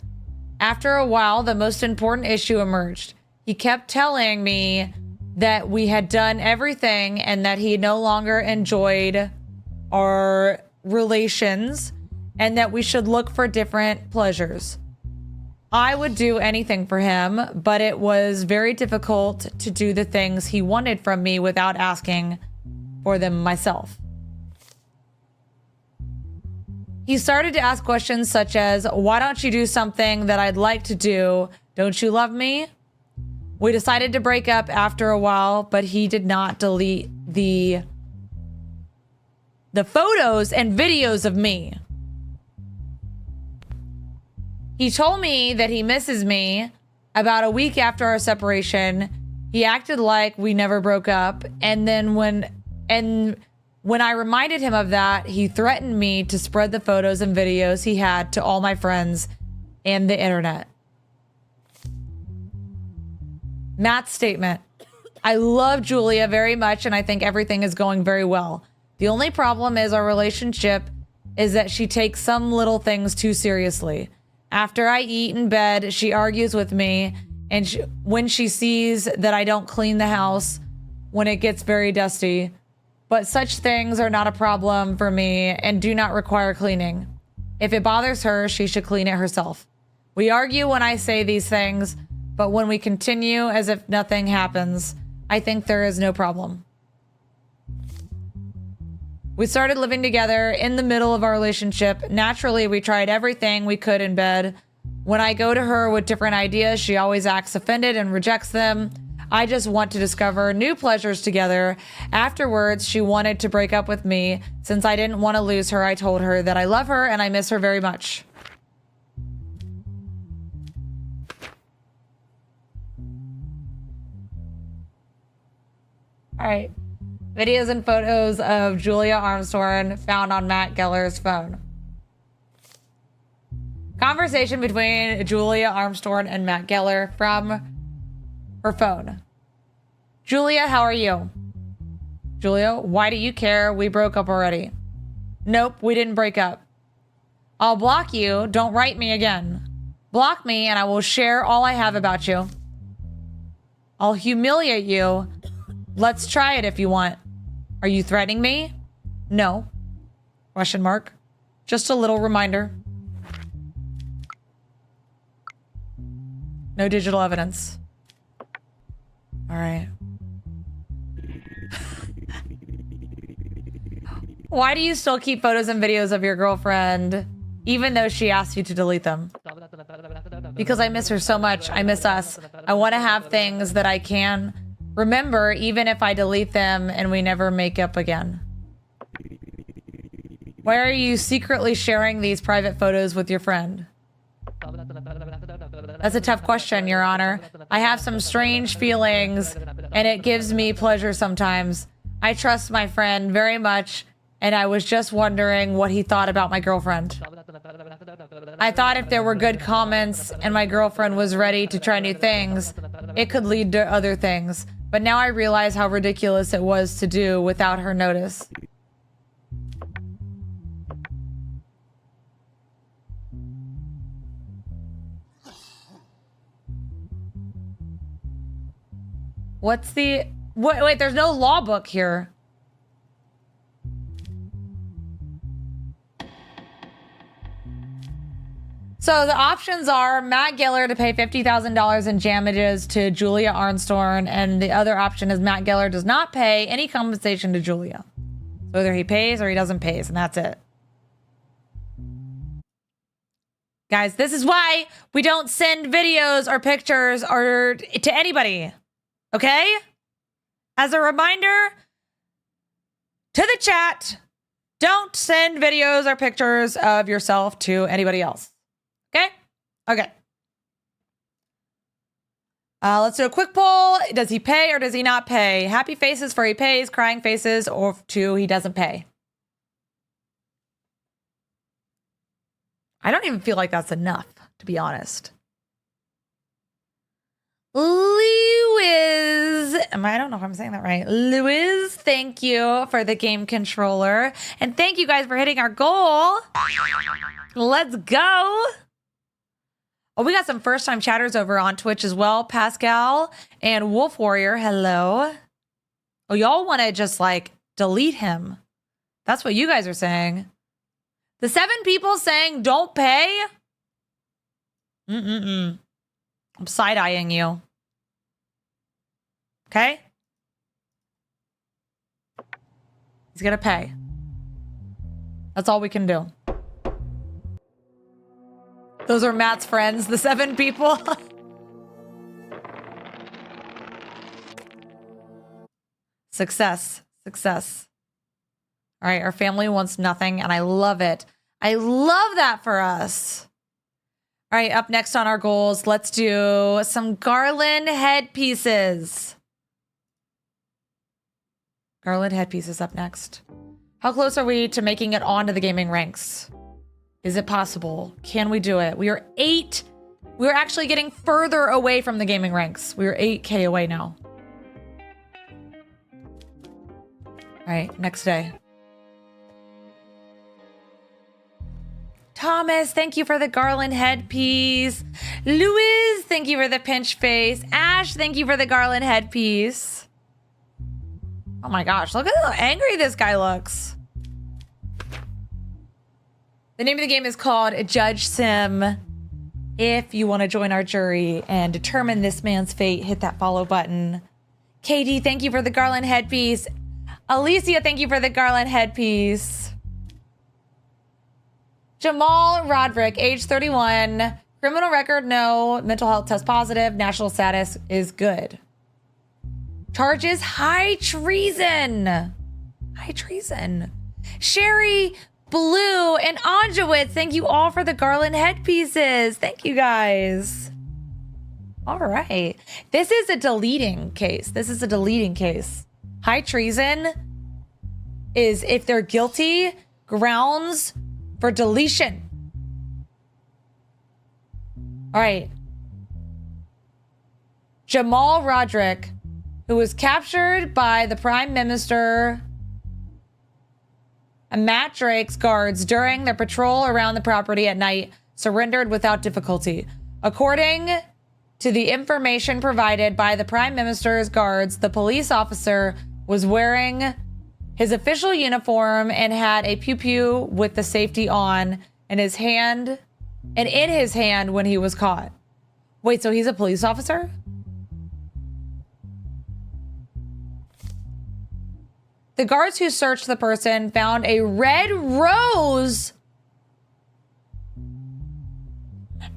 After a while, the most important issue emerged. He kept telling me that we had done everything and that he no longer enjoyed our relations and that we should look for different pleasures. I would do anything for him, but it was very difficult to do the things he wanted from me without asking for them myself. He started to ask questions such as, why don't you do something that I'd like to do? Don't you love me? We decided to break up after a while, but he did not delete the photos and videos of me. He told me that he misses me. About a week after our separation, he acted like we never broke up. And then when I reminded him of that, he threatened me to spread the photos and videos he had to all my friends and the internet. Matt's statement. I love Julia very much and I think everything is going very well. The only problem is our relationship is that she takes some little things too seriously. After I eat in bed, she argues with me, and when she sees that I don't clean the house when it gets very dusty. But such things are not a problem for me and do not require cleaning. If it bothers her, she should clean it herself. We argue when I say these things, but when we continue as if nothing happens, I think there is no problem. We started living together in the middle of our relationship. Naturally, we tried everything we could in bed. When I go to her with different ideas, she always acts offended and rejects them. I just want to discover new pleasures together. Afterwards, she wanted to break up with me. Since I didn't want to lose her, I told her that I love her and I miss her very much. All right. Videos and photos of Julia Armstrong found on Matt Geller's phone. Conversation between Julia Armstrong and Matt Geller from her phone. Julia, how are you? Julia, why do you care? We broke up already. Nope, we didn't break up. I'll block you. Don't write me again. Block me and I will share all I have about you. I'll humiliate you. Let's try it if you want. Are you threatening me? No. Question mark. Just a little reminder. No digital evidence. All right. Why do you still keep photos and videos of your girlfriend, even though she asked you to delete them? Because I miss her so much. I miss us. I want to have things that I can remember, even if I delete them and we never make up again. Why are you secretly sharing these private photos with your friend? That's a tough question, Your Honor. I have some strange feelings, and it gives me pleasure sometimes. I trust my friend very much, and I was just wondering what he thought about my girlfriend. I thought if there were good comments and my girlfriend was ready to try new things, it could lead to other things. But now I realize how ridiculous it was to do without her notice. What's the... Wait, there's no law book here. So the options are Matt Geller to pay $50,000 in damages to Julia Armstrong, and the other option is Matt Geller does not pay any compensation to Julia. So either he pays or he doesn't pay, and that's it. Guys, this is why we don't send videos or pictures or to anybody. Okay? As a reminder to the chat, don't send videos or pictures of yourself to anybody else. Okay? Okay. Let's do a quick poll. Does he pay or does he not pay? Happy faces for he pays, crying faces or to he doesn't pay. I don't even feel like that's enough, to be honest. Lewis, I don't know if I'm saying that right. Lewis, thank you for the game controller. And thank you guys for hitting our goal. Let's go. Oh, we got some first-time chatters over on Twitch as well. Pascal and Wolf Warrior, hello. Oh, y'all want to just, like, delete him. That's what you guys are saying. The 7 people saying don't pay? I'm side-eyeing you. Okay? He's gonna pay. That's all we can do. Those are Matt's friends, the 7 people. Success. Success. All right, our family wants nothing, and I love it. I love that for us. All right, up next on our goals, let's do some garland headpieces. Garland headpieces up next. How close are we to making it onto the gaming ranks? Is it possible? Can we do it? We are 8. We're actually getting further away from the gaming ranks. We are 8K away now. All right, next day. Thomas, thank you for the garland headpiece. Louis, thank you for the pinch face. Ash, thank you for the garland headpiece. Oh my gosh, look at how angry this guy looks. The name of the game is called JudgeSim. If you want to join our jury and determine this man's fate, hit that follow button. KD, thank you for the garland headpiece. Alicia, thank you for the garland headpiece. Jamal Roderick, age 31. Criminal record, no. Mental health test positive. National status is good. Charges, high treason. High treason. Sherry, Blue, and Anjawitz, thank you all for the garland headpieces. Thank you guys. All right. This is a deleting case. This is a deleting case. High treason is, if they're guilty, grounds for deletion. All right. Jamal Roderick, who was captured by the Prime Minister and Matt Drake's guards during their patrol around the property at night, surrendered without difficulty. According to the information provided by the Prime Minister's guards, the police officer was wearing his official uniform and had a pew-pew with the safety on in his hand when he was caught. Wait, so he's a police officer? The guards who searched the person found a red rose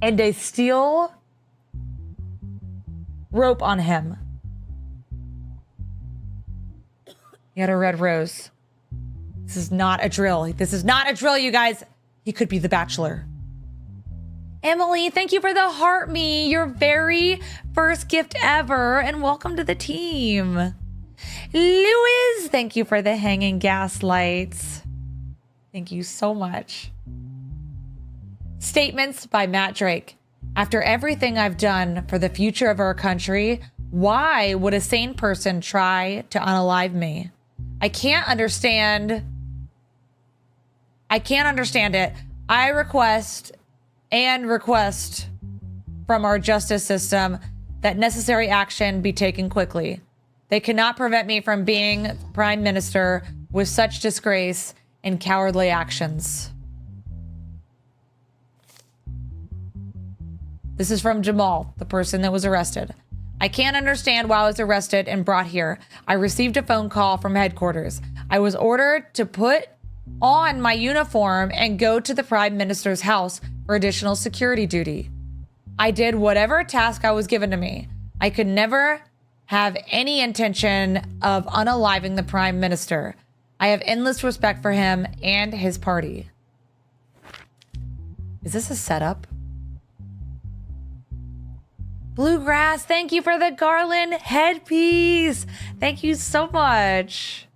and a steel rope on him. He had a red rose. This is not a drill. This is not a drill, you guys. He could be the Bachelor. Emily, thank you for the heart me, your very first gift ever, and welcome to the team. Louis, thank you for the hanging gas lights. Thank you so much. Statements by Matt Drake. After everything I've done for the future of our country, why would a sane person try to unalive me? I can't understand it. I request from our justice system that necessary action be taken quickly. They cannot prevent me from being Prime Minister with such disgrace and cowardly actions. This is from Jamal, the person that was arrested. I can't understand why I was arrested and brought here. I received a phone call from headquarters. I was ordered to put on my uniform and go to the Prime Minister's house for additional security duty. I did whatever task I was given to me. I could never have any intention of unaliving the Prime Minister. I have endless respect for him and his party. Is this a setup? Bluegrass, thank you for the garland headpiece. Thank you so much.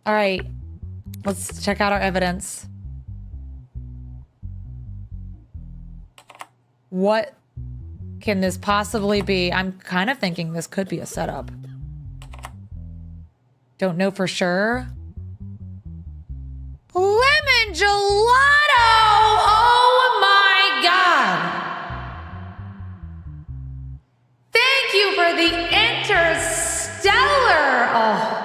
All right, let's check out our evidence. What can this possibly be? I'm kind of thinking this could be a setup. Don't know for sure. Lemon gelato! Oh my God! Thank you for the interstellar! Oh.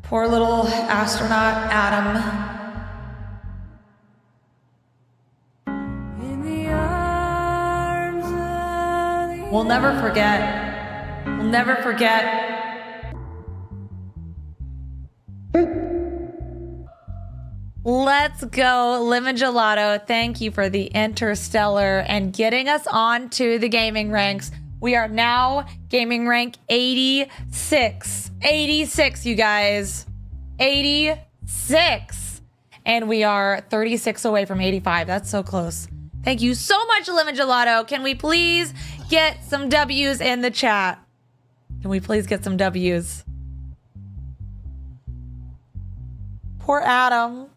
Poor little astronaut Adam. We'll never forget. We'll never forget. Let's go, Lemon Gelato. Thank you for the interstellar and getting us on to the gaming ranks. We are now gaming rank 86. 86, you guys. 86. And we are 36 away from 85. That's so close. Thank you so much, Lemon Gelato. Can we please get some W's in the chat? Can we please get some W's? Poor Adam.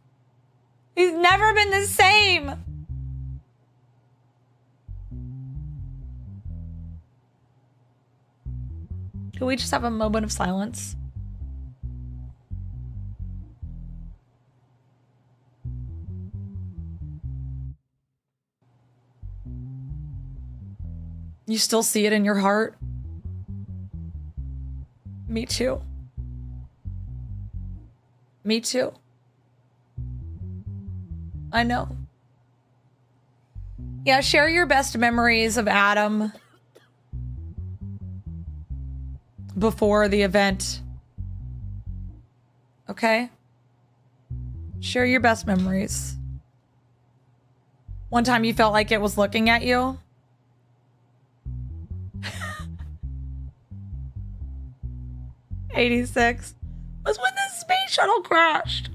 He's never been the same. Can we just have a moment of silence? You still see it in your heart? Me too. Me too. I know. Yeah, share your best memories of Adam before the event. Okay? Share your best memories. One time you felt like it was looking at you. '86 was when the space shuttle crashed.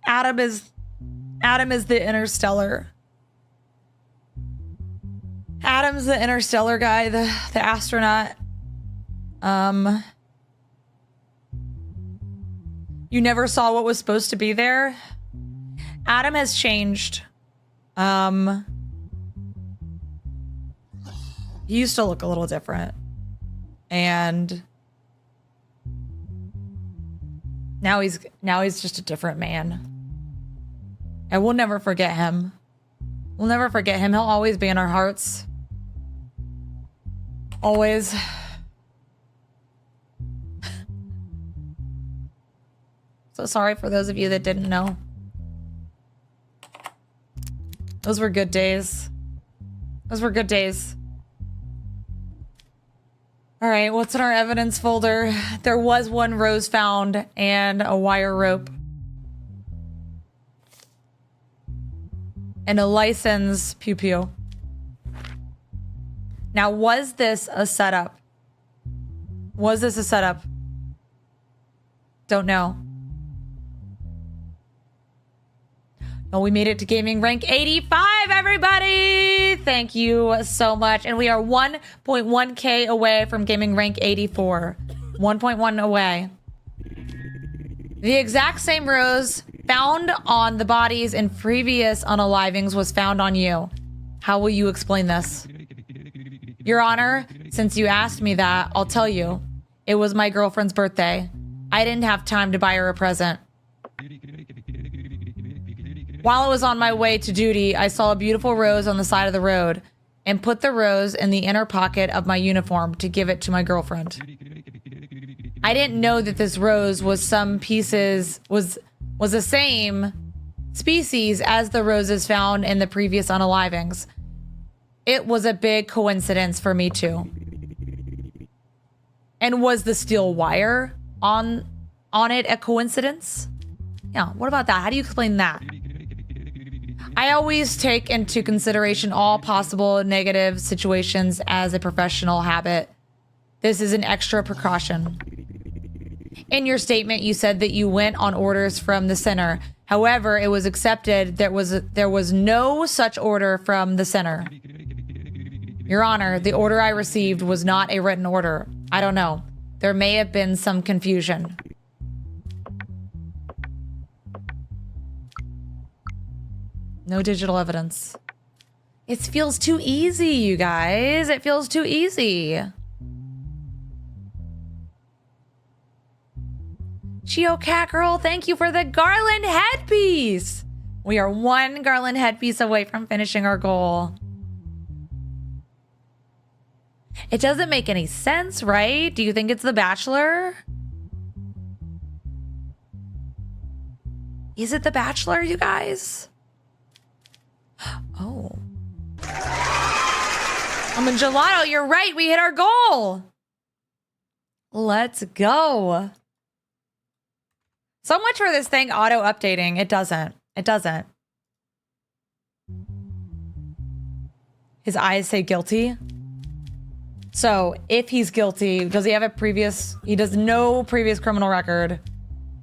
Adam is the interstellar. Adam's the interstellar guy, the astronaut. You never saw what was supposed to be there. Adam has changed. He used to look a little different. And now he's just a different man. And we'll never forget him. We'll never forget him. He'll always be in our hearts. Always. So sorry for those of you that didn't know. Those were good days. Those were good days. All right, what's in our evidence folder? There was one rose found and a wire rope. And a license pew-pew. Now, was this a setup? Was this a setup? Don't know. Oh, we made it to gaming rank 85, everybody! Thank you so much. And we are 1.1k away from gaming rank 84. 1.1 away. The exact same rose found on the bodies in previous unalivings was found on you. How will you explain this? Your Honor, since you asked me that, I'll tell you. It was my girlfriend's birthday. I didn't have time to buy her a present. While I was on my way to duty, I saw a beautiful rose on the side of the road and put the rose in the inner pocket of my uniform to give it to my girlfriend. I didn't know that this rose was the same species as the roses found in the previous unalivings. It was a big coincidence for me too. And was the steel wire on it a coincidence? Yeah, what about that? How do you explain that? I always take into consideration all possible negative situations as a professional habit. This is an extra precaution. In your statement, you said that you went on orders from the center. However, it was accepted there was no such order from the center. Your Honor, the order I received was not a written order. I don't know. There may have been some confusion. No digital evidence. It feels too easy, you guys. It feels too easy. Chio Cat Girl, thank you for the garland headpiece. We are one garland headpiece away from finishing our goal. It doesn't make any sense, right? Do you think it's The Bachelor? Is it The Bachelor, you guys? Oh. I'm in gelato. You're right. We hit our goal. Let's go. So much for this thing auto-updating. It doesn't. It doesn't. His eyes say guilty. So if he's guilty, does he have a previous... He does no previous criminal record.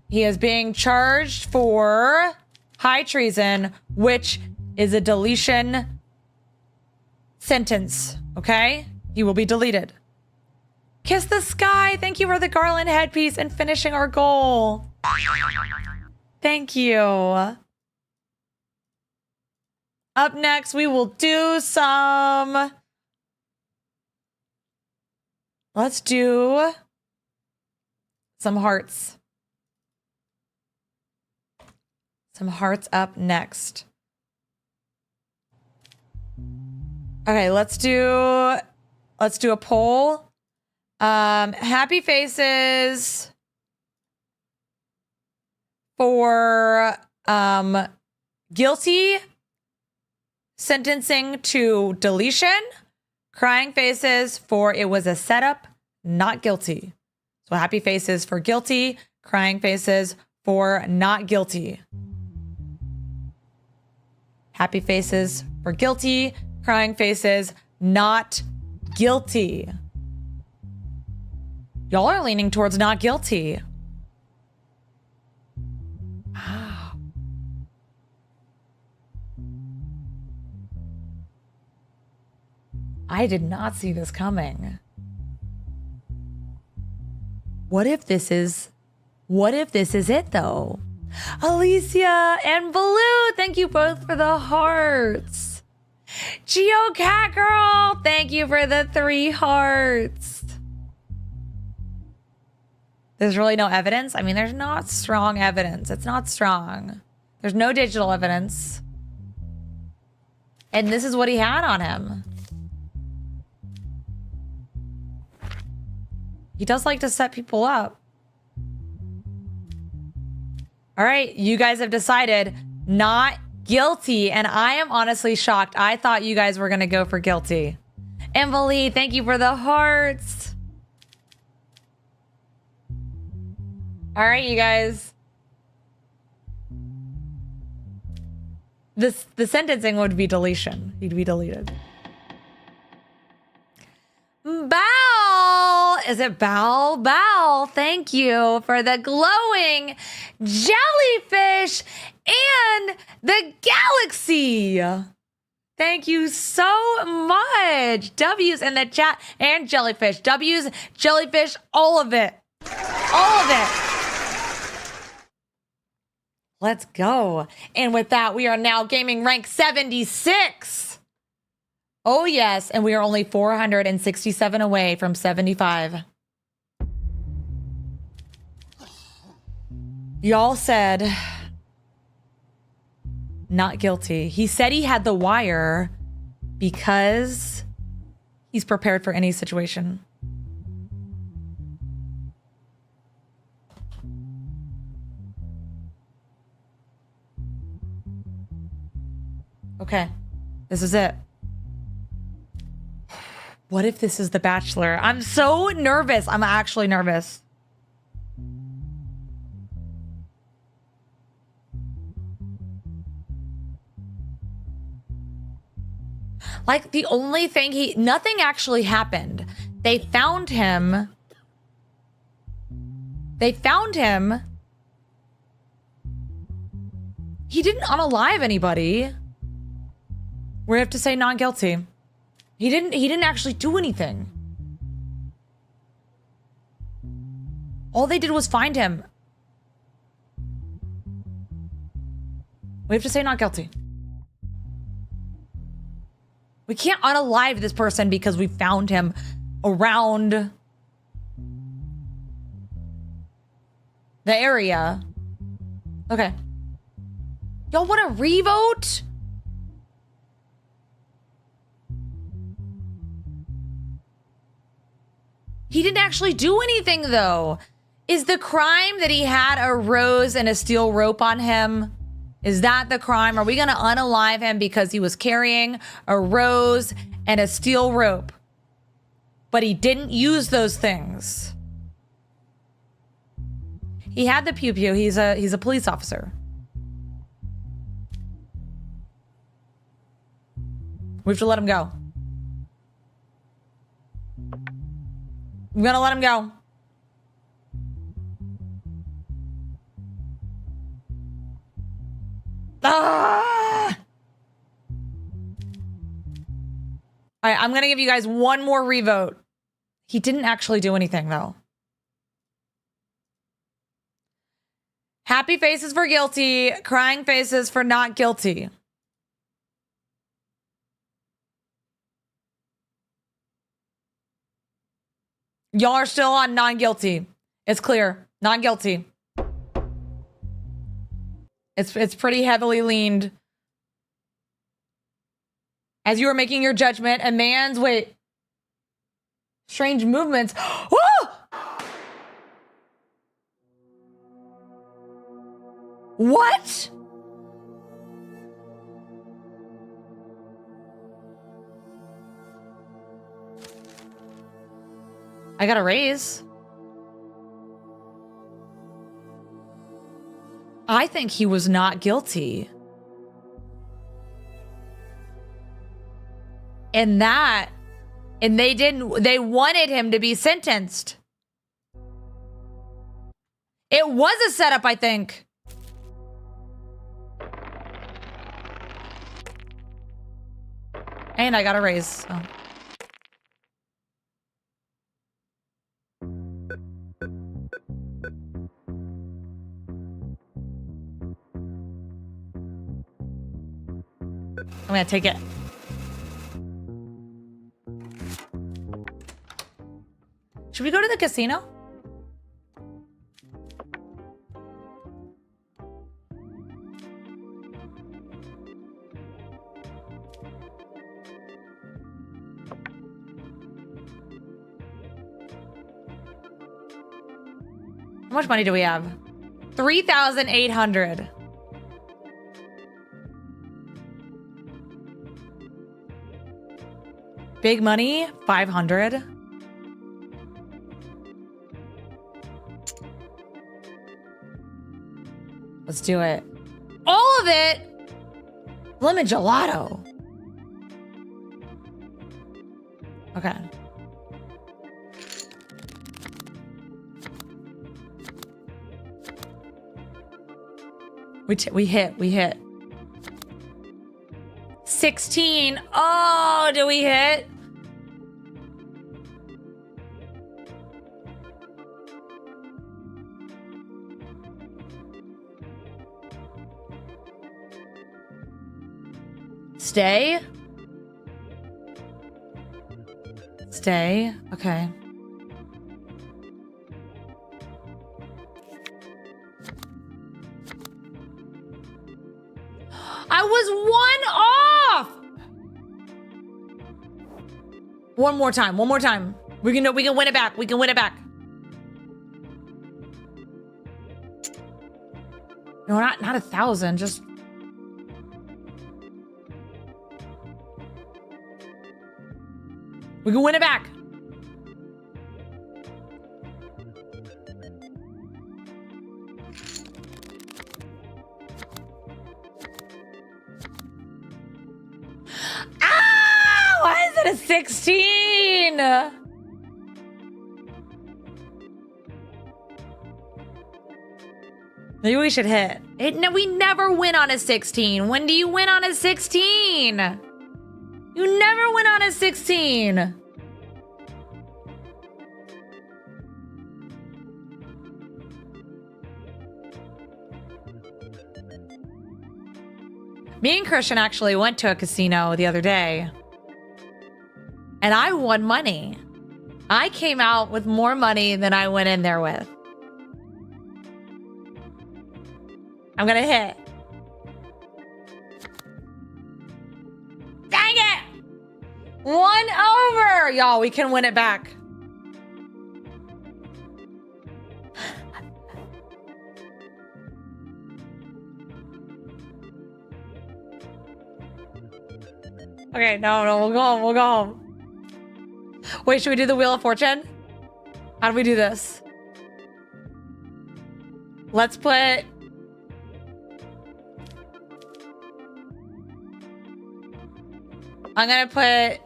He is being charged for high treason, which is a deletion sentence. Okay? He will be deleted. Kiss the sky. Thank you for the garland headpiece and finishing our goal. Thank you. Up next, we will do some... Let's do some hearts. Some hearts up next. Okay, let's do a poll. Happy faces for guilty sentencing to deletion. Crying faces for it was a setup, not guilty. So happy faces for guilty, crying faces for not guilty. Happy faces for guilty, crying faces not guilty. Y'all are leaning towards not guilty. Wow. I did not see this coming. What if this is it though? Alicia and Baloo, thank you both for the hearts. Geo Cat Girl, thank you for the 3 hearts. There's really no evidence. I mean, there's not strong evidence. It's not strong. There's no digital evidence. And this is what he had on him. He does like to set people up. All right, you guys have decided not guilty, and I am honestly shocked. I thought you guys were going to go for guilty. Emily, thank you for the hearts. All right, you guys. The sentencing would be deletion. He'd be deleted. Bow! Is it Bow? Bow, thank you for the glowing jellyfish and the galaxy. Thank you so much. W's in the chat and jellyfish. W's, jellyfish, all of it. All of it. Let's go. And with that, we are now gaming rank 76. Oh, yes. And we are only 467 away from 75. Y'all said not guilty. He said he had the wire because he's prepared for any situation. Okay. This is it. What if this is The Bachelor? I'm so nervous. I'm actually nervous. Like the only thing nothing actually happened. They found him. He didn't unalive anybody. We have to say not guilty. He didn't actually do anything. All they did was find him. We have to say not guilty. We can't unalive this person because we found him around the area. Okay. Y'all want to revote? He didn't actually do anything, though. Is the crime that he had a rose and a steel rope on him? Is that the crime? Are we going to unalive him because he was carrying a rose and a steel rope? But he didn't use those things. He had the pew pew. He's a police officer. We have to let him go. I'm gonna let him go. Ah! All right, I'm gonna give you guys one more revote. He didn't actually do anything though. Happy faces for guilty, crying faces for not guilty. Y'all are still on non-guilty. It's clear. Non-guilty. It's pretty heavily leaned. As you were making your judgment, a man's strange movements. What? I got a raise. I think he was not guilty. And they wanted him to be sentenced. It was a setup, I think. And I got a raise. Oh. I'm gonna take it. Should we go to the casino? How much money do we have? 3,800. Big money, 500. Let's do it. All of it? Lemon gelato. Okay. We hit. 16. Oh, do we hit? Stay? Stay. Okay. I was 1 off. One more time. We can win it back. We can win it back. No, not 1,000. Just. We can win it back. Ah! Why is it a 16? Maybe we should hit. No, we never win on a 16. When do you win on a 16? You never win on a 16. Me and Christian actually went to a casino the other day. And I won money. I came out with more money than I went in there with. I'm gonna hit. Dang it! 1 over! Y'all, we can win it back. Okay, no, we'll go home. Wait, should we do the Wheel of Fortune? How do we do this? Let's put... I'm gonna put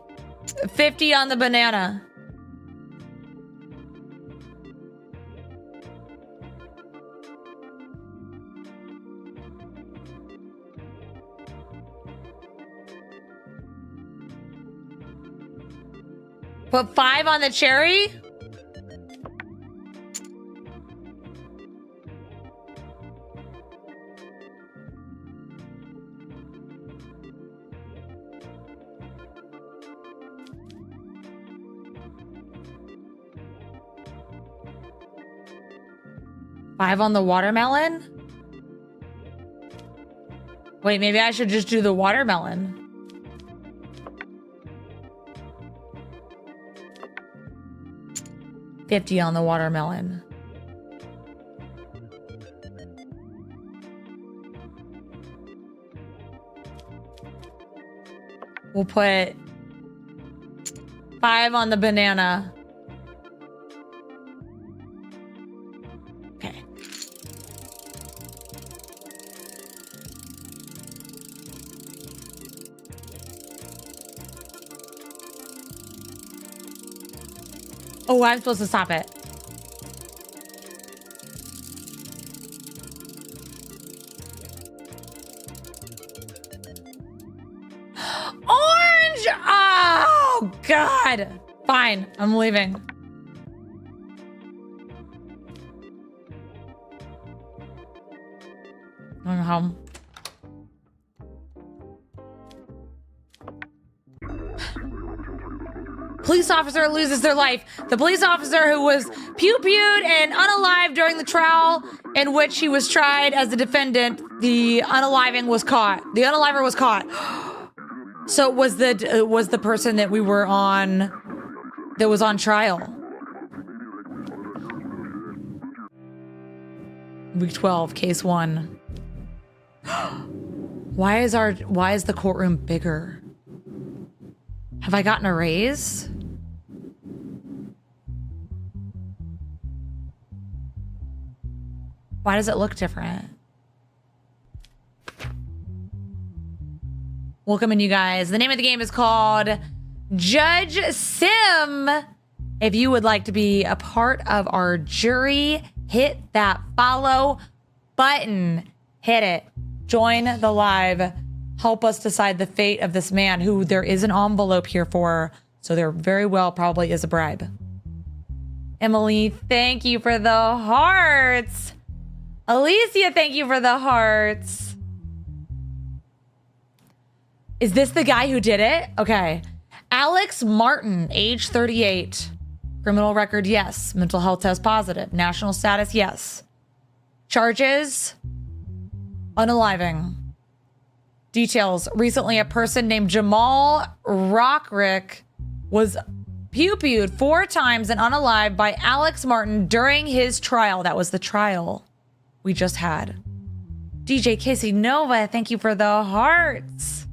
50 on the banana. Put 5 on the cherry? Five on the watermelon? Wait, maybe I should just do the watermelon. $50 on the watermelon. We'll put 5 on the banana. Okay. Oh, I'm supposed to stop it. Orange! Oh, God. Fine. I'm leaving. I'm home. Police officer loses their life. The police officer who was pew-pewed and unalived during the trial in which he was tried as the defendant, the unaliving was caught. The unaliver was caught. So it was the person that we were on, that was on trial. Week 12, case 1. Why is the courtroom bigger? Have I gotten a raise? Why does it look different? Welcome in, you guys. The name of the game is called JudgeSim. If you would like to be a part of our jury, hit that follow button. Hit it. Join the live. Help us decide the fate of this man who there is an envelope here for. So there very well probably is a bribe. Emily, thank you for the hearts. Alicia, thank you for the hearts. Is this the guy who did it? Okay. Alex Martin, age 38. Criminal record, yes. Mental health test positive. National status, yes. Charges, unaliving. Details. Recently, a person named Jamal Rockrick was pew-pewed 4 times and unalived by Alex Martin during his trial. That was the trial we just had. DJ Casey Nova, thank you for the hearts.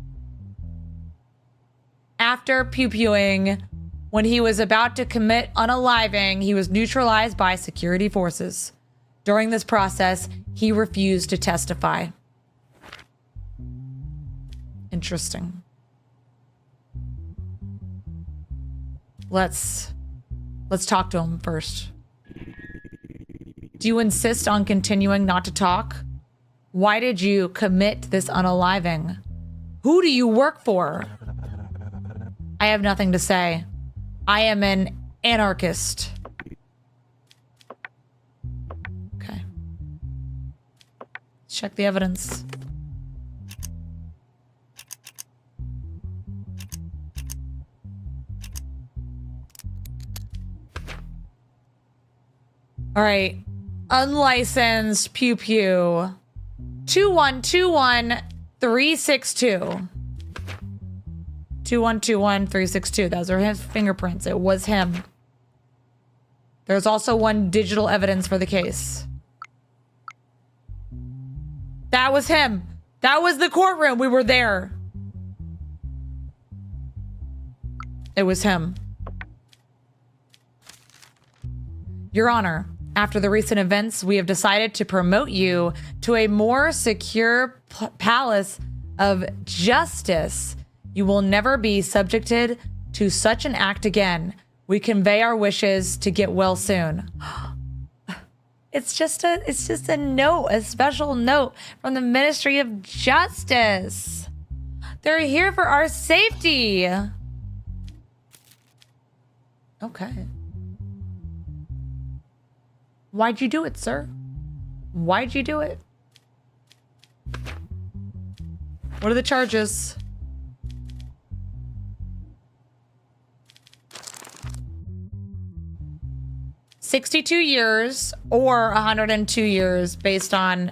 After pew-pewing, when he was about to commit unaliving, he was neutralized by security forces. During this process, he refused to testify. Interesting. Let's talk to him first. Do you insist on continuing not to talk? Why did you commit this unaliving? Who do you work for? I have nothing to say. I am an anarchist. Okay. Let's check the evidence. All right. Unlicensed pew pew. 2121362. 2121362. Those are his fingerprints. It was him. There's also one digital evidence for the case. That was him. That was the courtroom. We were there. It was him. Your Honor, After the recent events, we have decided to promote you to a more secure palace of justice. You will never be subjected to such an act again. We convey our wishes to get well soon. It's just a note, a special note from the Ministry of Justice. They're here for our safety. Okay. Why'd you do it, sir? Why'd you do it? What are the charges? $62 years or 102 years based on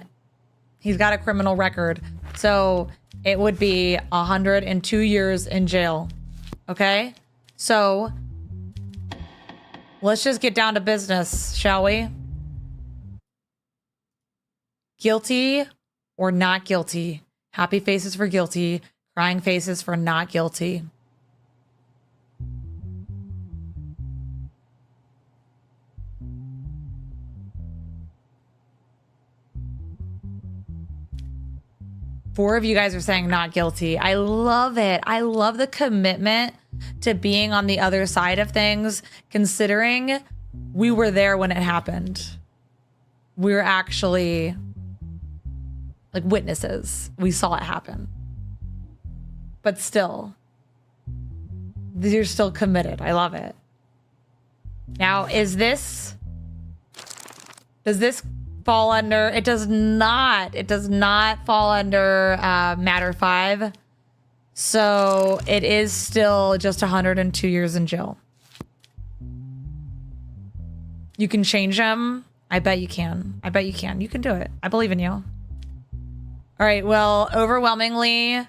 he's got a criminal record. So it would be 102 years in jail. Okay? So let's just get down to business, shall we? Guilty or not guilty? Happy faces for guilty, crying faces for not guilty. Four of you guys are saying not guilty. I love it. I love the commitment to being on the other side of things, considering we were there when it happened. We were actually like witnesses. We saw it happen. But still, you're still committed. I love it. Now, does this fall under, it does not fall under matter 5. So it is still just 102 years in jail. You can change them. I bet you can. I bet you can. You can do it. I believe in you. All right. Well, overwhelmingly,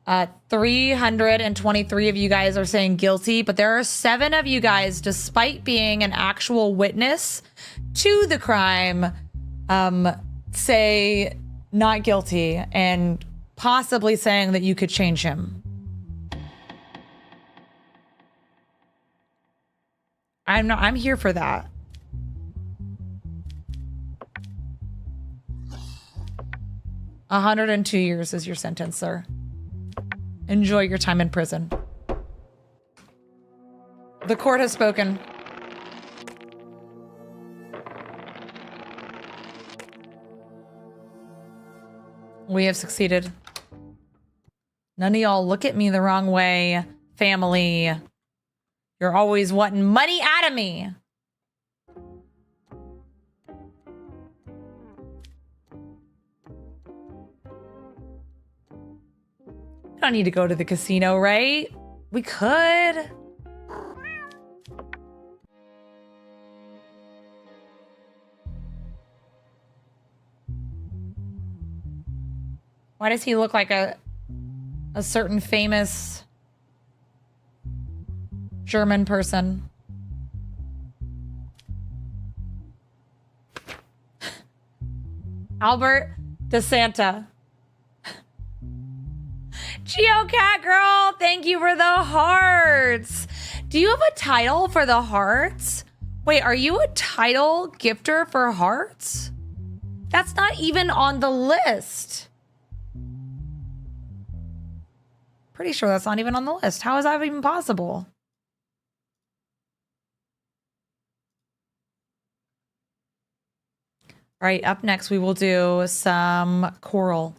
323 of you guys are saying guilty, but there are 7 of you guys, despite being an actual witness to the crime, say not guilty and possibly saying that you could change him. I'm here for that. A 102 years is your sentence, sir. Enjoy your time in prison. The court has spoken. We have succeeded. None of y'all look at me the wrong way, family. You're always wanting money out of me. We don't need to go to the casino, right? We could. Why does he look like a certain famous German person? Albert DeSanta. Geocat girl, thank you for the hearts. Do you have a title for the hearts? Wait, are you a title gifter for hearts? That's not even on the list. Pretty sure that's not even on the list. How is that even possible? All right, up next, we will do some Coral.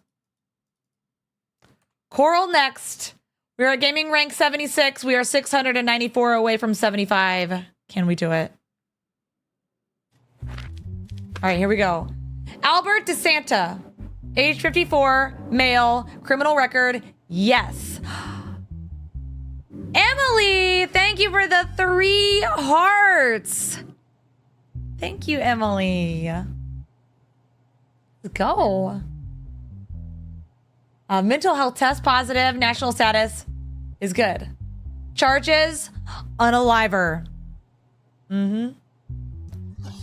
Coral next. We are at gaming rank 76. We are 694 away from 75. Can we do it? All right, here we go. Albert DeSanta, age 54, male, criminal record, yes. Emily, thank you for the 3 hearts. Thank you, Emily. Let's go. Mental health test positive. National status is good. Charges, unaliver.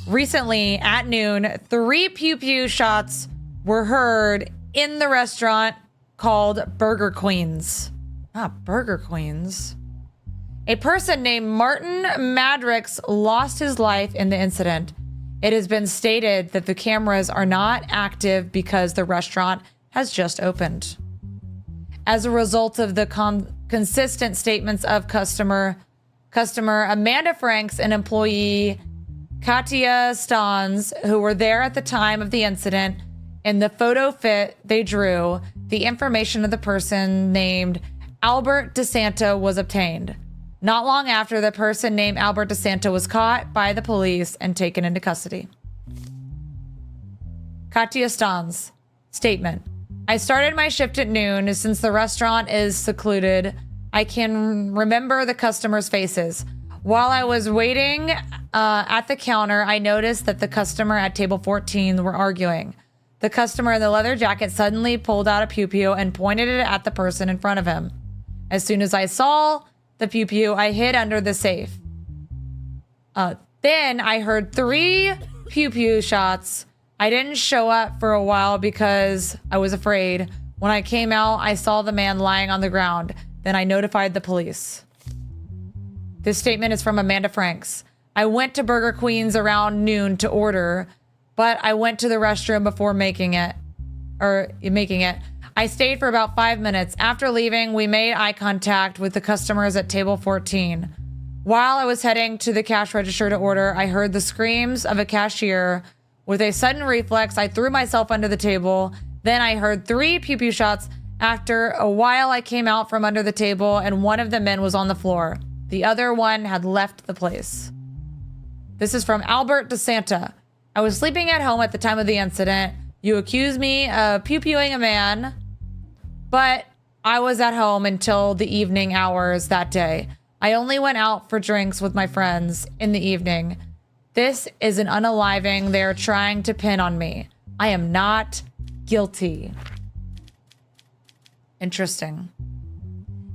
Recently, at noon, 3 pew-pew shots were heard in the restaurant called Burger Queens. Burger Queens. A person named Martin Madrix lost his life in the incident. It has been stated that the cameras are not active because the restaurant has just opened. As a result of the consistent statements of customer Amanda Franks and employee Katia Stans, who were there at the time of the incident, in the photo fit they drew, the information of the person named Albert DeSanta was obtained. Not long after, the person named Albert DeSanta was caught by the police and taken into custody. Katia Stans statement. I started my shift at noon. Since the restaurant is secluded, I can remember the customers' faces. While I was waiting at the counter, I noticed that the customer at table 14 were arguing. The customer in the leather jacket suddenly pulled out a pew-pew and pointed it at the person in front of him. As soon as I saw the pew-pew, I hid under the safe. Then I heard 3 pew-pew shots. I didn't show up for a while because I was afraid. When I came out, I saw the man lying on the ground. Then I notified the police. This statement is from Amanda Franks. I went to Burger Queen's around noon to order, but I went to the restroom before making it. I stayed for about 5 minutes. After leaving, we made eye contact with the customers at table 14. While I was heading to the cash register to order, I heard the screams of a cashier. With a sudden reflex, I threw myself under the table. Then I heard 3 pew-pew shots. After a while, I came out from under the table and one of the men was on the floor. The other one had left the place. This is from Albert DeSanta. I was sleeping at home at the time of the incident. You accused me of pew-pewing a man, but I was at home until the evening hours that day. I only went out for drinks with my friends in the evening. This is an unaliving they are trying to pin on me. I am not guilty. Interesting.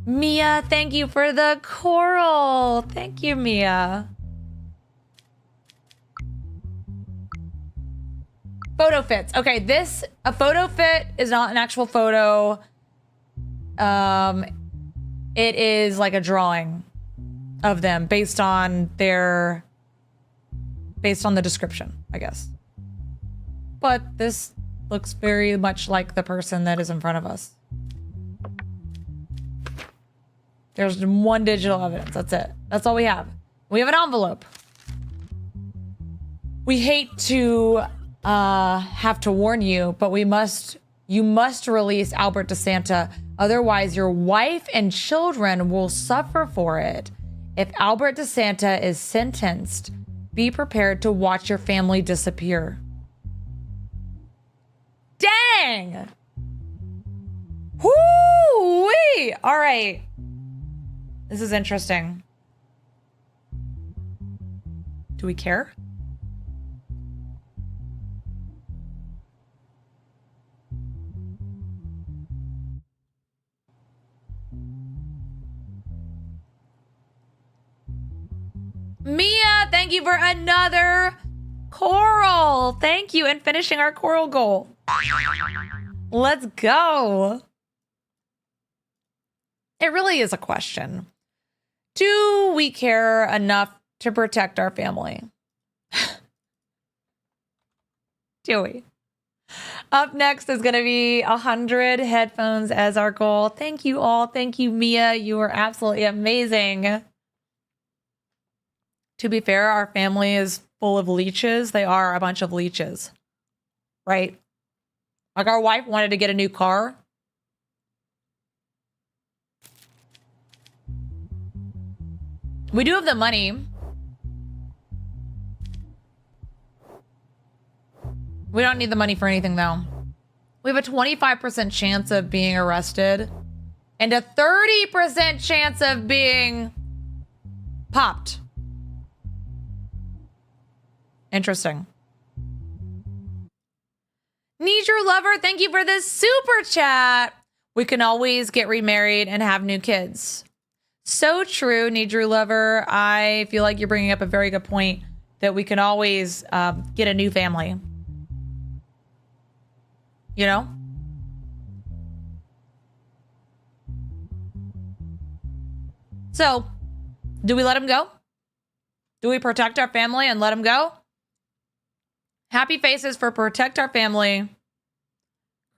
Mia, thank you for the coral. Thank you, Mia. Photo fits. Okay, a photo fit is not an actual photo. It is like a drawing of them based on the description, I guess. But this looks very much like the person that is in front of us. There's 1 digital evidence. That's it. That's all we have. We have an envelope. We hate to have to warn you, but you must release Albert DeSanta. Otherwise, your wife and children will suffer for it. If Albert DeSanta is sentenced, be prepared to watch your family disappear. Dang! Whoo-wee! All right. This is interesting. Do we care? Mia, thank you for another coral. Thank you, and finishing our coral goal. Let's go. It really is a question. Do we care enough to protect our family? Do we? Up next is going to be 100 headphones as our goal. Thank you all. Thank you, Mia. You were absolutely amazing. To be fair, our family is full of leeches. They are a bunch of leeches, right? Like our wife wanted to get a new car. We do have the money. We don't need the money for anything, though. We have a 25% chance of being arrested and a 30% chance of being popped. Interesting. Need your lover, thank you for this super chat. We can always get remarried and have new kids. So true, Need Your Lover. I feel like you're bringing up a very good point that we can always get a new family. You know? So, do we let him go? Do we protect our family and let him go? Happy faces for protect our family.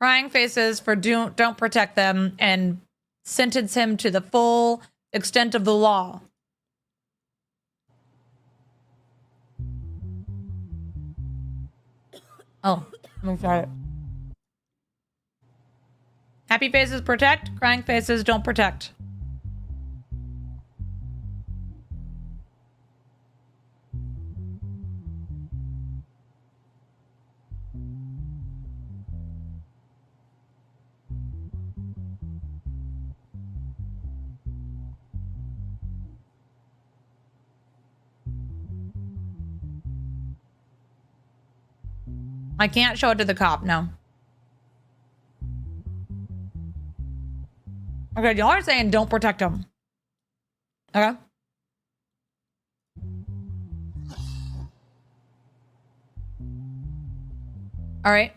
Crying faces for don't protect them, and sentence him to the full extent of the law. Oh, I'm sorry. Happy faces protect, crying faces don't protect. I can't show it to the cop, no. Okay, y'all are saying don't protect him. Okay. All right.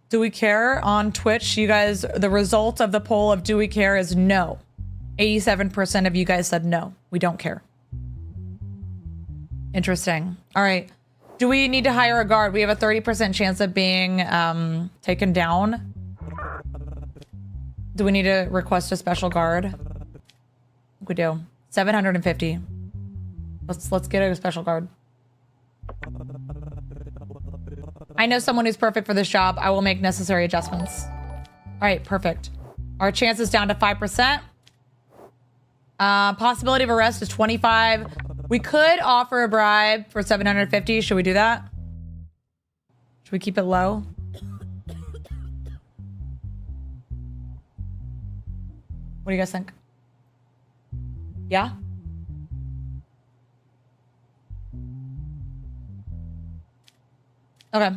Do we care on Twitch? You guys, the result of the poll of do we care is no. 87% of you guys said no. We don't care. Interesting. All right. Do we need to hire a guard? We have a 30% chance of being taken down. Do we need to request a special guard? We do. 750. Let's get a special guard. I know someone who's perfect for this job. I will make necessary adjustments. All right, perfect. Our chance is down to 5%. Possibility of arrest is 25. We could offer a bribe for 750. Should we do that? Should we keep it low? What do you guys think? Yeah? Okay.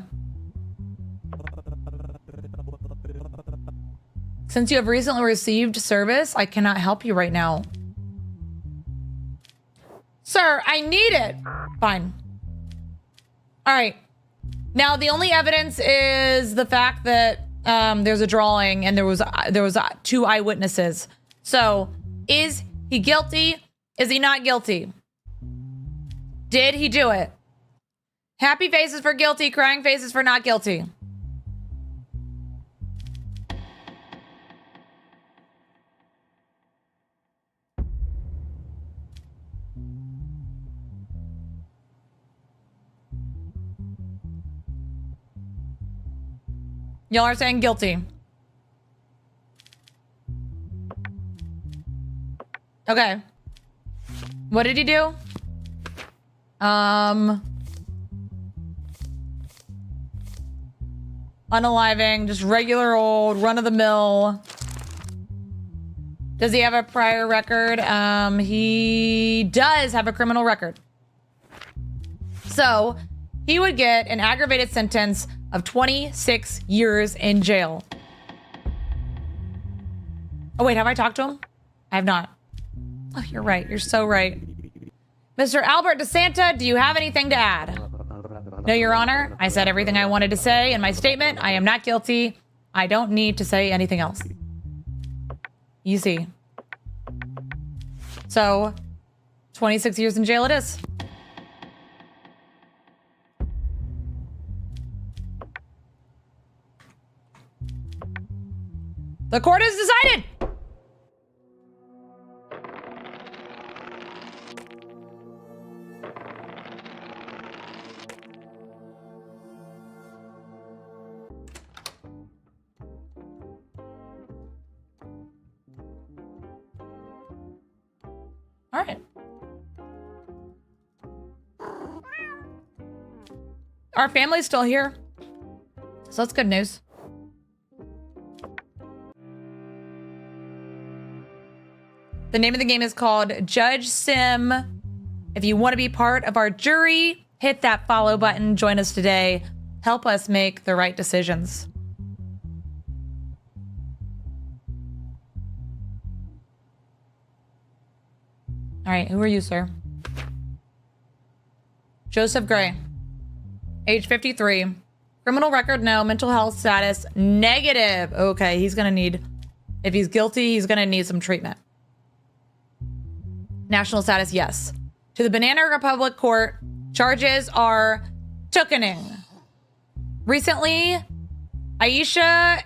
Since you have recently received service, I cannot help you right now. Sir, I need it. Fine. All right. Now, the only evidence is the fact that there's a drawing and there was 2 eyewitnesses. So, is he guilty? Is he not guilty? Did he do it? Happy faces for guilty, crying faces for not guilty. Y'all are saying guilty. Okay. What did he do? Unaliving, just regular old run-of-the-mill. Does he have a prior record? He does have a criminal record. So, he would get an aggravated sentence of 26 years in jail. Oh, wait, have I talked to him? I have not. Oh, you're right. You're so right. Mr. Albert DeSanta, do you have anything to add? No, Your Honor. I said everything I wanted to say in my statement. I am not guilty. I don't need to say anything else. Easy. So, 26 years in jail it is. The court has decided. All right. Our family's still here. So that's good news. The name of the game is called JudgeSim. If you want to be part of our jury, hit that follow button. Join us today. Help us make the right decisions. All right, who are you, sir? Joseph Gray. Age 53. Criminal record, no. Mental health status, negative. Okay, he's gonna need, if he's guilty, he's gonna need some treatment. National status, yes. To the Banana Republic Court, charges are tookening. Recently, Aisha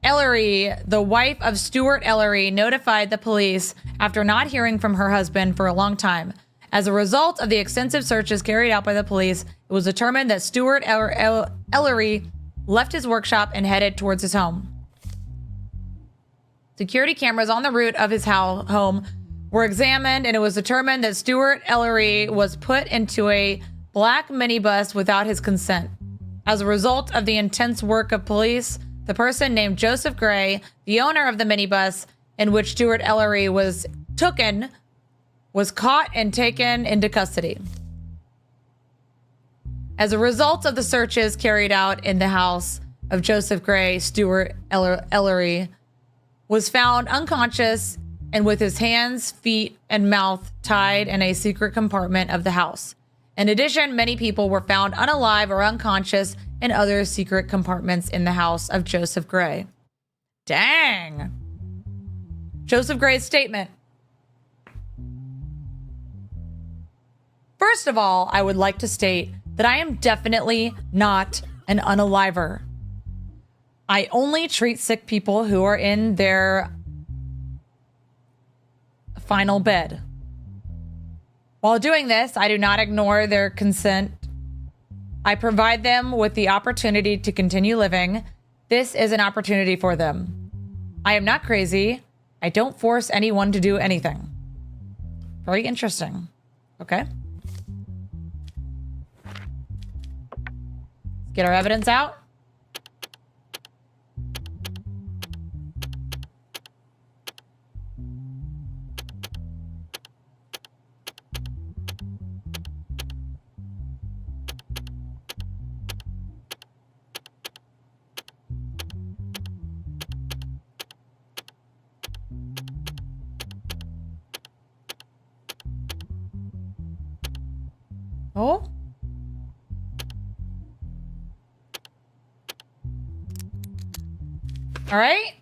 Ellery, the wife of Stuart Ellery, notified the police after not hearing from her husband for a long time. As a result of the extensive searches carried out by the police, it was determined that Stuart Ellery left his workshop and headed towards his home. Security cameras on the route of his home were examined, and it was determined that Stuart Ellery was put into a black minibus without his consent. As a result of the intense work of police, the person named Joseph Gray, the owner of the minibus in which Stuart Ellery was taken, was caught and taken into custody. As a result of the searches carried out in the house of Joseph Gray, Stuart Ellery was found unconscious and with his hands, feet, and mouth tied in a secret compartment of the house. In addition, many people were found unalive or unconscious in other secret compartments in the house of Joseph Gray. Dang. Joseph Gray's statement. First of all, I would like to state that I am definitely not an unaliver. I only treat sick people who are in their final bed. While doing this, I do not ignore their consent. I provide them with the opportunity to continue living. This is an opportunity for them. I am not crazy. I don't force anyone to do anything. Very interesting. Okay. Let's get our evidence out. Oh. All right.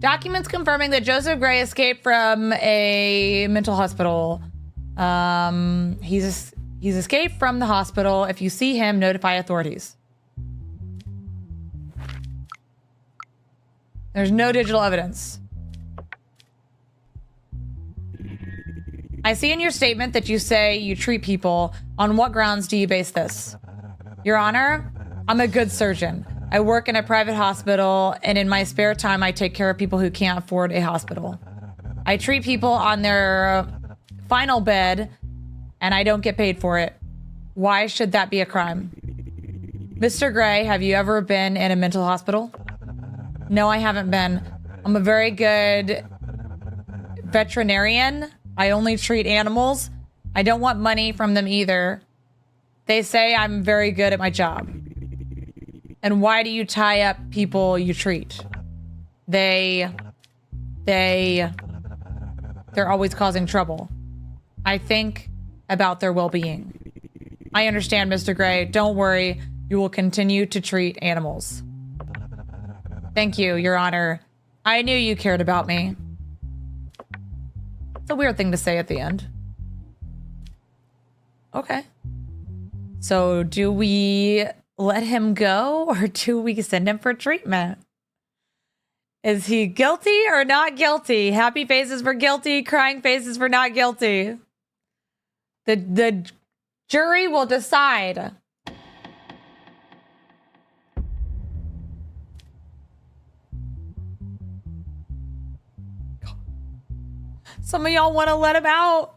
Documents confirming that Joseph Gray escaped from a mental hospital. He's escaped from the hospital. If you see him, notify authorities. There's no digital evidence. I see in your statement that you say you treat people. On what grounds do you base this? Your Honor, I'm a good surgeon. I work in a private hospital, and in my spare time, I take care of people who can't afford a hospital. I treat people on their final bed, and I don't get paid for it. Why should that be a crime? Mr. Gray, have you ever been in a mental hospital? No, I haven't been. I'm a very good veterinarian. I only treat animals. I don't want money from them either. They say I'm very good at my job. And why do you tie up people you treat? They're always causing trouble. I think about their well-being. I understand, Mr. Gray. Don't worry. You will continue to treat animals. Thank you, Your Honor. I knew you cared about me. It's a weird thing to say at the end. Okay. So do we let him go or do we send him for treatment? Is he guilty or not guilty? Happy faces for guilty, crying faces for not guilty. The jury will decide. Some of y'all want to let him out.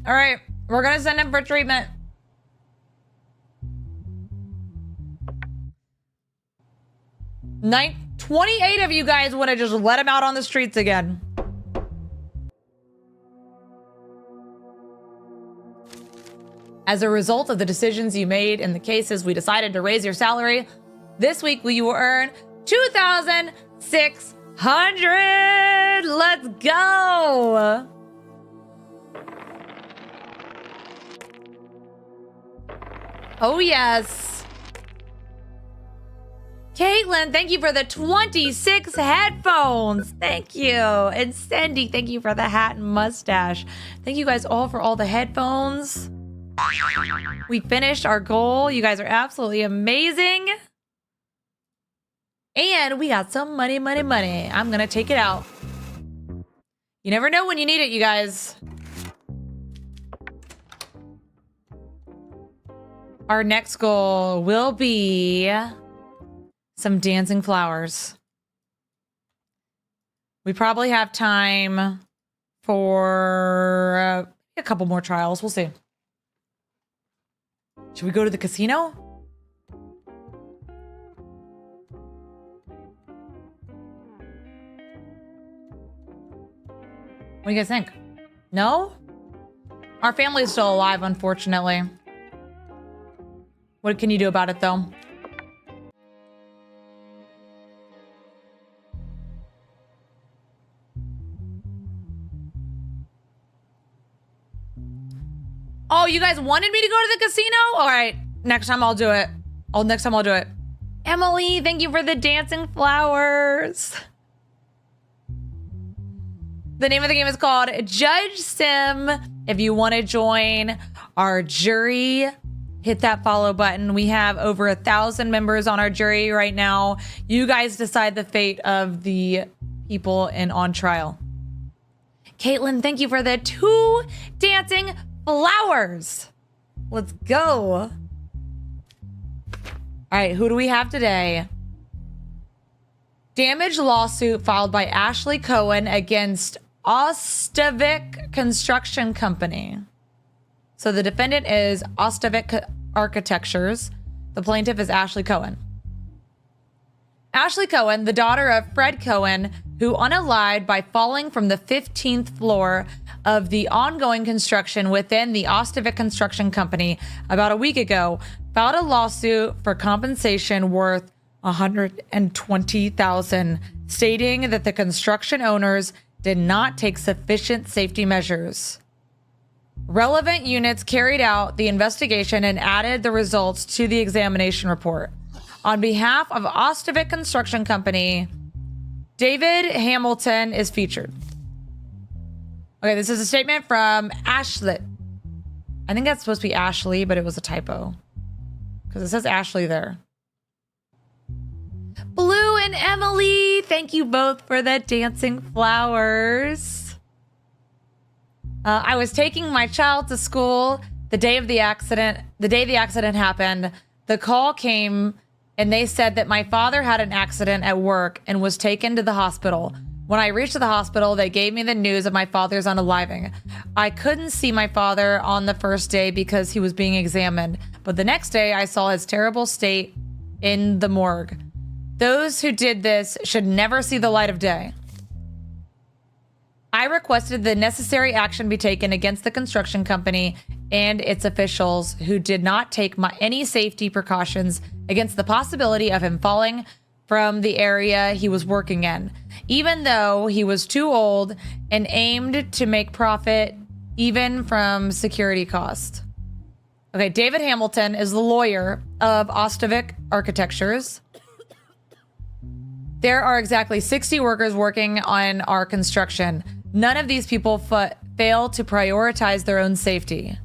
All right, we're going to send him for treatment. Nine, 28 of you guys want to just let him out on the streets again. As a result of the decisions you made in the cases, we decided to raise your salary. This week, you will earn $2,600. Let's go. Oh, yes. Caitlin, thank you for the 26 headphones. Thank you. And Cindy, thank you for the hat and mustache. Thank you guys all for all the headphones. We finished our goal. You guys are absolutely amazing. And we got some money, money, money. I'm going to take it out. You never know when you need it, you guys. Our next goal will be some dancing flowers. We probably have time for a couple more trials. We'll see. Should we go to the casino? What do you guys think? No? Our family is still alive, unfortunately. What can you do about it, though? Oh, you guys wanted me to go to the casino? All right, next time I'll do it. Next time I'll do it. Emily, thank you for the dancing flowers. The name of the game is called JudgeSim. If you want to join our jury, hit that follow button. We have over 1,000 members on our jury right now. You guys decide the fate of the people on trial. Caitlin, thank you for the 2 dancing flowers. Let's go. All right, who do we have today? Damage lawsuit filed by Ashley Cohen against Ostovik Construction Company. So the defendant is Ostovik Architectures. The plaintiff is Ashley Cohen. Ashley Cohen, the daughter of Fred Cohen, who unalived by falling from the 15th floor of the ongoing construction within the Ostovik Construction Company about a week ago, filed a lawsuit for compensation worth $120,000, stating that the construction owners did not take sufficient safety measures. Relevant units carried out the investigation and added the results to the examination report. On behalf of Ostovik Construction Company, David Hamilton is featured. Okay, this is a statement from Ashley. I think that's supposed to be Ashley, but it was a typo because it says Ashley there. Blue and Emily, thank you both for the dancing flowers. I was taking my child to school the day of the accident. The day the accident happened, the call came and they said that my father had an accident at work and was taken to the hospital. When I reached the hospital, they gave me the news of my father's unaliving. I couldn't see my father on the first day because he was being examined, but the next day I saw his terrible state in the morgue. Those who did this should never see the light of day. I requested the necessary action be taken against the construction company and its officials who did not take any safety precautions against the possibility of him falling from the area he was working in, even though he was too old and aimed to make profit even from security costs. Okay, David Hamilton is the lawyer of Ostovik Architectures. There are exactly 60 workers working on our construction. None of these people fail to prioritize their own safety.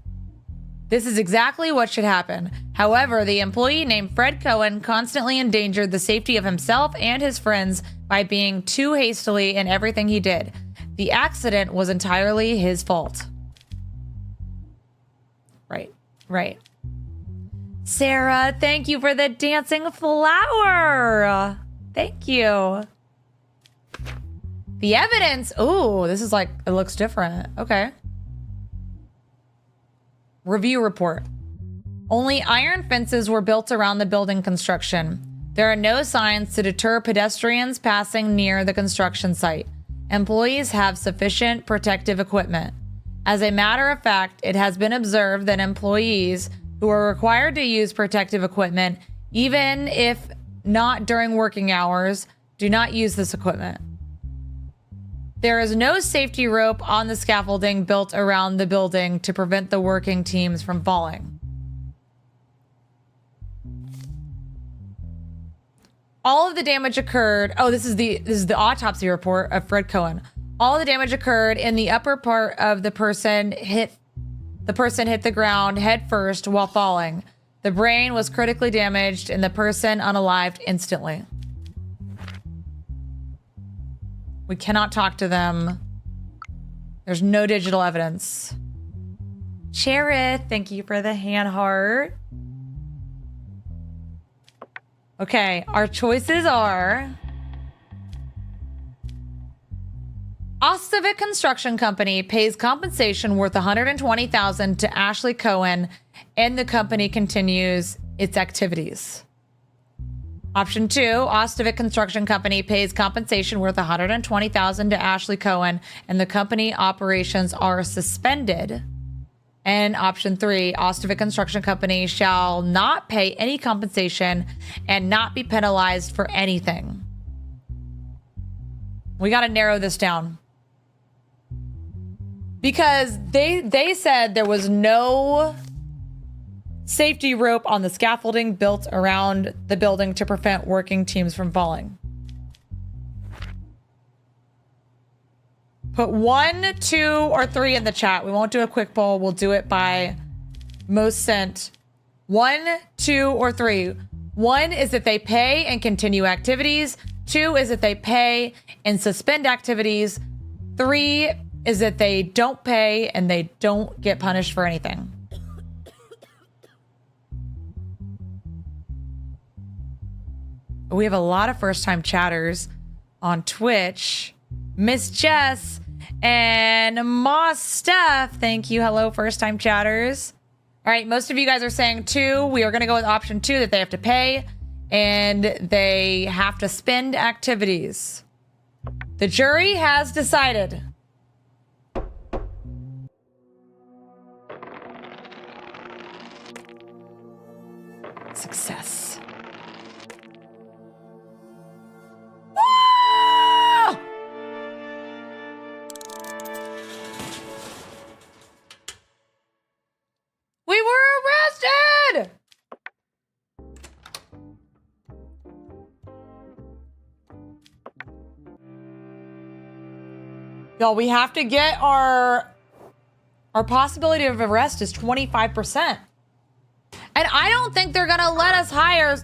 This is exactly what should happen. However, the employee named Fred Cohen constantly endangered the safety of himself and his friends by being too hastily in everything he did. The accident was entirely his fault. Right. Sarah, thank you for the dancing flower. Thank you. The evidence. Oh, this is like, it looks different. Okay. Review report. Only iron fences were built around the building construction. There are no signs to deter pedestrians passing near the construction site. Employees have sufficient protective equipment. As a matter of fact, it has been observed that employees who are required to use protective equipment, even if not during working hours, do not use this equipment. There is no safety rope on the scaffolding built around the building to prevent the working teams from falling. All of the damage occurred. Oh, this is the autopsy report of Fred Cohen. All the damage occurred in the upper part of the person hit the ground head first while falling. The brain was critically damaged and the person unalived instantly. We cannot talk to them. There's no digital evidence. Cherith, thank you for the hand heart. Okay, our choices are Ostevik Construction Company pays compensation worth $120,000 to Ashley Cohen, and the company continues its activities. Option 2, Ostevik Construction Company pays compensation worth $120,000 to Ashley Cohen, and the company operations are suspended. And option 3, Ostevik Construction Company shall not pay any compensation and not be penalized for anything. We got to narrow this down. Because they said there was no safety rope on the scaffolding built around the building to prevent working teams from falling. Put 1, 2, or 3 in the chat. We won't do a quick poll. We'll do it by most sent. 1, 2, or 3. 1 is that they pay and continue activities. 2 is that they pay and suspend activities. 3 is that they don't pay and they don't get punished for anything. We have a lot of first-time chatters on Twitch. Miss Jess and Moss Steph, thank you. Hello, first-time chatters. All right, most of you guys are saying 2. We are going to go with option 2, that they have to pay and they have to spend activities. The jury has decided. Success. Woo! We were arrested! Y'all, we have to get our possibility of arrest is 25%. And I don't think they're gonna let us hire.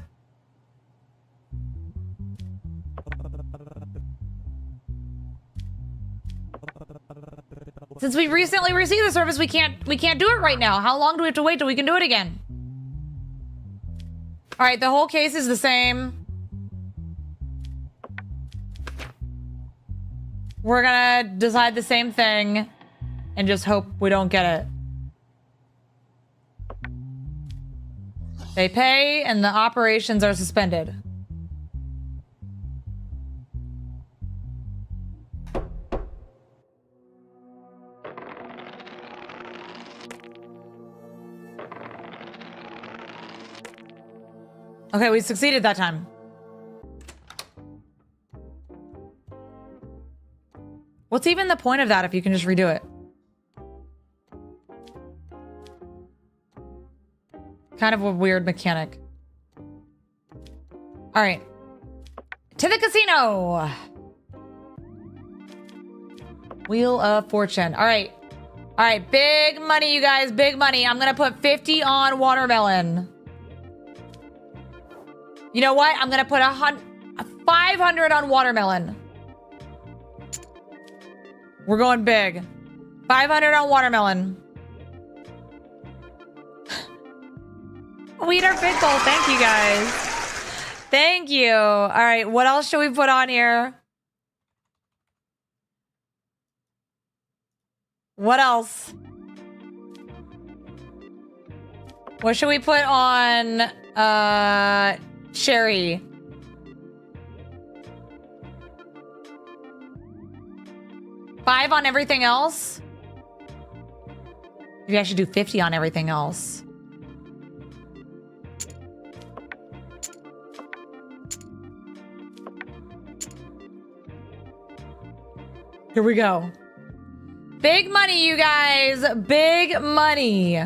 Since we recently received the service, we can't do it right now. How long do we have to wait till we can do it again? All right, the whole case is the same. We're gonna decide the same thing and just hope we don't get it. They pay and the operations are suspended. Okay, we succeeded that time. What's even the point of that if you can just redo it? Kind of a weird mechanic. All right. To the casino. Wheel of Fortune. All right. All right. Big money, you guys. Big money. I'm going to put 50 on watermelon. You know what? I'm going to put 500 on watermelon. We're going big. 500 on watermelon. We eat our big bowl. Thank you, guys. Thank you. All right. What else should we put on here? What else? What should we put on Sherry? $5 on everything else? Maybe I should do 50 on everything else. Here we go. Big money, you guys. Big money.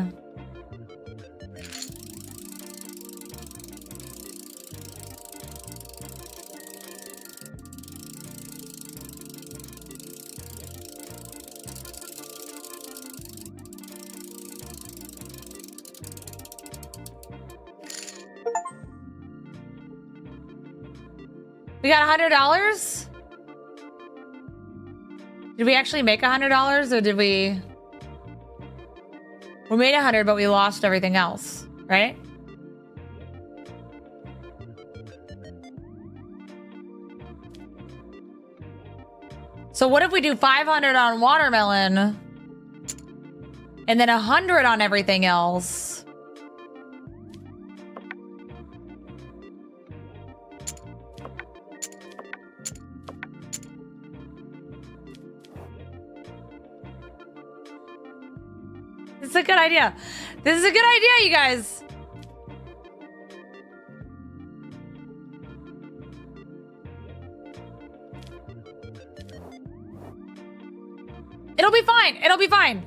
We got $100? Did we actually make $100 or did we? We made 100, but we lost everything else, right? So what if we do 500 on watermelon and then 100 on everything else? This is a good idea. This is a good idea, you guys. It'll be fine. It'll be fine.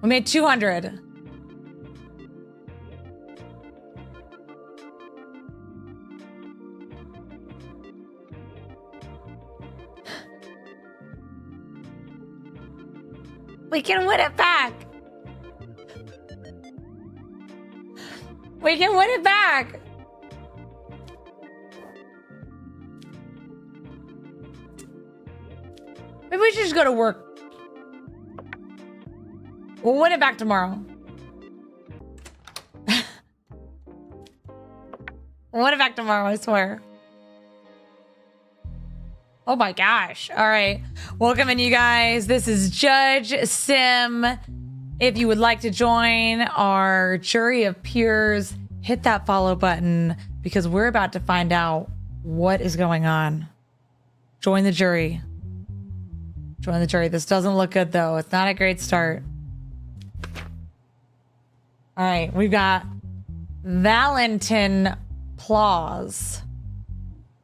We made 200. We can win it back. We can win it back. Maybe we should just go to work. We'll win it back tomorrow. We'll win it back tomorrow, I swear. Oh my gosh. All right. Welcome in, you guys. This is JudgeSim. If you would like to join our jury of peers, hit that follow button because we're about to find out what is going on. Join the jury. Join the jury. This doesn't look good, though. It's not a great start. All right. We've got Valentin Plaus,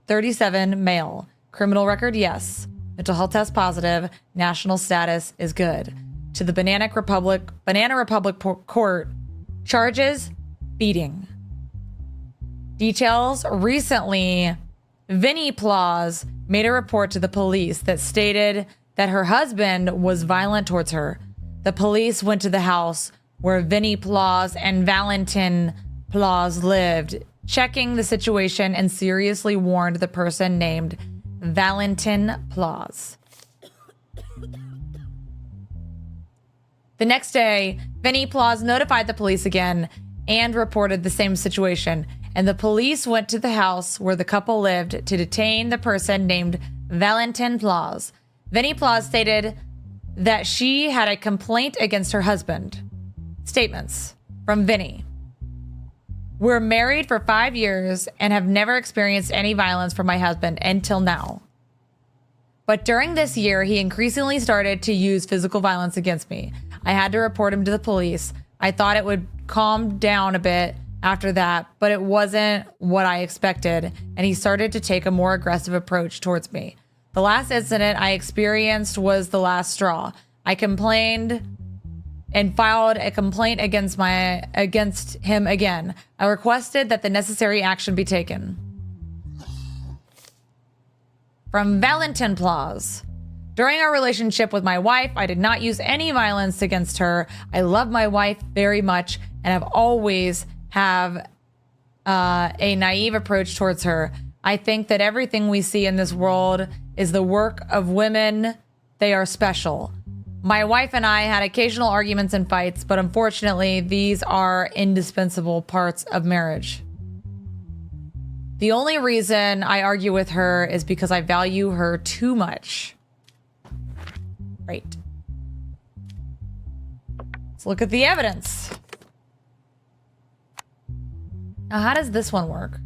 37, male. Criminal record, yes. Mental health test positive. National status is good. To the Banana Republic Court. Charges, beating. Details, recently, Vinnie Plaus made a report to the police that stated that her husband was violent towards her. The police went to the house where Vinnie Plaus and Valentin Plaus lived, checking the situation and seriously warned the person named Valentin Plaus. The next day, Vinnie Plaus notified the police again and reported the same situation, and the police went to the house where the couple lived to detain the person named Valentin Plaus. Vinnie Plaus stated that she had a complaint against her husband. Statements from Vinnie. We're married for 5 years and have never experienced any violence from my husband until now. But during this year, he increasingly started to use physical violence against me. I had to report him to the police. I thought it would calm down a bit after that, but it wasn't what I expected, and he started to take a more aggressive approach towards me. The last incident I experienced was the last straw. I complained and filed a complaint against him again. I requested that the necessary action be taken. From Valentin Plaus. During our relationship with my wife, I did not use any violence against her. I love my wife very much and have always have a naive approach towards her. I think that everything we see in this world is the work of women. They are special. My wife and I had occasional arguments and fights, but unfortunately, these are indispensable parts of marriage. The only reason I argue with her is because I value her too much. Right. Let's look at the evidence. Now, how does this one work?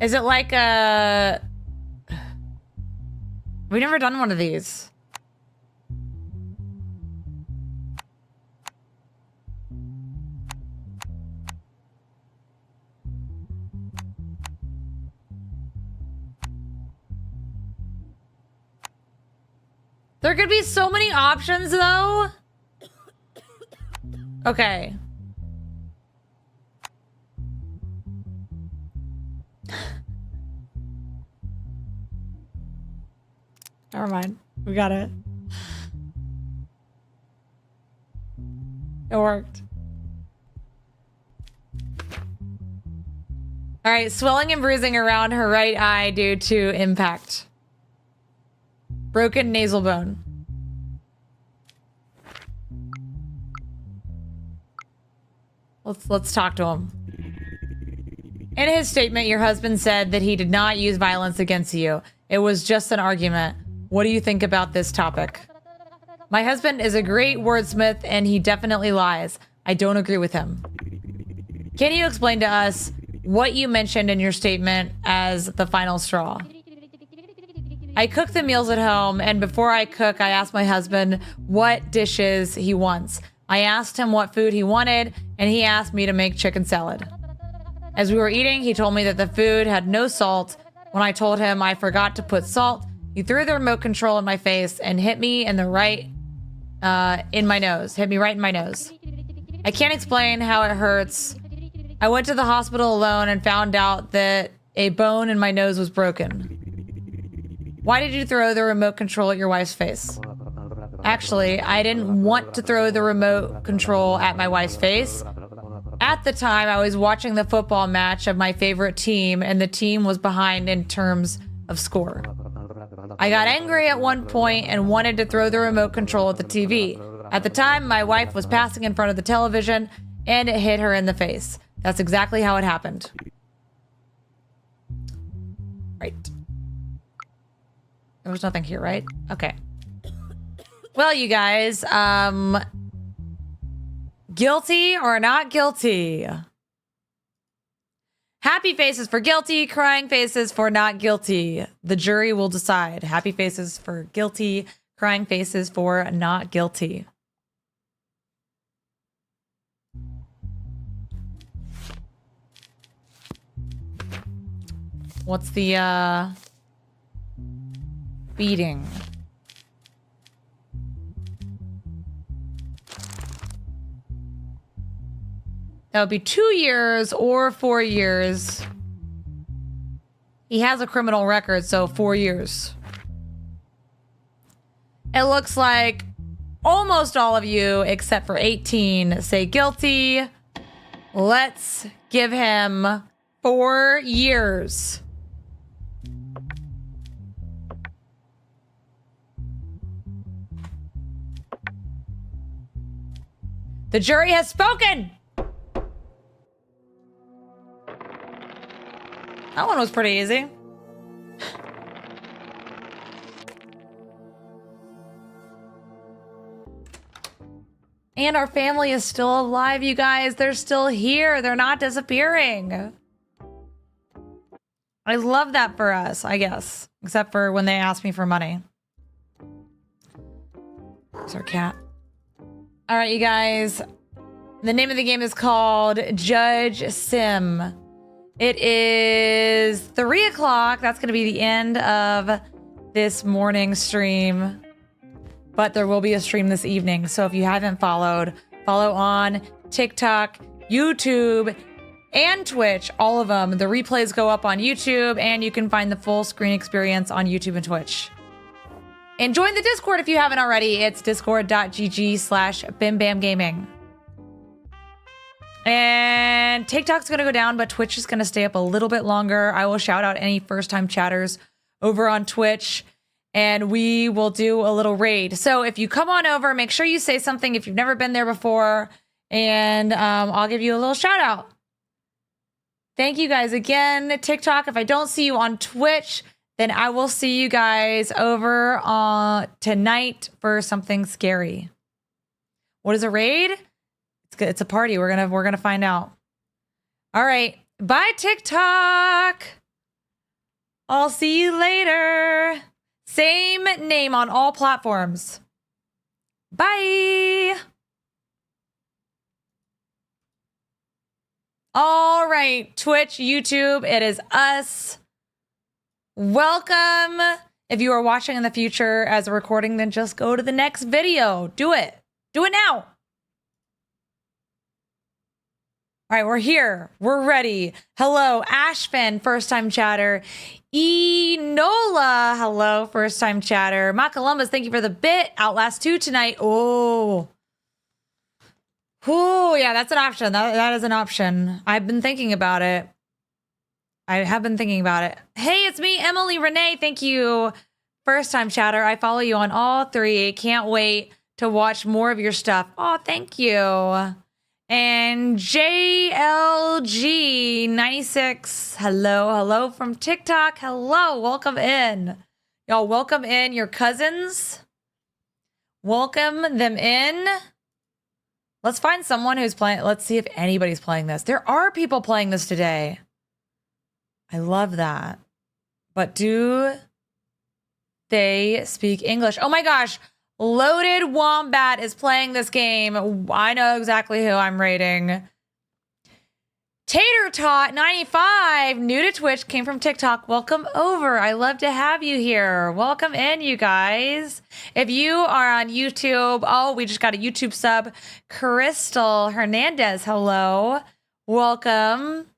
Is it like a... We've never done one of these. There could be so many options, though. Okay. Never mind. We got it. It worked. All right, swelling and bruising around her right eye due to impact. Broken nasal bone. Let's talk to him. In his statement, your husband said that he did not use violence against you. It was just an argument. What do you think about this topic? My husband is a great wordsmith and he definitely lies. I don't agree with him. Can you explain to us what you mentioned in your statement as the final straw? I cook the meals at home, and before I cook, I ask my husband what dishes he wants. I asked him what food he wanted, and he asked me to make chicken salad. As we were eating, he told me that the food had no salt. When I told him I forgot to put salt, he threw the remote control in my face and hit me in my nose. Hit me right in my nose. I can't explain how it hurts. I went to the hospital alone and found out that a bone in my nose was broken. Why did you throw the remote control at your wife's face? Actually, I didn't want to throw the remote control at my wife's face. At the time, I was watching the football match of my favorite team, and the team was behind in terms of score. I got angry at one point and wanted to throw the remote control at the TV. At the time, my wife was passing in front of the television, and it hit her in the face. That's exactly how it happened. Right. There was nothing here, right? Okay. Well, you guys, guilty or not guilty? Happy faces for guilty, crying faces for not guilty. The jury will decide. Happy faces for guilty, crying faces for not guilty. What's the, beating? That would be 2 years or 4 years. He has a criminal record, so 4 years. It looks like almost all of you, except for 18, say guilty. Let's give him 4 years. The jury has spoken! That one was pretty easy. And our family is still alive, you guys. They're still here. They're not disappearing. I love that for us, I guess. Except for when they ask me for money. There's our cat. All right, you guys. The name of the game is called JudgeSim. It is 3 o'clock. That's going to be the end of this morning stream. But there will be a stream this evening. So if you haven't followed, follow on TikTok, YouTube, and Twitch. All of them. The replays go up on YouTube, and you can find the full screen experience on YouTube and Twitch. And join the Discord if you haven't already. It's discord.gg/BimBamGaming. And TikTok's going to go down, but Twitch is going to stay up a little bit longer. I will shout out any first-time chatters over on Twitch, and we will do a little raid. So if you come on over, make sure you say something if you've never been there before, and I'll give you a little shout-out. Thank you guys again. TikTok, if I don't see you on Twitch, then I will see you guys over on tonight for something scary. What is a raid? It's a party. We're gonna find out. All right. Bye, TikTok. I'll see you later. Same name on all platforms. Bye. All right. Twitch, YouTube, it is us. Welcome. If you are watching in the future as a recording, then just go to the next video. Do it. Do it now. All right, we're here. We're ready. Hello, Ashfin, first-time chatter. Enola, hello, first-time chatter. Ma Columbus, thank you for the bit. Outlast 2 tonight. Oh, yeah, that's an option. That is an option. I've been thinking about it. I have been thinking about it. Hey, it's me, Emily Renee. Thank you, first-time chatter. I follow you on all 3. Can't wait to watch more of your stuff. Oh, thank you. And JLG96, hello from TikTok. Hello, welcome in. Y'all, welcome in your cousins. Welcome them in. Let's find someone who's playing. Let's see if anybody's playing this. There are people playing this today. I love that. But do they speak English? Oh my gosh. Loaded Wombat is playing this game. I know exactly who I'm rating. Tater Tot 95, new to Twitch, came from TikTok. Welcome over. I love to have you here. Welcome in, you guys. If you are on YouTube, oh, we just got a YouTube sub. Crystal Hernandez, hello. Welcome.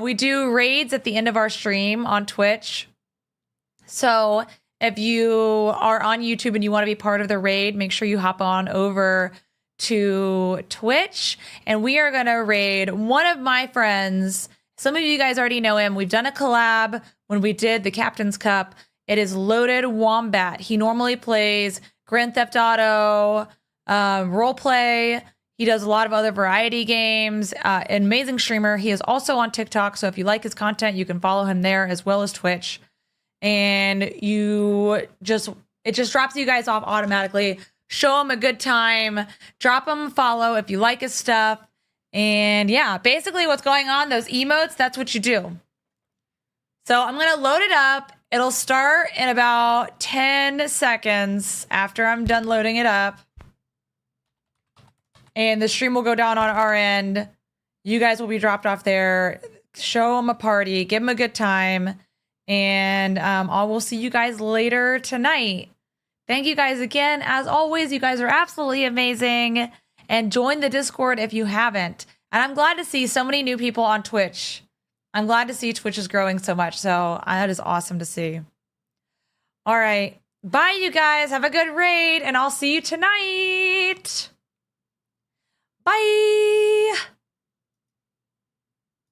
We do raids at the end of our stream on Twitch. So if you are on YouTube and you want to be part of the raid, make sure you hop on over to Twitch. And we are going to raid one of my friends. Some of you guys already know him. We've done a collab when we did the Captain's Cup. It is Loaded Wombat. He normally plays Grand Theft Auto, roleplay. He does a lot of other variety games. An amazing streamer. He is also on TikTok. So if you like his content, you can follow him there as well as Twitch. And it just drops you guys off automatically. Show him a good time. Drop him a follow if you like his stuff. And yeah, basically what's going on, those emotes, that's what you do. So I'm going to load it up. It'll start in about 10 seconds after I'm done loading it up. And the stream will go down on our end. You guys will be dropped off there. Show them a party. Give them a good time. And I will see you guys later tonight. Thank you guys again. As always, you guys are absolutely amazing. And join the Discord if you haven't. And I'm glad to see so many new people on Twitch. I'm glad to see Twitch is growing so much. So that is awesome to see. All right. Bye, you guys. Have a good raid. And I'll see you tonight. Bye.